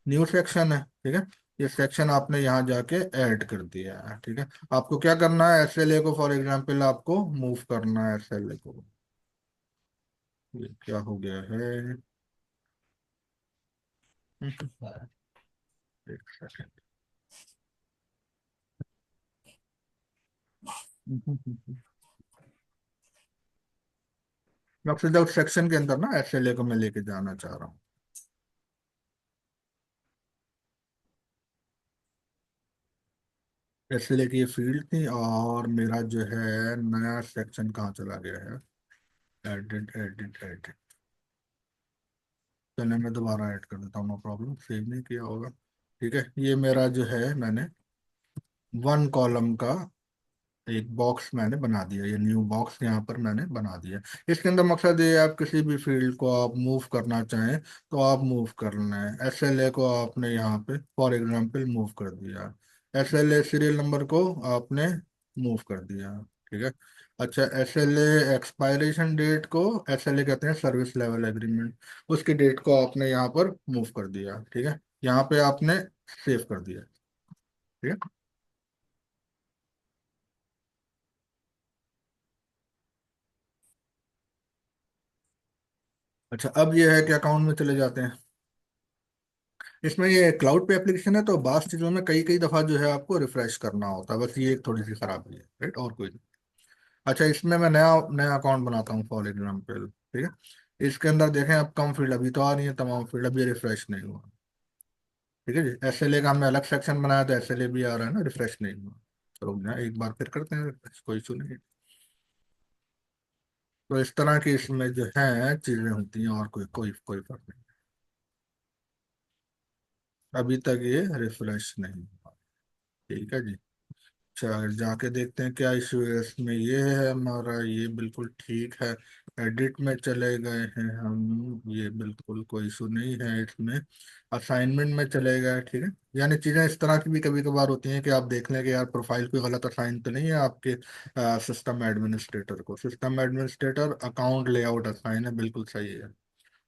न्यू सेक्शन है, ठीक है। ये सेक्शन आपने यहाँ जाके ऐड कर दिया है, ठीक है। आपको क्या करना है, एसएलए को फॉर एग्जांपल आपको मूव करना है, एसएलए को। ये क्या हो गया है? एक सेकंड। मैं आपसे उस सेक्शन के अंदर ना एसएलए को मैं लेके जाना चाह रहा हूँ। एसएलए की ये फील्ड थी, और मेरा जो है नया सेक्शन कहाँ चला गया है? Edit edit edit. चलिए मैं दोबारा ऐड कर देता हूँ, नो प्रॉब्लम, सेव नहीं किया होगा। ठीक है, ये मेरा जो है मैंने वन कॉलम का एक बॉक्स मैंने बना दिया, ये न्यू बॉक्स यहाँ पर मैंने बना दिया। इसके अंदर मकसद ये है, आप किसी भी फील्ड को आप मूव करना चाहें तो आप मूव करना है। एसएलए को आपने यहाँ पे फॉर एग्जांपल मूव कर दिया, एसएलए सीरियल नंबर को आपने मूव कर दिया, ठीक है। अच्छा, एसएलए एक्सपायरेशन डेट को, एसएलए कहते हैं सर्विस लेवल एग्रीमेंट, उसकी डेट को आपने यहाँ पर मूव कर दिया, ठीक है। यहाँ पे आपने सेव कर दिया, ठीक है। अच्छा, अब ये है कि अकाउंट में चले जाते हैं। इसमें ये क्लाउड पे एप्लीकेशन है, तो बास चीज़ों में कई कई दफ़ा जो है आपको रिफ्रेश करना होता है, बस ये एक थोड़ी सी खराबी है, राइट, और कोई नहीं। अच्छा, इसमें मैं नया नया अकाउंट बनाता हूँ फॉर एग्जाम्पल, ठीक है। इसके अंदर देखें, अब कम फील्ड अभी तो आ रही है, तमाम फील्ड अभी रिफ्रेश नहीं हुआ, ठीक है जी। एसएलए का हमने अलग सेक्शन बनाया, तो एसएलए भी आ रहा है ना, रिफ्रेश नहीं हुआ। तो ना एक बार फिर करते हैं, कोई इशू नहीं है। तो इस तरह की इसमें जो है चीज़ें होती हैं, और कोई कोई कोई फर्क नहीं। अभी तक ये रिफ्रेश नहीं हुआ, ठीक है जी। अच्छा, जाके देखते हैं क्या इशू है इसमें। ये है हमारा, ये बिल्कुल ठीक है। एडिट में चले गए हैं हम, ये बिल्कुल कोई इशू नहीं है इसमें। असाइनमेंट में चले गए, ठीक है। यानी चीज़ें इस तरह की भी कभी कभार होती हैं कि आप देख लें कि यार प्रोफाइल कोई गलत असाइन तो नहीं है आपके सिस्टम एडमिनिस्ट्रेटर को। System administrator account layout assign है, बिल्कुल सही है।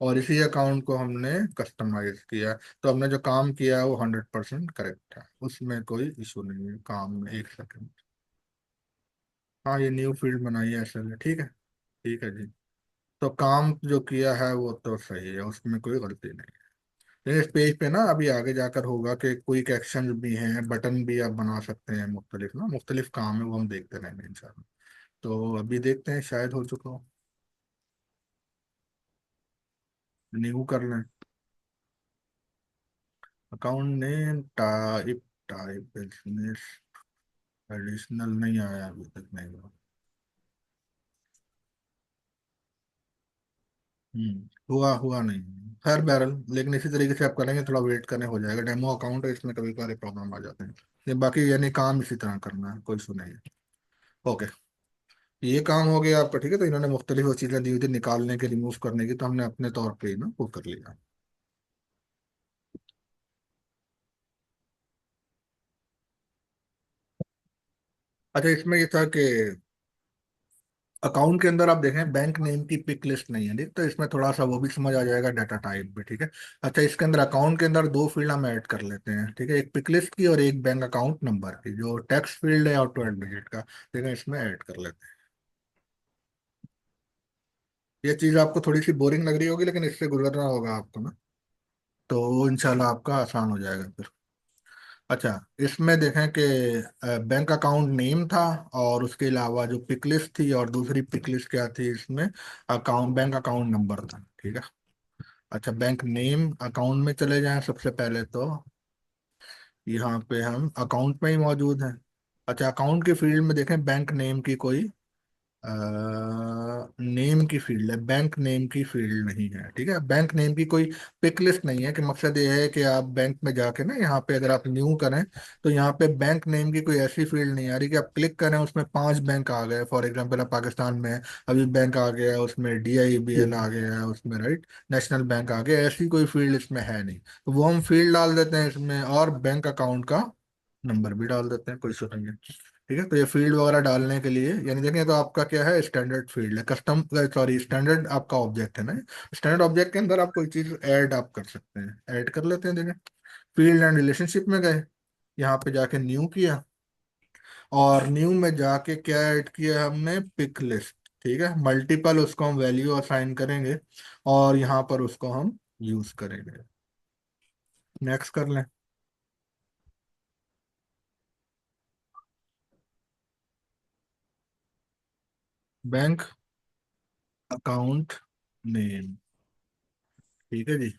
और इसी अकाउंट को हमने कस्टमाइज किया, तो हमने जो काम किया है वो 100% करेक्ट है, उसमें कोई इशू नहीं है काम में। एक सेकंड। हाँ, ये न्यू फील्ड बनाई है असल, ठीक है। ठीक है जी। तो काम जो किया है वो तो सही है, उसमें कोई गलती नहीं है। लेकिन इस पेज पे ना अभी आगे जाकर होगा कि क्विक एक्शन भी हैं, बटन भी आप बना सकते हैं, मुख्तलिफ ना मुख्तलिफ काम है, वो हम देखते रहेंगे इंशाल्लाह। तो अभी देखते हैं, शायद हो चुका हो। न्यू कर लें। Account name, type, type business, additional नहीं आया अभी तक, नहीं हुआ। हुआ हुआ नहीं। खैर बहरल, लेकिन इसी तरीके से आप करेंगे, थोड़ा वेट करने हो जाएगा। डेमो अकाउंट है, इसमें कभी कभार प्रॉब्लम आ जाते हैं। ये बाकी यानी काम इसी तरह करना है, कोई इशू नहीं है। ओके, ये काम हो गया आपका, ठीक है। तो इन्होंने मुख्तलिफ चीज़ें दी हुई थी निकालने के, रिमूव करने की, तो हमने अपने तौर पे ही ना वो कर लिया। अच्छा, इसमें ये था कि अकाउंट के अंदर आप देखें बैंक नेम की पिक लिस्ट नहीं है, ठीक। तो इसमें थोड़ा सा वो भी समझ आ जाएगा, डाटा टाइप भी, ठीक है। अच्छा, इसके अंदर अकाउंट के अंदर दो फील्ड हम ऐड कर लेते हैं, ठीक है। एक पिक लिस्ट की और एक बैंक अकाउंट नंबर की, जो टेक्स्ट फील्ड है और 12 डिजिट का, ठीक है, इसमें ऐड कर लेते हैं। ये चीज़ आपको थोड़ी सी बोरिंग लग रही होगी, लेकिन इससे गुजरना होगा आपको ना, तो इंशाल्लाह आपका आसान हो जाएगा फिर। अच्छा, इसमें देखें कि बैंक अकाउंट नेम था, और उसके अलावा जो पिक लिस्ट थी, और दूसरी पिक लिस्ट क्या थी इसमें, अकाउंट बैंक अकाउंट नंबर था, ठीक है। अच्छा, बैंक नेम अकाउंट में चले जाएं सबसे पहले, तो यहाँ पे हम अकाउंट में ही मौजूद हैं। अच्छा, अकाउंट के फील्ड में देखें बैंक नेम की कोई नेम की फील्ड है, बैंक नेम की फील्ड नहीं है, ठीक है। बैंक नेम की कोई पिक लिस्ट नहीं है, कि मकसद ये है कि आप बैंक में जाके ना, यहाँ पे अगर आप न्यू करें तो यहाँ पे बैंक नेम की कोई ऐसी फील्ड नहीं आ रही कि आप क्लिक करें उसमें 5 बैंक आ गए। फॉर एग्जांपल आप पाकिस्तान में है, अभी बैंक आ गया, उसमें DIBL जी। आ गया है, उसमें राइट नेशनल बैंक आ गया, ऐसी कोई फील्ड इसमें है नहीं। तो वो हम फील्ड डाल देते हैं इसमें, और बैंक अकाउंट का नंबर भी डाल देते हैं, कोई इशू नहीं है। ठीक है, तो ये फील्ड वगैरह डालने के लिए, यानी देखें तो आपका क्या है, स्टैंडर्ड फील्ड है, कस्टम, सॉरी स्टैंडर्ड आपका ऑब्जेक्ट है ना। स्टैंडर्ड ऑब्जेक्ट के अंदर आप कोई चीज ऐड आप कर सकते हैं, ऐड कर लेते हैं। देखें, फील्ड एंड रिलेशनशिप में गए, यहाँ पे जाके न्यू किया, और न्यू में जाके क्या ऐड किया हमने, पिक लिस्ट। ठीक है, मल्टीपल उसको हम वैल्यू असाइन करेंगे, और यहाँ पर उसको हम यूज करेंगे। नेक्स्ट कर लें। बैंक अकाउंट नेम, ठीक है जी।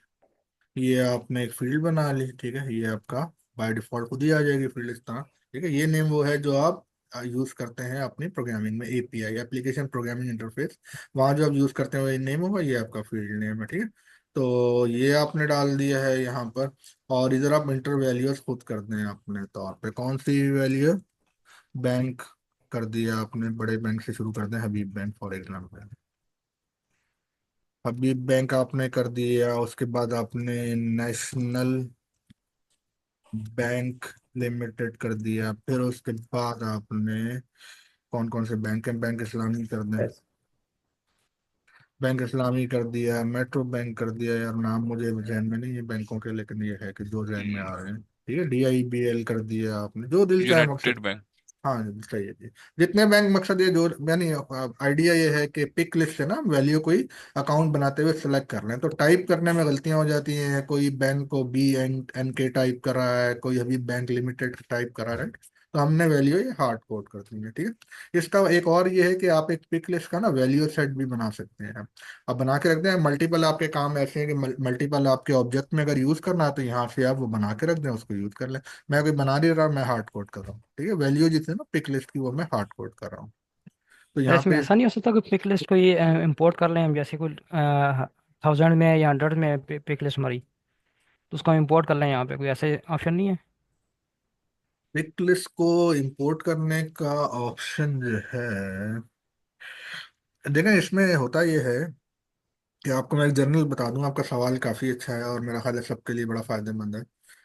ये आपने एक फील्ड बना ली, ठीक है, ये आपका बाय डिफॉल्ट खुद ही आ जाएगी फील्ड इस तरह। ठीक है, ये नेम वो है जो आप यूज करते हैं अपनी प्रोग्रामिंग में, API एप्लीकेशन प्रोग्रामिंग इंटरफेस, वहां जो आप यूज करते हैं वो नेम होगा, ये आपका फील्ड नेम है। ठीक है, तो ये आपने डाल दिया है यहाँ पर। और इधर आप इंटर वैल्यूज खुद कर दें अपने तौर पे, कौन सी वैल्यू, बैंक कर दिया आपने, बड़े बैंक से शुरू कर दें, Habib Bank for example. Habib Bank आपने कर दिया, उसके बाद आपने नेशनल बैंक लिमिटेड कर दिया, फिर उसके बाद आपने कौन कौन से बैंक है, बैंक इस्लामी कर दें, बैंक इस्लामी कर दिया, मेट्रो बैंक कर दिया, यार नाम मुझे जहन में नहीं है बैंकों के, लेकिन ये है कि जो जहन में आ रहे हैं। ठीक है, DIBL कर दिया आपने, जो दिल चाहे यूनाइटेड मकसद। बैंक। हाँ सही है जी। जितने बैंक, मकसद ये जो यानी आइडिया ये है कि पिक लिस्ट से ना वैल्यू कोई अकाउंट बनाते हुए सिलेक्ट कर लें, तो टाइप करने में गलतियां हो जाती हैं, कोई बैंक को BNK टाइप कर रहा है, कोई अभी बैंक लिमिटेड टाइप करा रहा है, तो हमने वैल्यू ये हार्ड कोड कर दी है। ठीक है, इसका एक और ये है कि आप एक पिक लिस्ट का ना वैल्यू सेट भी बना सकते हैं। अब बना के रखते हैं, मल्टीपल आपके काम ऐसे हैं कि मल्टीपल आपके ऑब्जेक्ट में अगर यूज करना है तो यहाँ से आप वो बना के रख दें, उसको यूज कर लें। मैं कोई बना नहीं रहा, मैं हार्ड कोड कर रहा हूँ। ठीक है, वैल्यू जिसे ना पिक लिस्ट की, वो मैं हार्ड कोड कर रहा हूँ। तो यार यहाँ इसमें पे ऐसा नहीं हो सकता कि पिक लिस्ट को ये इंपोर्ट कर लें हम, जैसे कोई 1000 में या 100 में पिक लिस्ट हमारी, तो उसको हम इंपोर्ट कर लें यहाँ पे, कोई ऐसे ऑप्शन नहीं है? पिक लिस्ट को इंपोर्ट करने का ऑप्शन जो है, देखें इसमें होता ये है कि आपको मैं एक जनरल बता दूं, आपका सवाल काफ़ी अच्छा है और मेरा ख्याल है सबके लिए बड़ा फायदेमंद है।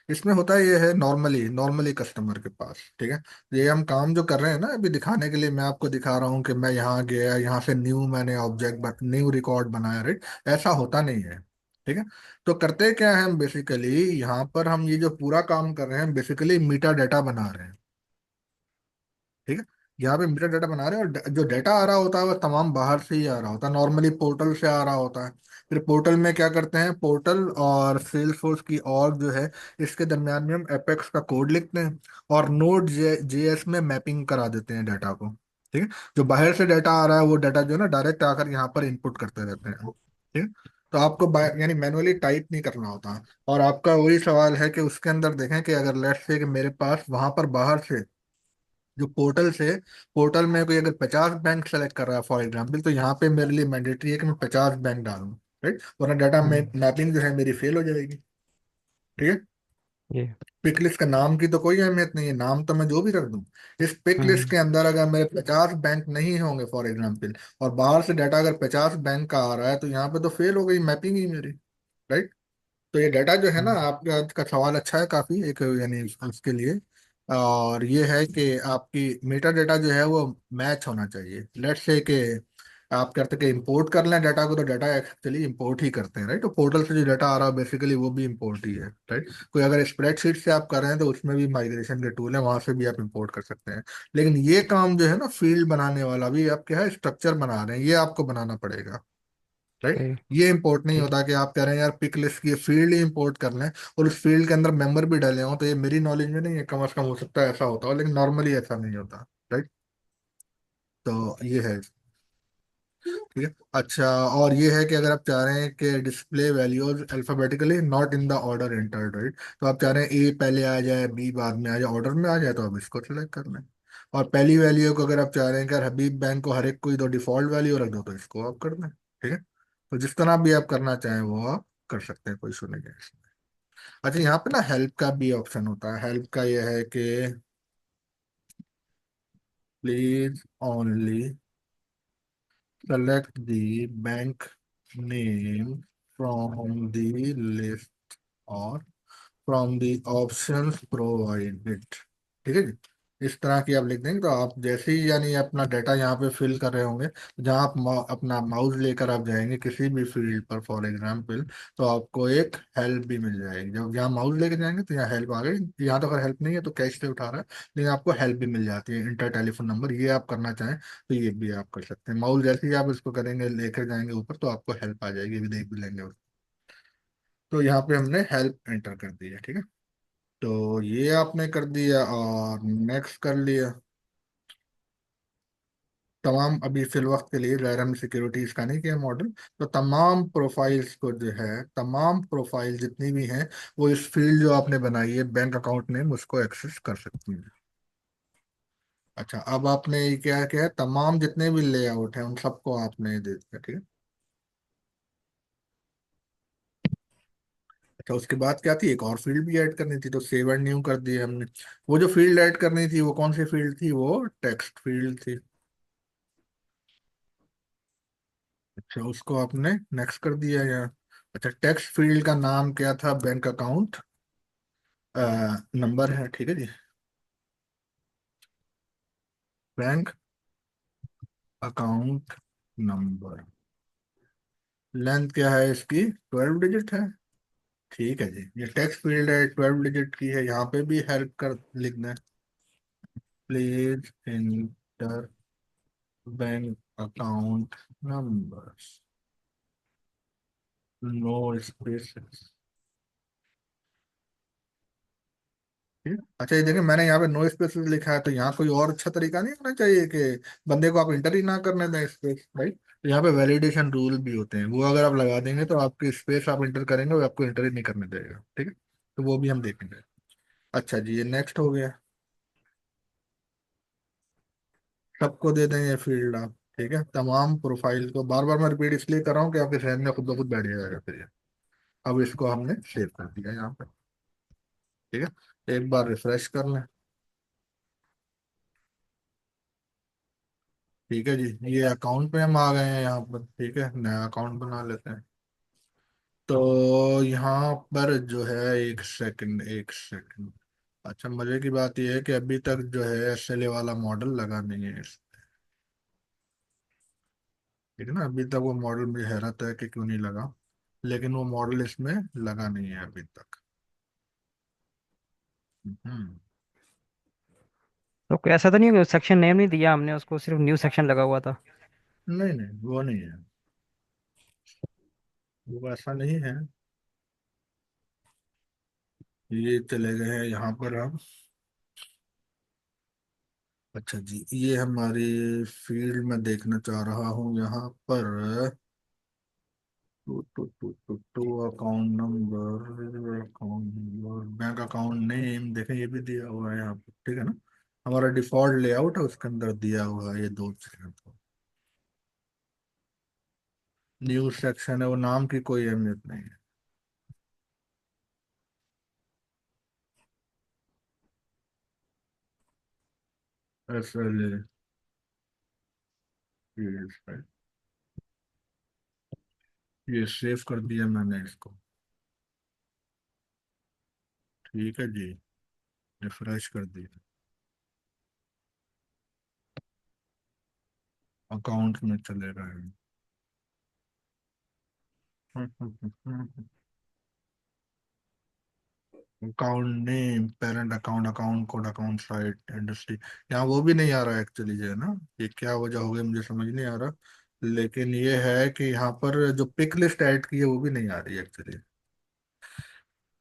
इसमें होता ये है, नॉर्मली नॉर्मली कस्टमर के पास, ठीक है, ये हम काम जो कर रहे हैं ना अभी दिखाने के लिए, मैं आपको दिखा रहा हूँ कि मैं यहाँ गया, यहाँ से न्यू मैंने ऑब्जेक्ट न्यू रिकॉर्ड बनाया, राइट, ऐसा होता नहीं है। ठीक है, तो करते क्या है हम बेसिकली, यहाँ पर हम ये जो पूरा काम कर रहे हैं बेसिकली मीटा डाटा बना रहे हैं। ठीक है, यहाँ पे मीटर डाटा बना रहे हैं, और जो डाटा आ रहा होता है वो तमाम बाहर से ही आ रहा होता है, नॉर्मली पोर्टल से आ रहा होता है। फिर पोर्टल में क्या करते हैं, पोर्टल और सेल्स फोर्स की और जो है, इसके दरमियान में हम एपेक्स का कोड लिखते हैं, और नोड JS में मैपिंग करा देते हैं डाटा को। ठीक है, जो बाहर से डाटा आ रहा है वो डाटा जो है ना डायरेक्ट आकर यहाँ पर इनपुट करते रहते हैं। ठीक है, तो आपको यानी मैनुअली टाइप नहीं करना होता। और आपका वही सवाल है कि उसके अंदर देखें कि अगर लेट्स से कि मेरे पास वहां पर बाहर से जो पोर्टल से, पोर्टल में कोई अगर 50 बैंक सेलेक्ट कर रहा है फॉर एग्जाम्पल, तो यहाँ पे मेरे लिए मैंडेटरी है कि मैं 50 बैंक डालूं, राइट, वरना डाटा में हम्म। मैपिंग जो है मेरी फेल हो जाएगी। ठीक है, ये। पिक लिस्ट का नाम की तो कोई अहमियत नहीं है, नाम तो मैं जो भी रख दूं, इस पिक लिस्ट हम्म। के अंदर अगर मेरे 50 बैंक नहीं होंगे फॉर एग्जाम्पल, और बाहर से डाटा अगर 50 बैंक का आ रहा है, तो यहाँ पे तो फेल हो गई मैपिंग ही मेरी, राइट। तो ये डाटा जो है ना, हम्म। आपका का सवाल अच्छा है काफी, एक यानी उसके लिए, और ये है कि आपकी मेटा डाटा जो है वो मैच होना चाहिए। लेट्स से कि आप करते कि इंपोर्ट कर लें डाटा को, तो डाटा एक्चुअली इंपोर्ट ही करते हैं, राइट, तो पोर्टल से जो डाटा आ रहा है बेसिकली वो भी इंपोर्ट ही है, राइट। कोई अगर स्प्रेडशीट से आप कर रहे हैं तो उसमें भी माइग्रेशन के टूल है, वहां से भी आप इंपोर्ट कर सकते हैं। लेकिन ये काम जो है ना फील्ड बनाने वाला, भी आप क्या है स्ट्रक्चर बना रहे हैं, ये आपको बनाना पड़ेगा, राइट। ओके। ये इंपोर्ट नहीं ठीक। होता कि आप कह रहे हैं यार पिक लिस्ट की फील्ड ही इंपोर्ट कर लें और उस फील्ड के अंदर मेंबर भी डाले हों, तो ये मेरी नॉलेज में नहीं है, कम से कम हो सकता है ऐसा होता हो, लेकिन नॉर्मली ऐसा नहीं होता, राइट। तो ये है, ठीक है। अच्छा, और ये है कि अगर आप चाह रहे हैं कि display values alphabetically not in the order entered, right, तो आप चाह रहे हैं A पहले आ जाए B बाद में आ जाए, ऑर्डर में आ जाए, तो आप इसको सिलेक्ट कर लें। और पहली वैल्यू को अगर आप चाह रहे हैं कि यार हबीब बैंक को हर एक कोई दो डिफॉल्ट वैल्यू रख दो, तो इसको आप कर दें। ठीक है, तो जिस तरह भी आप करना चाहें वो आप कर सकते हैं, कोई इशू नहीं है इसमें। अच्छा, यहाँ पे ना हेल्प का भी ऑप्शन होता है। हेल्प का ये है कि please only select the bank name from the list और फ्रॉम द ऑप्शंस प्रोवाइडेड। ठीक है जी, इस तरह की आप लिख देंगे तो आप जैसे ही यानी अपना डाटा यहाँ पे फिल कर रहे होंगे, तो जहाँ आप अपना माउस लेकर आप जाएंगे किसी भी फील्ड पर फॉर एग्जांपल, तो आपको एक हेल्प भी मिल जाएगी। जब यहाँ माउस लेकर जाएंगे तो यहाँ हेल्प आ गई। यहाँ तो अगर हेल्प नहीं है तो कैश से उठा रहा है, लेकिन आपको हेल्प भी मिल जाती है, इंटर टेलीफोन नंबर। ये आप करना चाहें तो ये भी आप कर सकते हैं। माउस जैसे ही आप इसको करेंगे लेकर जाएंगे ऊपर, तो आपको हेल्प आ जाएगी, भी देख भी लेंगे। तो यहाँ पे हमने हेल्प एंटर कर दी है। ठीक है, तो ये आपने कर दिया और नेक्स्ट कर लिया। तमाम अभी फिल वक्त के लिए ज़ाहिर हमने सिक्योरिटीज का नहीं किया मॉडल, तो तमाम प्रोफाइल्स को जो है, तमाम प्रोफाइल जितनी भी हैं, वो इस फील्ड जो आपने बनाई है बैंक अकाउंट नेम, उसको एक्सेस कर सकती हैं। अच्छा, अब आपने ये क्या किया है, तमाम जितने भी लेआउट हैं उन सबको आपने दे दिया। ठीक है, अच्छा उसके बाद क्या थी, एक और फील्ड भी ऐड करनी थी, तो सेव एंड न्यू कर दिया हमने। वो जो फील्ड ऐड करनी थी वो कौन सी फील्ड थी, वो टेक्स्ट फील्ड थी। अच्छा, उसको आपने नेक्स्ट कर दिया यार। अच्छा, टेक्स्ट फील्ड का नाम क्या था, बैंक अकाउंट नंबर है। ठीक है जी, बैंक अकाउंट नंबर। लेंथ क्या है इसकी, 12 डिजिट है। ठीक है जी, ये टेक्स्ट फील्ड है, 12 डिजिट की है। यहाँ पे भी हेल्प कर लिखना है, please enter bank account number, no space. ठीक है? अच्छा, ये देखिए मैंने यहाँ पे नो स्पेसेस लिखा है, तो यहाँ कोई और अच्छा तरीका नहीं होना चाहिए कि बंदे को आप इंटर ही ना करने दें स्पेस, राइट? तो यहाँ पे वैलिडेशन रूल भी होते हैं, वो अगर आप लगा देंगे तो आपकी स्पेस आप इंटर करेंगे वो आपको इंटर ही नहीं करने देगा। ठीक है, तो वो भी हम देखेंगे। अच्छा जी, ये नेक्स्ट हो गया। सबको दे देंगे फील्ड आप। ठीक है, तमाम प्रोफाइल को बार बार मैं रिपीट इसलिए कर रहा हूँ कि आपके जहन में खुद ब खुद बैठ जाएगा फिर ये। अब इसको हमने सेव कर दिया यहाँ पे। ठीक है, एक बार रिफ्रेश कर लें। ठीक है जी, ये अकाउंट पे हम आ गए हैं यहाँ पर। ठीक है, नया अकाउंट बना लेते हैं। तो यहाँ पर जो है, एक सेकंड एक सेकंड। अच्छा, मजे की बात यह है कि अभी तक जो है एसएलए वाला मॉडल लगा नहीं है ठीक है ना, अभी तक वो मॉडल, मुझे हैरत है कि क्यों नहीं लगा, लेकिन वो मॉडल इसमें लगा नहीं है अभी तक। हम्म। तो कोई ऐसा तो नहीं है, सेक्शन नेम नहीं दिया हमने उसको, सिर्फ न्यू सेक्शन लगा हुआ था। नहीं नहीं, वो नहीं है, वो ऐसा नहीं है। ये चले गए हैं यहाँ पर हम। अच्छा जी, ये हमारी फील्ड में देखना चाह रहा हूँ यहाँ पर, to account number, account number, bank account name देखें, ये भी दिया हुआ है यहाँ पर। ठीक है ना, हमारा डिफॉल्ट लेआउट है उसके अंदर दिया हुआ है ये दो चीजें। तो न्यू सेक्शन है, वो नाम की कोई अहमियत नहीं है। SLA ये सेव कर दिया मैंने इसको। ठीक है जी, रिफ्रेश कर दिया, अकाउंट में चले गए। Account name, parent account, account code, account site, industry, यहाँ वो भी नहीं आ रहा एक्चुअली जो है ना, ये क्या वजह हो गई मुझे समझ नहीं आ रहा। लेकिन ये है कि यहाँ पर जो पिक लिस्ट ऐड की है वो भी नहीं आ रही एक्चुअली।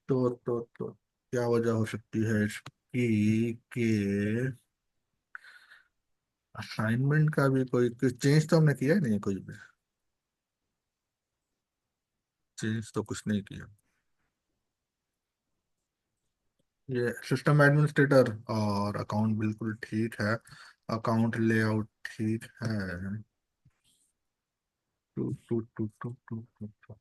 तो क्या वजह हो सकती है इसकी कि असाइनमेंट का भी कोई चेंज तो हमने किया ही नहीं है, कुछ भी चेंज तो कुछ नहीं किया। ये सिस्टम एडमिनिस्ट्रेटर और अकाउंट बिल्कुल ठीक है। अकाउंट लेआउट ठीक है। Two two two two two two two.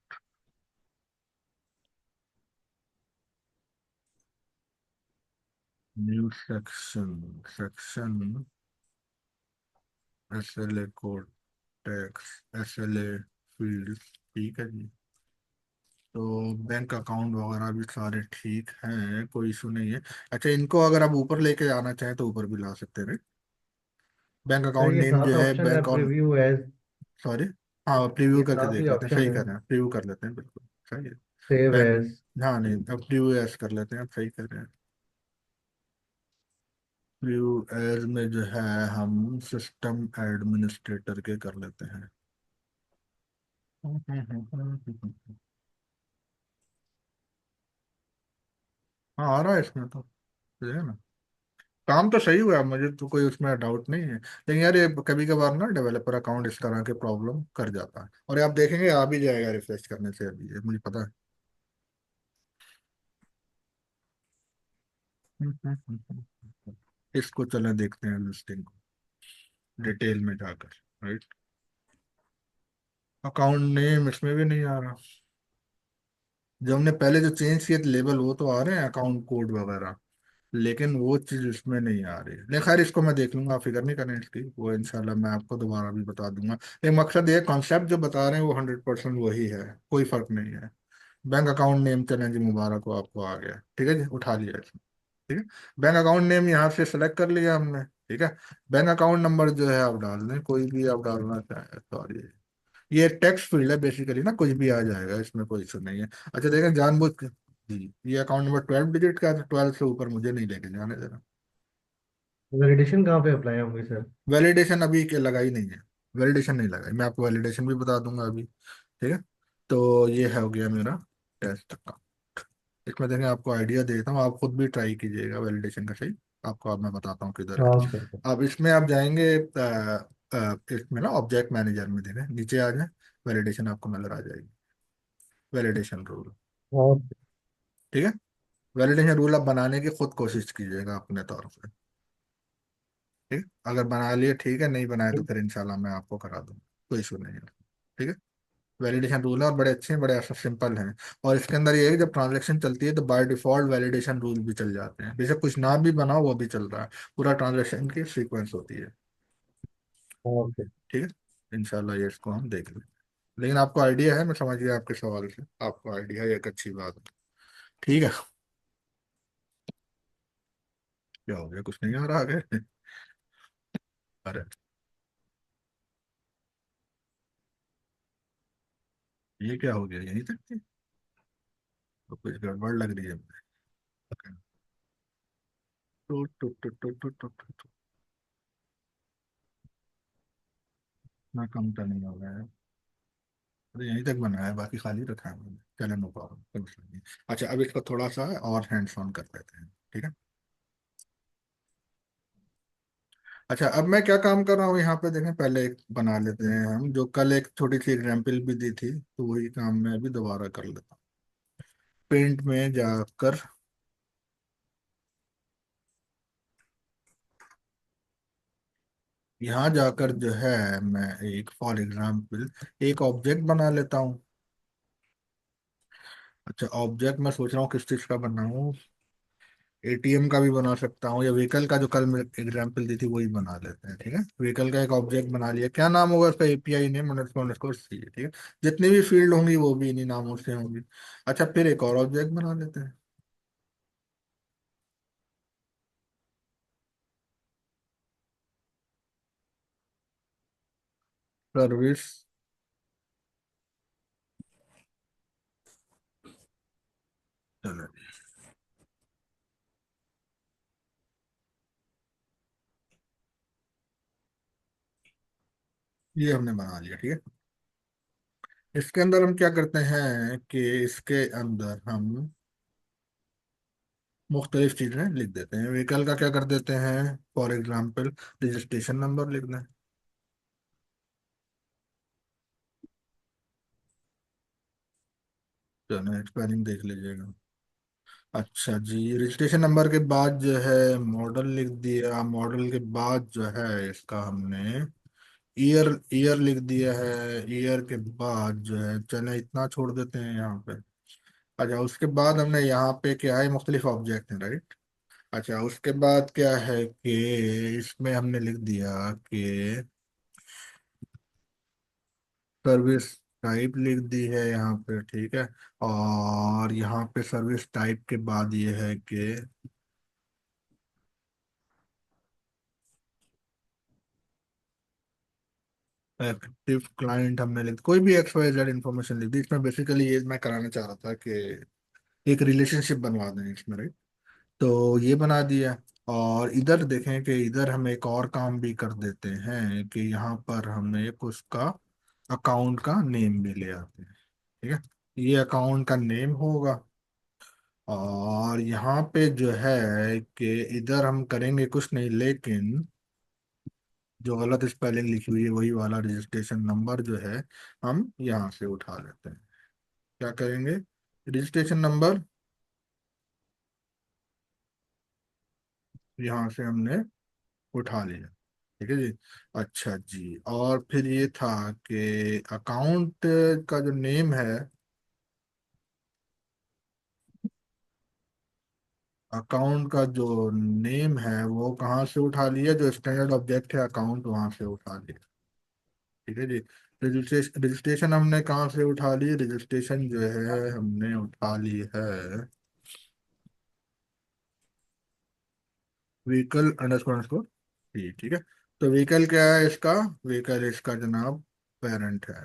New section. Section SLA code, tax, SLA field, ठीक है जी। तो बैंक अकाउंट वगैरह भी सारे ठीक हैं, कोई इशू नहीं है। अच्छा, इनको अगर आप ऊपर लेके आना चाहें तो ऊपर भी ला सकते हैं। बैंक सर अकाउंट ये नेम जो सात है ऑप्शन है, bank on, preview as. Sorry, हाँ प्रीव्यू ये करके सात ही देख लेते हैं, ऑप्शन सही है। कर रहे हैं, प्रीव्यू कर लेते हैं बिल्कुल सही है। Save bank, as. हाँ नहीं, अब प्रीव्यू एज कर लेते हैं, आप सही कर रहे हैं। प्रीव्यू एज में जो है हम सिस्टम एडमिनिस्ट्रेटर के कर लेते हैं। हाँ आ रहा है इसमें तो, ये है ना, काम तो सही हुआ, मुझे तो कोई उसमें डाउट नहीं है। लेकिन यार ये कभी कभार ना डेवलपर अकाउंट इस तरह के प्रॉब्लम कर जाता है, और ये आप देखेंगे आ भी जाएगा रिफ्रेश करने से, अभी ये मुझे पता है। इसको चलें देखते हैं लिस्टिंग को डिटेल में जाकर, राइट। अकाउंट नेम इसमें भी नहीं आ रहा। जो हमने पहले जो चेंज किए थे लेबल वो तो आ रहे हैं, अकाउंट कोड वगैरह, लेकिन वो चीज इसमें नहीं आ रही है। लेकिन खैर इसको मैं देख लूंगा, फिक्र नहीं करें इसकी, वो इंशाल्लाह मैं आपको दोबारा भी बता दूंगा। लेकिन मकसद ये, कॉन्सेप्ट जो बता रहे हैं वो 100% वही है, कोई फर्क नहीं है। बैंक अकाउंट नेम चलें जी, मुबारक हो आपको, आ गया, ठीक है जी, उठा लिया इसमें। ठीक है, बैंक अकाउंट नेम यहाँ से सेलेक्ट कर लिया हमने, ठीक है। बैंक अकाउंट नंबर जो है आप डाल दें, कोई भी आप डालना चाहें, सॉरी, ये टेक्स्ट फील्ड है बेसिकली ना, कुछ भी आ जाएगा, इसमें कोई इशू नहीं है। अच्छा देखें, जानबूझ के जी, ये अकाउंट नंबर 12 डिजिट का है, तो 12 से ऊपर मुझे नहीं लेके जाने देना। वैलिडेशन कहाँ पे अप्लाई होगी सर? वैलिडेशन अभी के लगाई नहीं है, वैलिडेशन नहीं लगाई, मैं आपको वैलिडेशन भी बता दूंगा अभी, ठीक है। तो ये है, हो गया मेरा टेस्ट का। इसमें देखें, आपको आइडिया देता हूँ, आप खुद भी ट्राई कीजिएगा वैलिडेशन का, सही। आपको अब मैं बताता हूँ किधर है। ओके। अब इसमें आप जाएंगे इसमें ना ऑब्जेक्ट मैनेजर में, देखें नीचे आ जाए, वैलिडेशन आपको नजर आ जाएगी, वैलिडेशन रूल, ओके। ठीक है। वैलिडेशन रूल आप बनाने की खुद कोशिश कीजिएगा अपने तौर पे, ठीक है। अगर बना लिए ठीक है, नहीं बनाए तो फिर इंशाल्लाह मैं आपको करा दूंगा, कोई इशू नहीं है, ठीक है। वैलिडेशन रूल है और बड़े अच्छे हैं, बड़े ऐसा सिंपल हैं। और इसके अंदर ये है कि जब ट्रांजैक्शन चलती है तो बाय डिफॉल्ट वैलिडेशन रूल भी चल जाते हैं, बेशक कुछ ना भी बनाओ वो भी चल रहा है, पूरा ट्रांजैक्शन की सीक्वेंस होती है, ओके। ठीक है। इंशाल्लाह ये इसको हम देख लें। लेकिन आपको आइडिया है, मैं समझ गया आपके सवाल से, आपको आइडिया है, एक अच्छी बात है, ठीक है। क्या हो गया, कुछ नहीं आ रहा आगे? अरे, ये क्या हो गया, यहीं तक थी? तो कुछ गड़बड़ लग रही है मुझे। Two two two two two two two, ना कम तो नहीं हो गया है। अरे यहीं तक बनाया है, बाकी खाली रखा है मैंने, चलो नो प्रॉब्लम, कोई मसला नहीं। अच्छा, अब इसको थोड़ा सा और हैंड्स ऑन कर लेते हैं, ठीक है। अच्छा, अब मैं क्या काम कर रहा हूँ यहाँ पे देखें, पहले एक बना लेते हैं हम, जो कल एक छोटी सी एग्जाम्पल भी दी थी, तो वही काम मैं अभी दोबारा कर लेता हूँ। पेंट में जाकर, यहाँ जाकर जो है मैं एक फॉर एग्जाम्पल एक ऑब्जेक्ट बना लेता हूँ। अच्छा, ऑब्जेक्ट मैं सोच रहा हूँ किस चीज़ का बनाऊँ, ATM का भी बना सकता हूँ, या व्हीकल का जो कल मैं एग्जाम्पल दी थी वही बना लेते हैं, ठीक है। व्हीकल का एक ऑब्जेक्ट बना लिया, क्या नाम होगा उसका, API नेम अंडरस्कोर सी, ठीक है। जितनी भी फील्ड होंगी वो भी इन्हीं नामों से होंगी। अच्छा, फिर एक और ऑब्जेक्ट बना लेते हैं, सर्विस, चलो ये हमने बना लिया, ठीक है। इसके अंदर हम क्या करते हैं कि इसके अंदर हम मुख्तलिफ चीज़ें लिख देते हैं। व्हीकल का क्या कर देते हैं, फॉर एग्जाम्पल रजिस्ट्रेशन नंबर लिख दें, चलो स्पेलिंग देख लीजिएगा। अच्छा जी, रजिस्ट्रेशन नंबर के बाद जो है मॉडल लिख दिया, मॉडल के बाद जो है इसका हमने ईयर ईयर लिख दिया है। ईयर के बाद जो है, चले इतना छोड़ देते हैं यहाँ पे। अच्छा, उसके बाद हमने यहाँ पे क्या है, मुख्तलिफ ऑब्जेक्ट हैं, राइट। अच्छा, उसके बाद क्या है कि इसमें हमने लिख दिया कि सर्विस टाइप लिख दी है यहाँ पे, ठीक है। और यहाँ पे सर्विस टाइप के बाद ये है कि एक्टिव क्लाइंट हमने लिख, कोई भी एक्स वाई जेड इन्फॉर्मेशन लिख दी। इसमें बेसिकली ये मैं कराना चाह रहा था कि एक रिलेशनशिप बनवा दें इसमें, राइट। तो ये बना दिया। और इधर देखें कि इधर हम एक और काम भी कर देते हैं कि यहाँ पर हम एक उसका अकाउंट का नेम भी ले आते हैं, ठीक है। ये अकाउंट का नेम होगा। और यहाँ पे जो है कि इधर हम करेंगे कुछ नहीं, लेकिन जो गलत स्पेलिंग लिखी हुई है वही वाला रजिस्ट्रेशन नंबर जो है हम यहाँ से उठा लेते हैं। क्या करेंगे, रजिस्ट्रेशन नंबर यहाँ से हमने उठा लिया, ठीक है जी। अच्छा जी, और फिर ये था कि अकाउंट का जो नेम है, अकाउंट का जो नेम है वो कहाँ से उठा लिया, जो स्टैंडर्ड ऑब्जेक्ट है अकाउंट, वहां से उठा लिया, ठीक है जी। रजिस्ट्रेशन रजिस्ट्रेशन हमने कहाँ से उठा ली, रजिस्ट्रेशन जो है हमने उठा ली है व्हीकल अंडरस्कोर अंडरस्कोर, ठीक है। तो व्हीकल क्या है इसका, व्हीकल इसका जनाब पेरेंट है।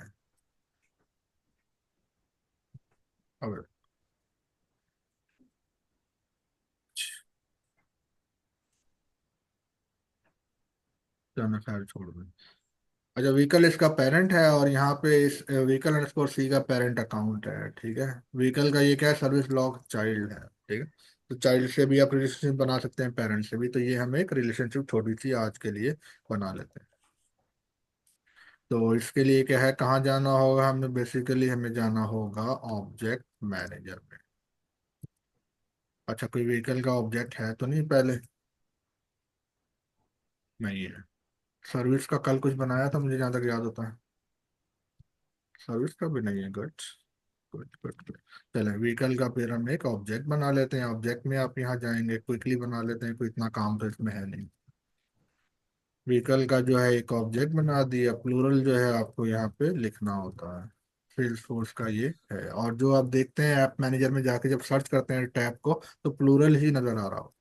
अब जाना खैर छोड़ दें। अच्छा, व्हीकल इसका पेरेंट है और यहाँ पे इस व्हीकल अंडरस्कोर सी का पेरेंट अकाउंट है, ठीक है। व्हीकल का ये क्या है, सर्विस लॉग चाइल्ड है, ठीक है। तो चाइल्ड से भी आप रिलेशनशिप बना सकते हैं, पेरेंट से भी। तो ये हमें एक रिलेशनशिप छोटी सी आज के लिए बना लेते हैं। तो इसके लिए क्या है, कहाँ जाना होगा हमें, बेसिकली हमें जाना होगा ऑब्जेक्ट मैनेजर में। अच्छा, कोई व्हीकल का ऑब्जेक्ट है तो नहीं पहले, नहीं है। सर्विस का कल कुछ बनाया था मुझे जहाँ तक याद होता है, सर्विस का भी नहीं है। Good good good good. चले, व्हीकल का फिर हम एक ऑब्जेक्ट बना लेते हैं। ऑब्जेक्ट में आप यहाँ जाएंगे, क्विकली बना लेते हैं, कोई इतना काम तो इसमें है नहीं। व्हीकल का जो है एक ऑब्जेक्ट बना दिया, प्लूरल जो है आपको यहाँ पे लिखना होता है। सेल्स फोर्स का ये है। और जो आप देखते हैं ऐप मैनेजर में जाके जब सर्च करते हैं टैब को, तो प्लूरल ही नजर आ रहा हो।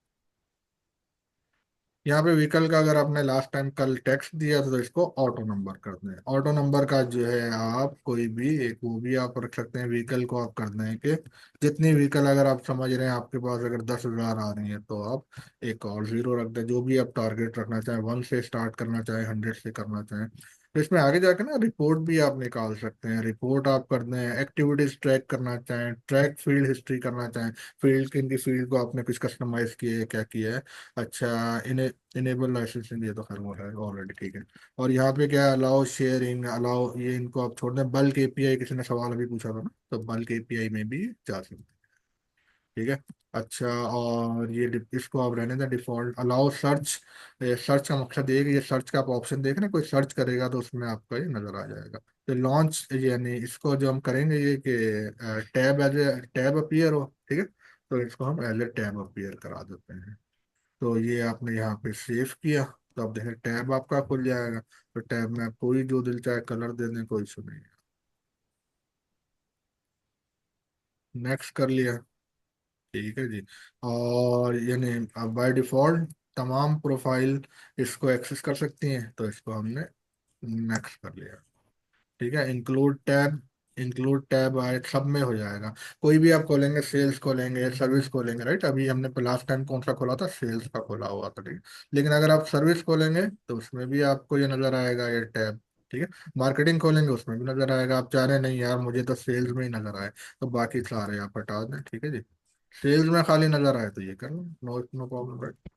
यहाँ पे व्हीकल का अगर आपने लास्ट टाइम कल टेक्स्ट दिया था तो इसको ऑटो नंबर कर दें। ऑटो नंबर का जो है आप कोई भी एक वो भी आप रख सकते हैं। व्हीकल को आप कर दें कि जितनी व्हीकल अगर आप समझ रहे हैं आपके पास अगर 10,000 आ रही है तो आप एक और जीरो रख दें। जो भी आप टारगेट रखना चाहें, 1 से स्टार्ट करना चाहें, 100 से करना चाहें। तो इसमें आगे जाके ना रिपोर्ट भी आप निकाल सकते हैं। रिपोर्ट आप कर दें, एक्टिविटीज ट्रैक करना चाहें, ट्रैक फील्ड हिस्ट्री करना चाहें, फील्ड किन की फील्ड को आपने कुछ कस्टमाइज किए है, क्या किया है। अच्छा, इनेबल लाइसेंसिंग, ये तो खैर वो है ऑलरेडी, ठीक है। और यहाँ पे क्या, अलाउ शेयरिंग, अलाउ, ये इनको आप छोड़ दें। बल्क एपीआई, किसी ने सवाल अभी पूछा था ना, तो बल्क एपीआई में भी जा सकते हैं, ठीक है। अच्छा, और ये इसको आप रहने दें डिफॉल्ट। अलाउ सर्च, सर्च का मकसद ये है कि ये सर्च का आप ऑप्शन देख रहे हैं, कोई सर्च करेगा तो उसमें आपका ये नजर आ जाएगा। तो लॉन्च, यानी इसको जो हम करेंगे ये कि tab as a tab appear हो, ठीक है। तो इसको हम एज ए टैब अपीयर करा देते हैं। तो ये आपने यहाँ पे सेव किया, तो आप देखें टैब आपका खुल जाएगा। तो टैब में आप कोई जो दिल चाहे कलर दे दें, कोई इशू नहीं है। नेक्स्ट कर लिया, ठीक है जी। और यानी अब बाय डिफॉल्ट तमाम प्रोफाइल इसको एक्सेस कर सकती हैं, तो इसको हमने नेक्स्ट कर लिया, ठीक है। इंक्लूड टैब आए सब में हो जाएगा। कोई भी आप खोलेंगे, सेल्स खोलेंगे, सर्विस खोलेंगे, राइट। अभी हमने लास्ट टाइम कौन सा खोला था, सेल्स का खोला हुआ था, ठीक है। लेकिन अगर आप सर्विस खोलेंगे तो उसमें भी आपको ये नजर आएगा ये टैब, ठीक है। मार्केटिंग खोलेंगे उसमें भी नजर आएगा। आप चाह रहे हैं नहीं यार मुझे तो सेल्स में ही नजर आए, तो बाकी सारे आप हटा दें, ठीक है जी। सेल्स में खाली नजर आए तो ये कर लो, नो नो प्रॉब्लम, राइट।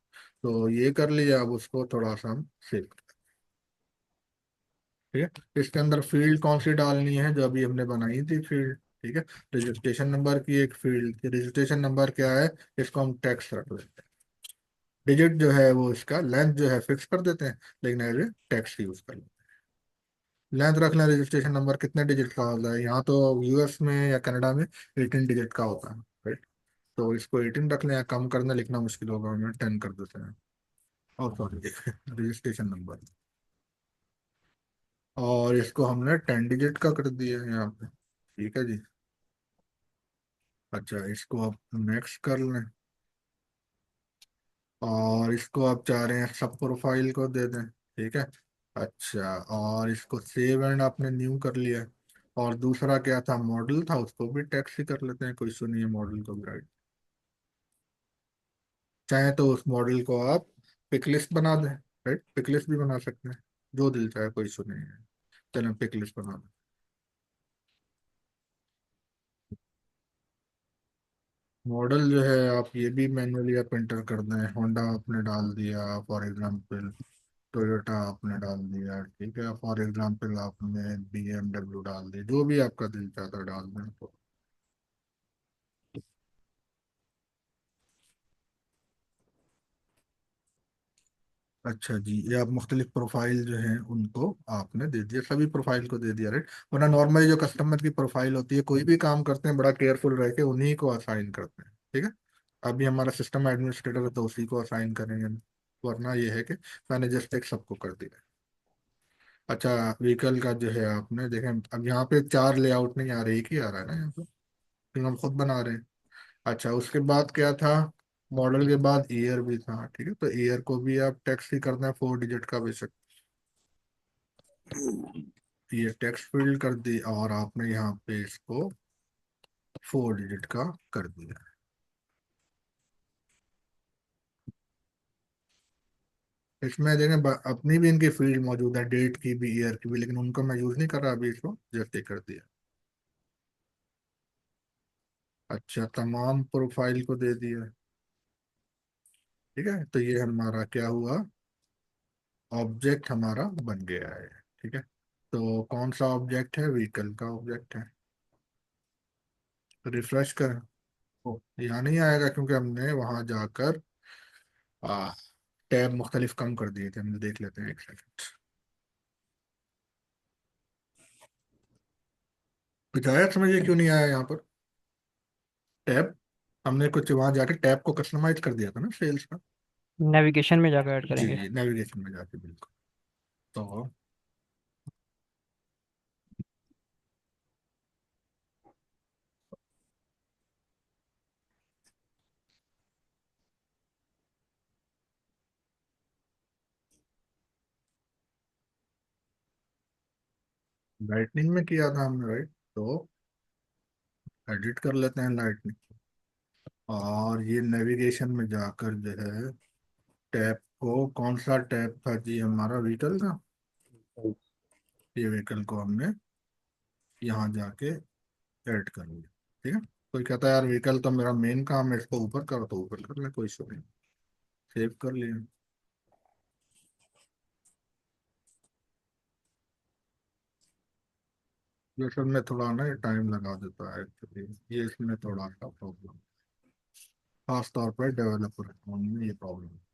तो ये कर लिया, अब उसको थोड़ा सा हम सेव, ठीक है। इसके अंदर फील्ड कौन सी डालनी है, जो अभी हमने बनाई थी फील्ड, ठीक है। रजिस्ट्रेशन नंबर की एक फील्ड, रजिस्ट्रेशन नंबर क्या है, इसको हम टेक्स्ट रख लेते हैं। डिजिट जो है वो इसका लेंथ जो है फिक्स कर देते हैं, लेकिन एज ए टेक्स्ट यूज कर लेते हैं। लेंथ रख लें, रजिस्ट्रेशन नंबर कितने डिजिट का होता है, यहाँ तो यूएस में या कनाडा में 18 डिजिट का होता है, राइट। तो इसको 18 रख लें, या कम करना लिखना मुश्किल होगा, हमें 10 कर देते हैं। और सॉरी रजिस्ट्रेशन नंबर, और इसको हमने 10 डिजिट का कर दिया है यहाँ पे। ठीक है जी। अच्छा, इसको आप नेक्स्ट कर लें, और इसको आप चाह रहे हैं सब प्रोफाइल को दे दें। ठीक है। अच्छा, और इसको सेव एंड आपने न्यू कर लिया। और दूसरा क्या था, मॉडल था, उसको भी टेक्स्ट ही कर लेते हैं, कोई इशू नहीं है मॉडल को भी, राइट। चाहे तो उस मॉडल को आप पिक लिस्ट बना दें, राइट, पिक लिस्ट भी बना सकते हैं, जो दिल चाहे, कोई इशू नहीं है। चलें पिक लिस्ट बना दें। मॉडल जो है आप ये भी मैनुअली आप एंटर कर दें, होंडा आपने डाल दिया फॉर एग्जांपल, टोयोटा आपने डाल दिया, ठीक है, फॉर एग्जांपल आपने BMW डाल दी, जो भी आपका दिल चाहता है डाल दें तो। अच्छा जी, ये आप मुख्तलिफ प्रोफाइल जो हैं उनको आपने दे दिया, सभी प्रोफाइल को दे दिया, राइट। वरना नॉर्मली जो कस्टमर की प्रोफाइल होती है, कोई भी काम करते हैं बड़ा केयरफुल रह के उन्हीं को असाइन करते हैं, ठीक है। अभी हमारा सिस्टम एडमिनिस्ट्रेटर है तो उसी को असाइन करेंगे, वरना ये है कि मैंने जस्ट एक सबको कर दिया। अच्छा, व्हीकल का जो है आपने देखें, अब यहाँ पे चार लेआउट नहीं आ रहे, एक ही आ रहा है ना यहाँ पे, क्योंकि हम खुद बना रहे हैं। अच्छा, उसके बाद क्या था, मॉडल के बाद ईयर भी था, ठीक है, तो ईयर को भी आप टेक्स्ट ही करना है, 4 डिजिट का बेशक। ये टेक्स्ट फील्ड कर दी, और आपने यहाँ पे इसको 4 डिजिट का कर दिया। इसमें देखें अपनी भी इनकी फील्ड मौजूद है, डेट की भी ईयर की भी, लेकिन उनको मैं यूज नहीं कर रहा अभी, इसको जस्ट ही कर दिया। अच्छा, तमाम प्रोफाइल को दे दिया। ठीक है, तो ये हमारा क्या हुआ, ऑब्जेक्ट हमारा बन गया है। ठीक है, तो कौन सा ऑब्जेक्ट है, व्हीकल का ऑब्जेक्ट है। रिफ्रेश कर, ओ यहाँ नहीं आएगा क्योंकि हमने वहां जाकर आ, टैब मुख्तलिफ कम कर दिए थे, हम देख लेते हैं, एक सेकंड। कुछ आया समझ, ये क्यों नहीं आया यहाँ पर टैब, हमने कुछ वहां जाके टैब को कस्टमाइज कर दिया था ना सेल्स का। नेविगेशन में जाकर ऐड जी करेंगे। जी, नेविगेशन में जाके, बिल्कुल। तो लाइटनिंग में किया था हमने, राइट, तो एडिट कर लेते हैं लाइटनिंग। और ये नेविगेशन में जाकर जो है, टैब को, कौन सा टैब था जी हमारा, व्हीकल का। ये व्हीकल को हमने यहाँ जाके ऐड कर लिया। ठीक है, कोई कहता है यार व्हीकल तो मेरा मेन काम है, इसको ऊपर करो, तो ऊपर कर ले, कोई इशू नहीं। सेव कर लिया। ये सब में थोड़ा ना टाइम लगा देता है एक्चुअली, ये इसमें थोड़ा सा प्रॉब्लम, खास तौर पर डेवलपर में ये प्रॉब्लम है।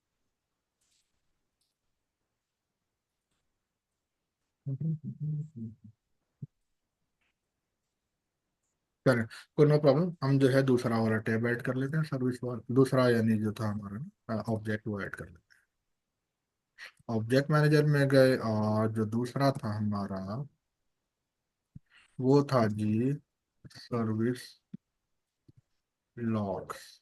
चलें, कोई नो प्रॉब्लम, हम जो है दूसरा वाला टैब ऐड कर लेते हैं, सर्विस वाला दूसरा, यानी जो था हमारा ऑब्जेक्ट, वो ऐड कर लेते हैं। ऑब्जेक्ट मैनेजर में गए, और जो दूसरा था हमारा, वो था जी सर्विस लॉग्स।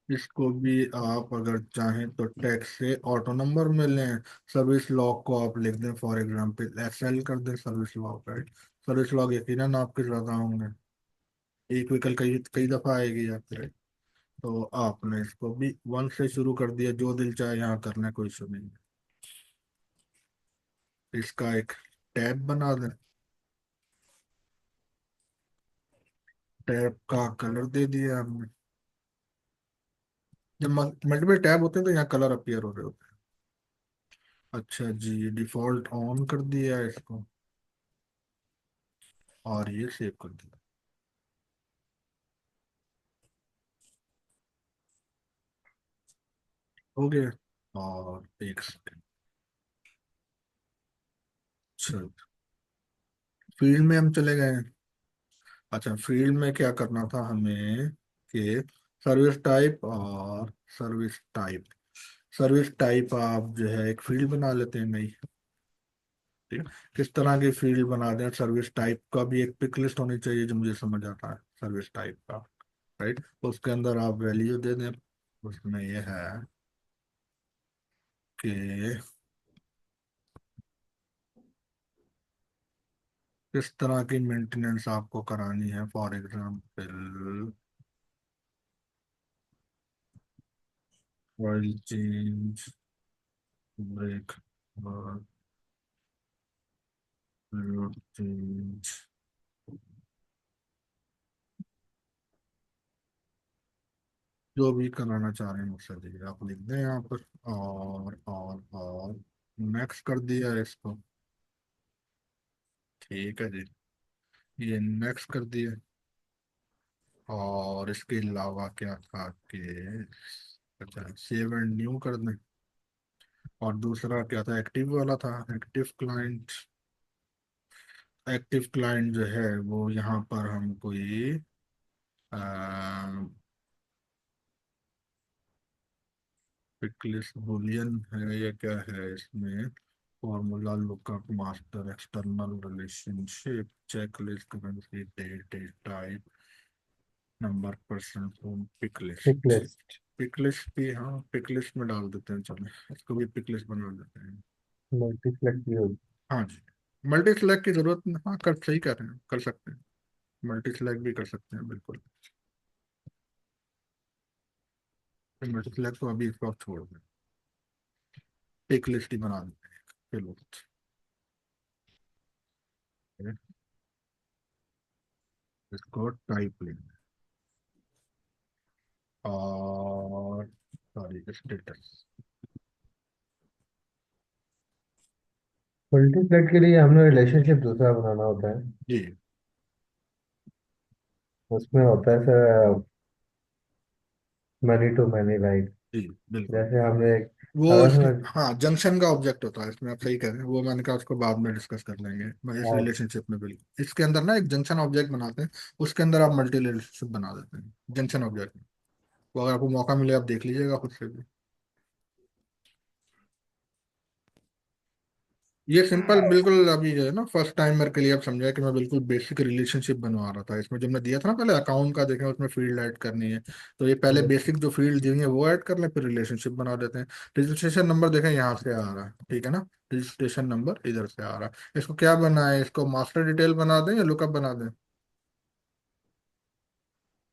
इसको भी आप अगर चाहें तो टैग से ऑटो नंबर में लें, सर्विस लॉग को आप लिख दें, फॉर एग्जांपल SL कर दें, service log, right. Service log यकीनन आपके ज़्यादा होंगे, एक व्हीकल कई कई दफ़ा आएगी आपके, right? तो आपने इसको भी 1 से शुरू कर दिया, जो दिल चाहे यहाँ करना है, कोई इशू नहीं है। इसका एक टैब बना दें, टैब का कलर दे दिया हमने। जब मल्टीपल टैब होते हैं तो यहाँ कलर अपीयर हो रहे होते हैं। अच्छा जी, डिफॉल्ट ऑन कर दिया है इसको, और ये सेव कर दिया। हो गया। और एक सेकंड। अच्छा, फील्ड में हम चले गए हैं। अच्छा, फील्ड में क्या करना था हमें कि सर्विस टाइप और सर्विस टाइप, सर्विस टाइप आप जो है एक फील्ड बना लेते हैं नई। ठीक है, किस तरह की फील्ड बना दें? सर्विस टाइप का भी एक पिक लिस्ट होनी चाहिए जो मुझे समझ आता है सर्विस टाइप का। राइट, उसके अंदर आप वैल्यू दे दें। उसमें यह है कि किस तरह की मेंटेनेंस आपको करानी है। For example oil change, brake, change, जो भी कराना चाह रहे हैं मुझसे दीजिए, आप लिख दें यहाँ पर। और नेक्स्ट कर दिया है इसको। ठीक है जी, ये नेक्स्ट कर दिया। और इसके अलावा क्या था कि अच्छा सेव एंड न्यू कर दें। और दूसरा क्या था, एक्टिव वाला था, एक्टिव क्लाइंट। एक्टिव क्लाइंट जो है वो यहाँ पर हम कोई पिकलिस्ट बुलियन है या क्या है इसमें, formula lookup master external relationship checklist currency date type number person from pick picklist. List. Picklist भी, हाँ पिकलिस्ट में डाल देते हैं, चलो इसको भी पिकलिस्ट बना देते हैं। Multiplex view. हाँ जी, मल्टी सिलेक्ट की जरूरत नहीं, हाँ कर सही कर रहे हैं, कर सकते हैं। मल्टी सिलेक्ट भी कर सकते हैं बिल्कुल। मल्टी सिलेक्ट तो अभी इसको आप छोड़ दें, पिक लिस्ट ही बना देते हैं। चलो, इसको टाइप लेंगे और सॉरी स्टेटस। मल्टीप्लेक्स के लिए हमें रिलेशनशिप दूसरा बनाना होता है। जी उसमें होता है sir many to many, right. जी बिल्कुल। जैसे हमने एक वो अगर इसके, हमें हाँ जंक्शन का ऑब्जेक्ट होता है इसमें, आप सही कह रहे हैं, वो मैंने कहा उसको बाद में डिस्कस कर लेंगे। मैं इस और रिलेशनशिप में बिल्कुल इसके अंदर ना एक जंक्शन ऑब्जेक्ट बनाते हैं, उसके अंदर आप मल्टी रिलेशनशिप बना देते हैं जंक्शन ऑब्जेक्ट में। वो अगर आपको मौका मिले आप देख लीजिएगा खुद से भी। ये सिंपल बिल्कुल अभी जो है ना फर्स्ट टाइमर के लिए आप समझा कि मैं बिल्कुल बेसिक रिलेशनशिप बनवा रहा था। इसमें जब मैं दिया था ना पहले अकाउंट का, देखें उसमें फील्ड ऐड करनी है, तो ये पहले बेसिक जो फील्ड दी हुई है वो ऐड कर लें, फिर रिलेशनशिप बना देते हैं। रजिस्ट्रेशन नंबर देखें यहाँ से आ रहा है, ठीक है ना, रजिस्ट्रेशन नंबर इधर से आ रहा है। इसको क्या बनाए, इसको मास्टर डिटेल बना दें या लुकअप बना दें?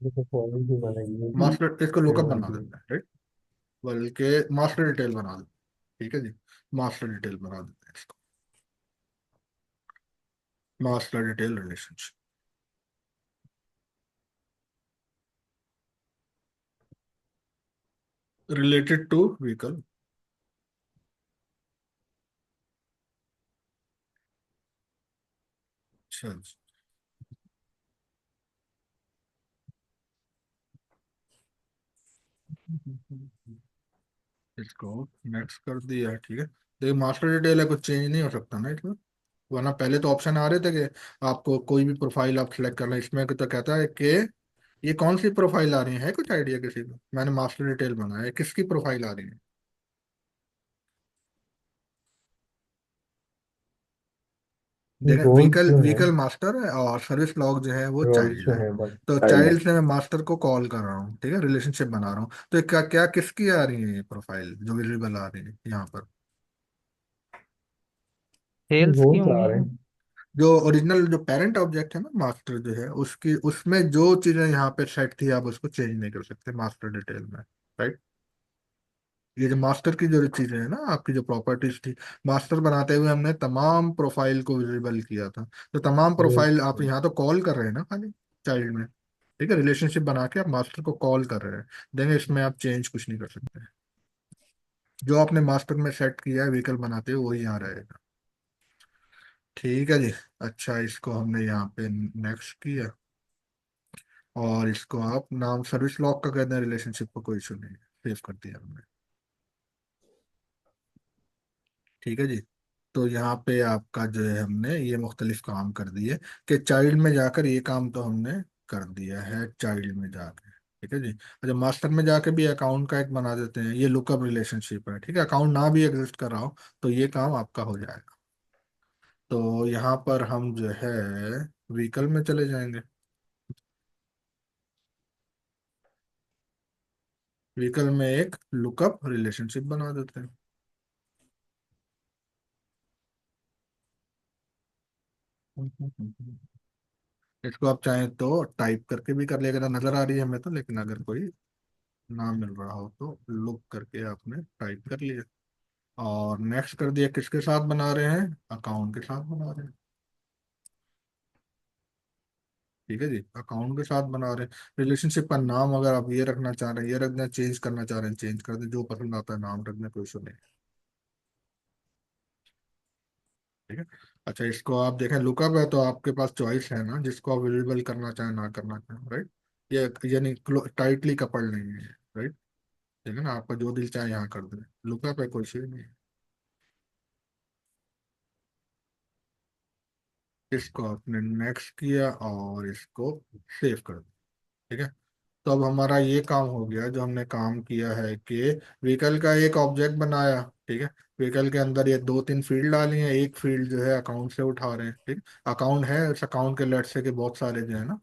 जैसे फॉर्मूला भी बनेगी। मास्टर, इसको लुकअप बना देते हैं, राइट, बल्कि मास्टर डिटेल बना दें। ठीक है जी, मास्टर डिटेल बना देते हैं इसको, master detail relationship related to vehicle. अच्छा जी, इसको नेक्स्ट कर दिया है। ठीक है, देखिए मास्टर डिटेल है, कुछ चेंज नहीं हो सकता ना इसमें, वरना पहले तो ऑप्शन आ रहे थे कि आपको कोई भी प्रोफाइल आप सिलेक्ट करना है। इसमें तो कहता है कि ये कौन सी प्रोफाइल आ रही है कुछ आइडिया किसी को? मैंने मास्टर डिटेल बनाया है, किसकी प्रोफाइल आ रही है? देखें रोल्स व्हीकल, जो है, व्हीकल मास्टर है और सर्विस लॉग जो है वो रोल्स चाइल्ड जो है। है बस। तो चाइल्ड से मैं मास्टर को कॉल कर रहा हूँ, ठीक है, रिलेशनशिप बना रहा हूँ। तो ये क्या क्या किसकी आ रही है ये प्रोफाइल जो विजिबल आ रही है यहाँ पर? सेल्स की रोल्स आ होंगी। रहे हैं। जो ओरिजिनल जो पेरेंट ऑब्जेक्ट है ना मास्टर जो है उसकी, उसमें जो चीजें यहाँ पे सेट थी आप उसको चेंज नहीं कर सकते मास्टर डिटेल में, राइट। ये जो मास्टर की जो चीजें है ना आपकी जो प्रॉपर्टीज थी, मास्टर बनाते हुए हमने तमाम प्रोफाइल को विजिबल किया था। तो तमाम प्रोफाइल आप रोल्स यहाँ तो कॉल कर रहे हैं ना खाली चाइल्ड में, ठीक है, रिलेशनशिप बना के आप मास्टर को कॉल कर रहे हैं, देंगे, इसमें आप चेंज कुछ नहीं कर सकते। जो आपने मास्टर में सेट किया है व्हीकल बनाते हुए वही यहाँ रहेगा। ठीक है जी। अच्छा, इसको हमने यहाँ पे नेक्स्ट किया, और इसको आप नाम सर्विस लॉक का कहते हैं, रिलेशनशिप को कोई इशू नहीं है, सेव कर दिया हमने। ठीक है जी। तो यहाँ पे आपका जो है हमने ये मुख्तलिफ काम कर दिए, कि चाइल्ड में जाकर ये काम तो हमने कर दिया है चाइल्ड में जाकर। ठीक है जी। अच्छा, मास्टर में जाके भी अकाउंट का एक बना देते हैं, ये लुकअप रिलेशनशिप है। ठीक है, अकाउंट ना भी एग्जिस्ट कर रहा हो तो ये काम आपका हो जाएगा। तो यहाँ पर हम जो है व्हीकल में चले जाएंगे। व्हीकल में एक लुकअप रिलेशनशिप बना देते हैं। इसको आप चाहें तो टाइप करके भी कर लेगा, नजर आ रही है हमें तो, लेकिन अगर कोई ना मिल रहा हो तो लुक करके आपने टाइप कर लिया, और नेक्स्ट कर दिया। किसके साथ बना रहे हैं? अकाउंट के साथ बना रहे हैं। ठीक है जी, अकाउंट के साथ बना रहे हैं। रिलेशनशिप का नाम अगर आप ये रखना चाह रहे हैं, ये रखना, चेंज करना चाह रहे हैं, चेंज कर दें, जो पसंद आता है नाम रखने, कोई इशू नहीं। ठीक है। अच्छा, इसको आप देखें, लुकअप है तो आपके पास चॉइस है ना, जिसको आप विजिबल करना चाहें ना करना चाहें, राइट। ये यानी टाइटली कपल्ड नहीं है, राइट। ठीक है ना, आपका जो दिल चाहे यहाँ कर दे, लुकअप है, कोई इशू नहीं है। इसको आपने नेक्स्ट किया और इसको सेव कर दिया। ठीक है। तो अब हमारा ये काम हो गया, जो हमने काम किया है कि व्हीकल का एक ऑब्जेक्ट बनाया। ठीक है। व्हीकल के अंदर ये दो तीन फील्ड डाली हैं, एक फील्ड जो है अकाउंट से उठा रहे हैं। ठीक। अकाउंट है, उस अकाउंट के लेट से के बहुत सारे जो है ना,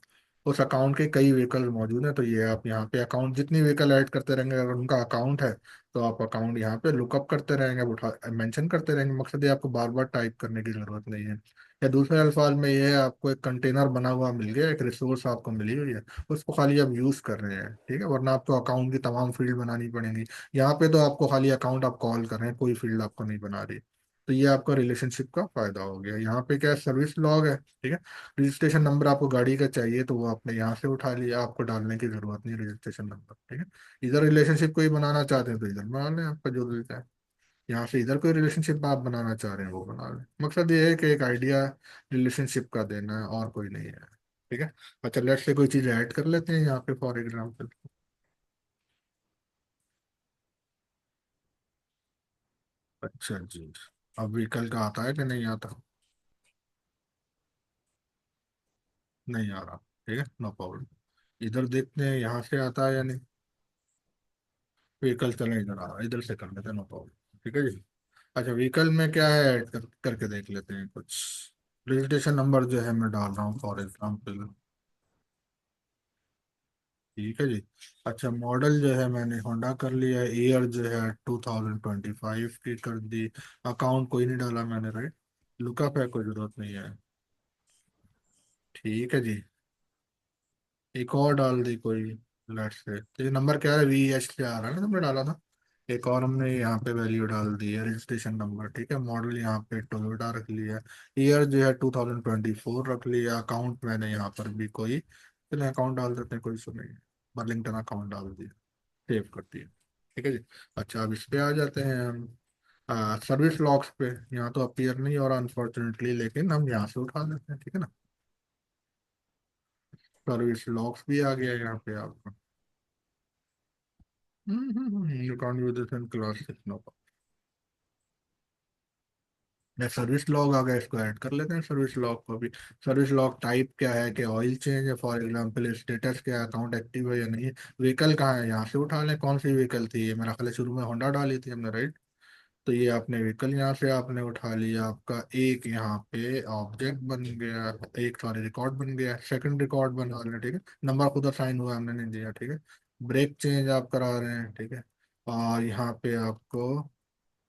उस अकाउंट के कई व्हीकल मौजूद हैं, तो ये आप यहाँ पे अकाउंट जितनी व्हीकल ऐड करते रहेंगे, अगर उनका अकाउंट है तो आप अकाउंट यहाँ पे लुकअप करते रहेंगे, अब उठा मेंशन करते रहेंगे। मकसद ये आपको बार बार टाइप करने की जरूरत नहीं है। या दूसरे अल्फाज में ये है, आपको एक कंटेनर बना हुआ मिल गया, एक रिसोर्स आपको मिली हुई है, उसको खाली आप यूज कर रहे हैं। ठीक है, वरना आपको अकाउंट की तमाम फील्ड बनानी पड़ेंगी। यहाँ पे तो आपको खाली अकाउंट आप कॉल कर रहे हैं, कोई फील्ड आपको नहीं बना रही। तो ये आपका रिलेशनशिप का फायदा हो गया। यहाँ पे क्या है, सर्विस लॉग है। ठीक है। रजिस्ट्रेशन नंबर आपको गाड़ी का चाहिए तो वो आपने यहाँ से उठा लिया, आपको डालने की जरूरत नहीं रजिस्ट्रेशन नंबर। ठीक है। इधर रिलेशनशिप कोई बनाना चाहते हैं तो इधर बना लें, आपका जो दिल चाहे। यहाँ से इधर कोई रिलेशनशिप आप बनाना चाह रहे हैं वो बना लें। मकसद ये है कि एक आइडिया रिलेशनशिप का देना है, और कोई नहीं है। ठीक है। अच्छा, लेट्स से कोई चीज़ ऐड कर लेते हैं यहाँ पे, फॉर एग्जाम्पल। अच्छा जी। अब व्हीकल का आता है कि नहीं आता? नहीं आ रहा। ठीक है, नो प्रॉब्लम। इधर देखते हैं यहाँ से आता है या नहीं। व्हीकल चले, इधर आ रहा है, इधर से कर लेते हैं, नो प्रॉब्लम। ठीक है जी। अच्छा, व्हीकल में क्या है, ऐड करके देख लेते हैं कुछ। रजिस्ट्रेशन नंबर जो है मैं डाल रहा हूँ फॉर एग्जाम्पल। ठीक है जी। अच्छा, मॉडल जो है मैंने होंडा कर लिया है, ईयर जो है 2025 की कर दी। अकाउंट कोई नहीं डाला मैंने, राइट। लुकअप है, कोई जरूरत नहीं है। ठीक है जी। एक और डाल दी कोई, लेट से, तो ये नंबर क्या है, VH से आ रहा है ना, तुमने डाला था। एक और हमने यहाँ पे वैल्यू डाल दी है, रजिस्ट्रेशन नंबर। ठीक है, मॉडल यहाँ पे टोयोटा रख लिया। ईयर जो है 2024 रख लिया। अकाउंट मैंने यहाँ पर भी कोई, चलिए अकाउंट डाल देते हैं, कोई इशू नहीं है। बर्लिंगटन अकाउंट डाल दिया, सेव कर दिया। ठीक है जी। अच्छा, अब इस पे आ जाते हैं हम, सर्विस लॉग्स पे। यहाँ तो अपीयर नहीं हो रहा अनफॉर्चुनेटली, लेकिन हम यहाँ से उठा लेते हैं। ठीक है ना, सर्विस लॉग्स भी आ गया यहाँ पे आपका। You can't use this in class, no. या सर्विस लॉग आ गया, इसको ऐड कर लेते हैं सर्विस लॉग को भी। सर्विस लॉग टाइप क्या है, कि ऑयल चेंज है फॉर एग्जांपल, स्टेटस क्या है, अकाउंट एक्टिव है या नहीं है। व्हीकल कहाँ है, यहाँ से उठा लें, कौन सी व्हीकल थी ये, मेरा ख्याल है शुरू में होंडा डाली थी हमने, राइट। तो ये आपने व्हीकल यहाँ से आपने उठा लिया, आपका एक यहाँ पे ऑब्जेक्ट बन गया, एक सॉरी रिकॉर्ड बन गया, सेकंड रिकॉर्ड बना रहे हैं। ठीक है, नंबर खुद असाइन हुआ, हमने नहीं दिया। ठीक है। ब्रेक चेंज आप करा रहे हैं। ठीक है। और यहाँ पे आपको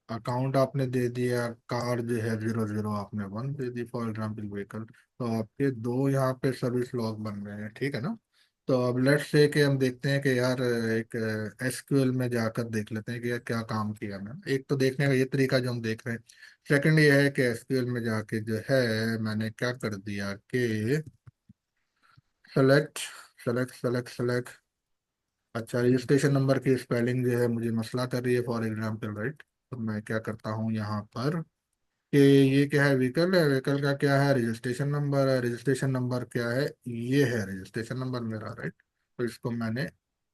अकाउंट आपने दे दिया, कार जो है 00 आपने 1 दे दी फॉर एग्जाम्पल व्हीकल। तो आपके दो यहाँ पे सर्विस लॉग बन गए हैं। ठीक है ना। तो अब लेट्स से कि हम देखते हैं कि यार एक SQL में जाकर देख लेते हैं कि यार क्या काम किया मैंने। एक तो देखने का ये तरीका जो हम देख रहे हैं। सेकंड ये है कि SQL में जाके जो है मैंने क्या कर दिया कि सेलेक्ट सेलेक्ट सेलेक्ट सेलेक्ट। अच्छा, रजिस्ट्रेशन नंबर की स्पेलिंग जो है मुझे मसला कर रही है फॉर एग्जाम्पल, राइट। तो मैं क्या करता हूँ यहाँ पर कि ये क्या है, व्हीकल है, व्हीकल का क्या है, रजिस्ट्रेशन नंबर है, रजिस्ट्रेशन नंबर क्या है, ये है रजिस्ट्रेशन नंबर मेरा, राइट। तो इसको मैंने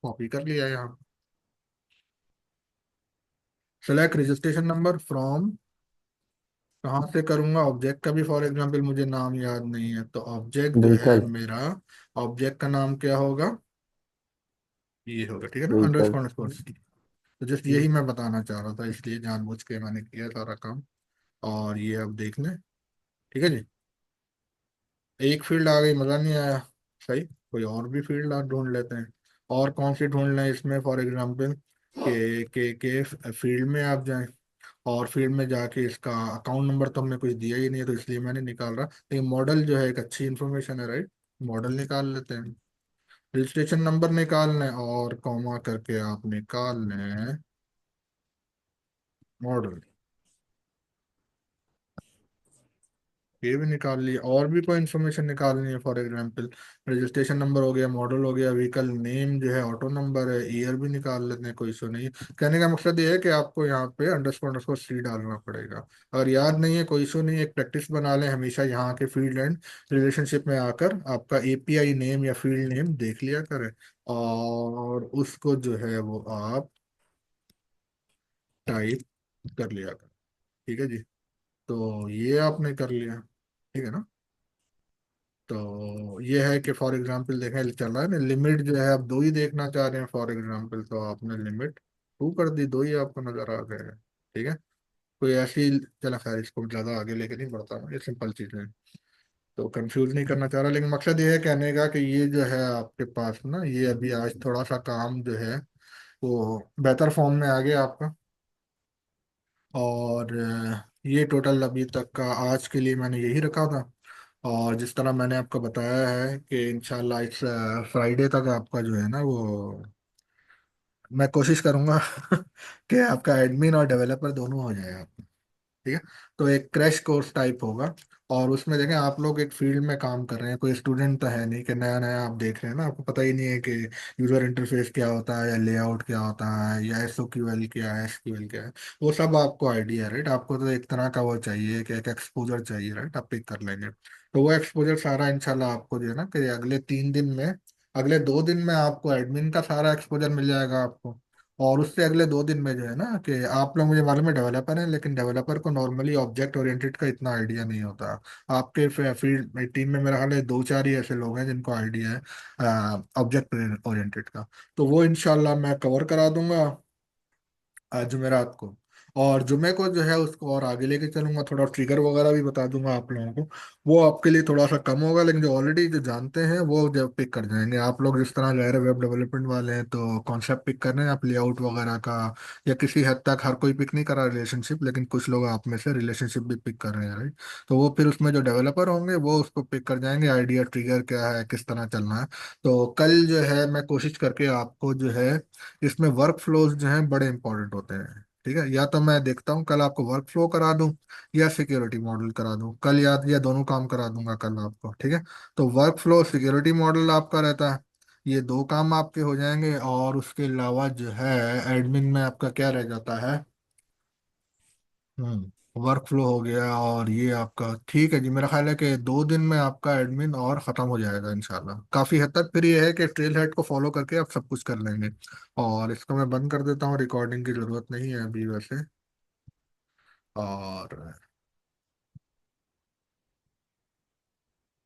कॉपी कर लिया यहाँ। सेलेक्ट रजिस्ट्रेशन नंबर फ्रॉम, कहाँ से करूंगा, ऑब्जेक्ट का भी फॉर एग्जांपल मुझे नाम याद नहीं है, तो ऑब्जेक्ट जो है व्हीकल। मेरा, ऑब्जेक्ट का नाम क्या होगा, ये होगा, ठीक है ना, व्हीकल। अंडरस्कोर अंडरस्कोर सी। तो जस्ट यही मैं बताना चाह रहा था, इसलिए जानबूझ के मैंने किया सारा काम। और ये अब देख लें, ठीक है जी। एक फील्ड आ गई, मजा नहीं आया। सही, कोई और भी फील्ड आप ढूंढ लेते हैं। और कौन सी ढूंढ लें इसमें, फॉर एग्जांपल के फील्ड में आप जाएं, और फील्ड में जाके इसका अकाउंट नंबर तो हमने कुछ दिया ही नहीं है, तो इसलिए मैंने निकाल रहा, लेकिन मॉडल जो है एक अच्छी इंफॉर्मेशन है, राइट। मॉडल निकाल लेते हैं, रजिस्ट्रेशन नंबर निकालना है और कॉमा करके आप निकाल लें मॉडल। ये भी निकाल लिया, और भी कोई इन्फॉर्मेशन निकालनी है, फॉर एग्जांपल रजिस्ट्रेशन नंबर हो गया, मॉडल हो गया, व्हीकल नेम जो है ऑटो नंबर है, ईयर भी निकाल लेते हैं, कोई इशू नहीं है। कहने का मकसद ये है कि आपको यहाँ पे अंडरस्कोर अंडरस्कोर सी डालना पड़ेगा। अगर याद नहीं है कोई इशू नहीं है, एक प्रैक्टिस बना लें, हमेशा यहाँ के फील्ड एंड रिलेशनशिप में आकर आपका एपीआई नेम या फील्ड नेम देख लिया करें, और उसको जो है वो आप टाइप कर लिया करें, ठीक है जी। तो ये आपने कर लिया, ठीक है ना। तो ये है कि फॉर एग्जांपल देखें, चल रहा है ना, लिमिट जो है आप दो ही देखना चाह रहे हैं फॉर एग्जांपल, तो आपने लिमिट टू कर दी, दो ही आपको नजर आ गए हैं, ठीक है। कोई ऐसी, चला खैर इसको ज़्यादा आगे लेके नहीं बढ़ता हूँ, ये सिंपल चीज़ें हैं, तो कंफ्यूज नहीं करना चाह रहा, लेकिन मकसद ये है कहने का कि ये जो है आपके पास ना, ये अभी आज थोड़ा सा काम जो है वो बेहतर फॉर्म में आ गया आपका। और ये टोटल अभी तक का आज के लिए मैंने यही रखा था। और जिस तरह मैंने आपको बताया है कि इंशाल्लाह इस फ्राइडे तक आपका जो है ना वो, मैं कोशिश करूंगा कि आपका एडमिन और डेवलपर दोनों हो जाए, ठीक है। तो एक क्रैश कोर्स टाइप होगा, और उसमें देखें आप लोग एक फील्ड में काम कर रहे हैं, कोई स्टूडेंट तो है नहीं कि नया नया आप देख रहे हैं ना, आपको पता ही नहीं है कि यूजर इंटरफेस क्या होता है, या लेआउट क्या होता है, या एसओक्यूएल क्या है, एसक्यूएल क्या है, वो सब आपको आइडिया है, राइट। आपको तो एक तरह का वो चाहिए कि एक एक्सपोजर चाहिए, राइट, आप पिक कर लेंगे। तो वो एक्सपोजर सारा इंशाल्लाह आपको जो है ना कि अगले 3 दिन में, अगले 2 दिन में आपको एडमिन का सारा एक्सपोजर मिल जाएगा आपको। और उससे अगले 2 दिन में जो है ना कि आप लोग, मुझे मालूम है डेवलपर हैं, लेकिन डेवलपर को नॉर्मली ऑब्जेक्ट ओरिएंटेड का इतना आइडिया नहीं होता। आपके फील्ड टीम में मेरा ख्याल है दो चार ही ऐसे लोग हैं जिनको आइडिया है ऑब्जेक्ट ओरिएंटेड का। तो वो इंशाल्लाह मैं कवर करा दूंगा जुमेरात को। और जुमे को जो है उसको और आगे लेके चलूंगा, थोड़ा ट्रिगर वगैरह भी बता दूंगा आप लोगों को। वो आपके लिए थोड़ा सा कम होगा, लेकिन जो ऑलरेडी जो जानते हैं वो जब पिक कर जाएंगे। आप लोग जिस तरह गहरे वेब डेवलपमेंट वाले हैं तो कॉन्सेप्ट पिक कर रहे हैं आप, लेआउट वगैरह का, या किसी हद तक हर कोई पिक नहीं कर रहा रिलेशनशिप, लेकिन कुछ लोग आप में से रिलेशनशिप भी पिक कर रहे हैं, राइट। तो वो फिर उसमें जो डेवलपर होंगे वो उसको पिक कर जाएंगे, आइडिया ट्रिगर क्या है, किस तरह चलना है। तो कल जो है मैं कोशिश करके आपको जो है, इसमें वर्क फ्लोज जो हैं बड़े इंपॉर्टेंट होते हैं, ठीक है। या तो मैं देखता हूँ कल आपको वर्क फ्लो करा दूं, या सिक्योरिटी मॉडल करा दूं कल, या दोनों काम करा दूंगा कल आपको, ठीक है। तो वर्क फ्लो सिक्योरिटी मॉडल आपका रहता है, ये दो काम आपके हो जाएंगे। और उसके अलावा जो है एडमिन में आपका क्या रह जाता है, वर्क फ्लो हो गया, और ये आपका ठीक है जी। मेरा ख्याल है कि 2 दिन में आपका एडमिन और ख़त्म हो जाएगा इंशाल्लाह काफ़ी हद तक। फिर ये है कि ट्रेल हेड को फॉलो करके आप सब कुछ कर लेंगे। और इसको मैं बंद कर देता हूँ, रिकॉर्डिंग की ज़रूरत नहीं है अभी वैसे। और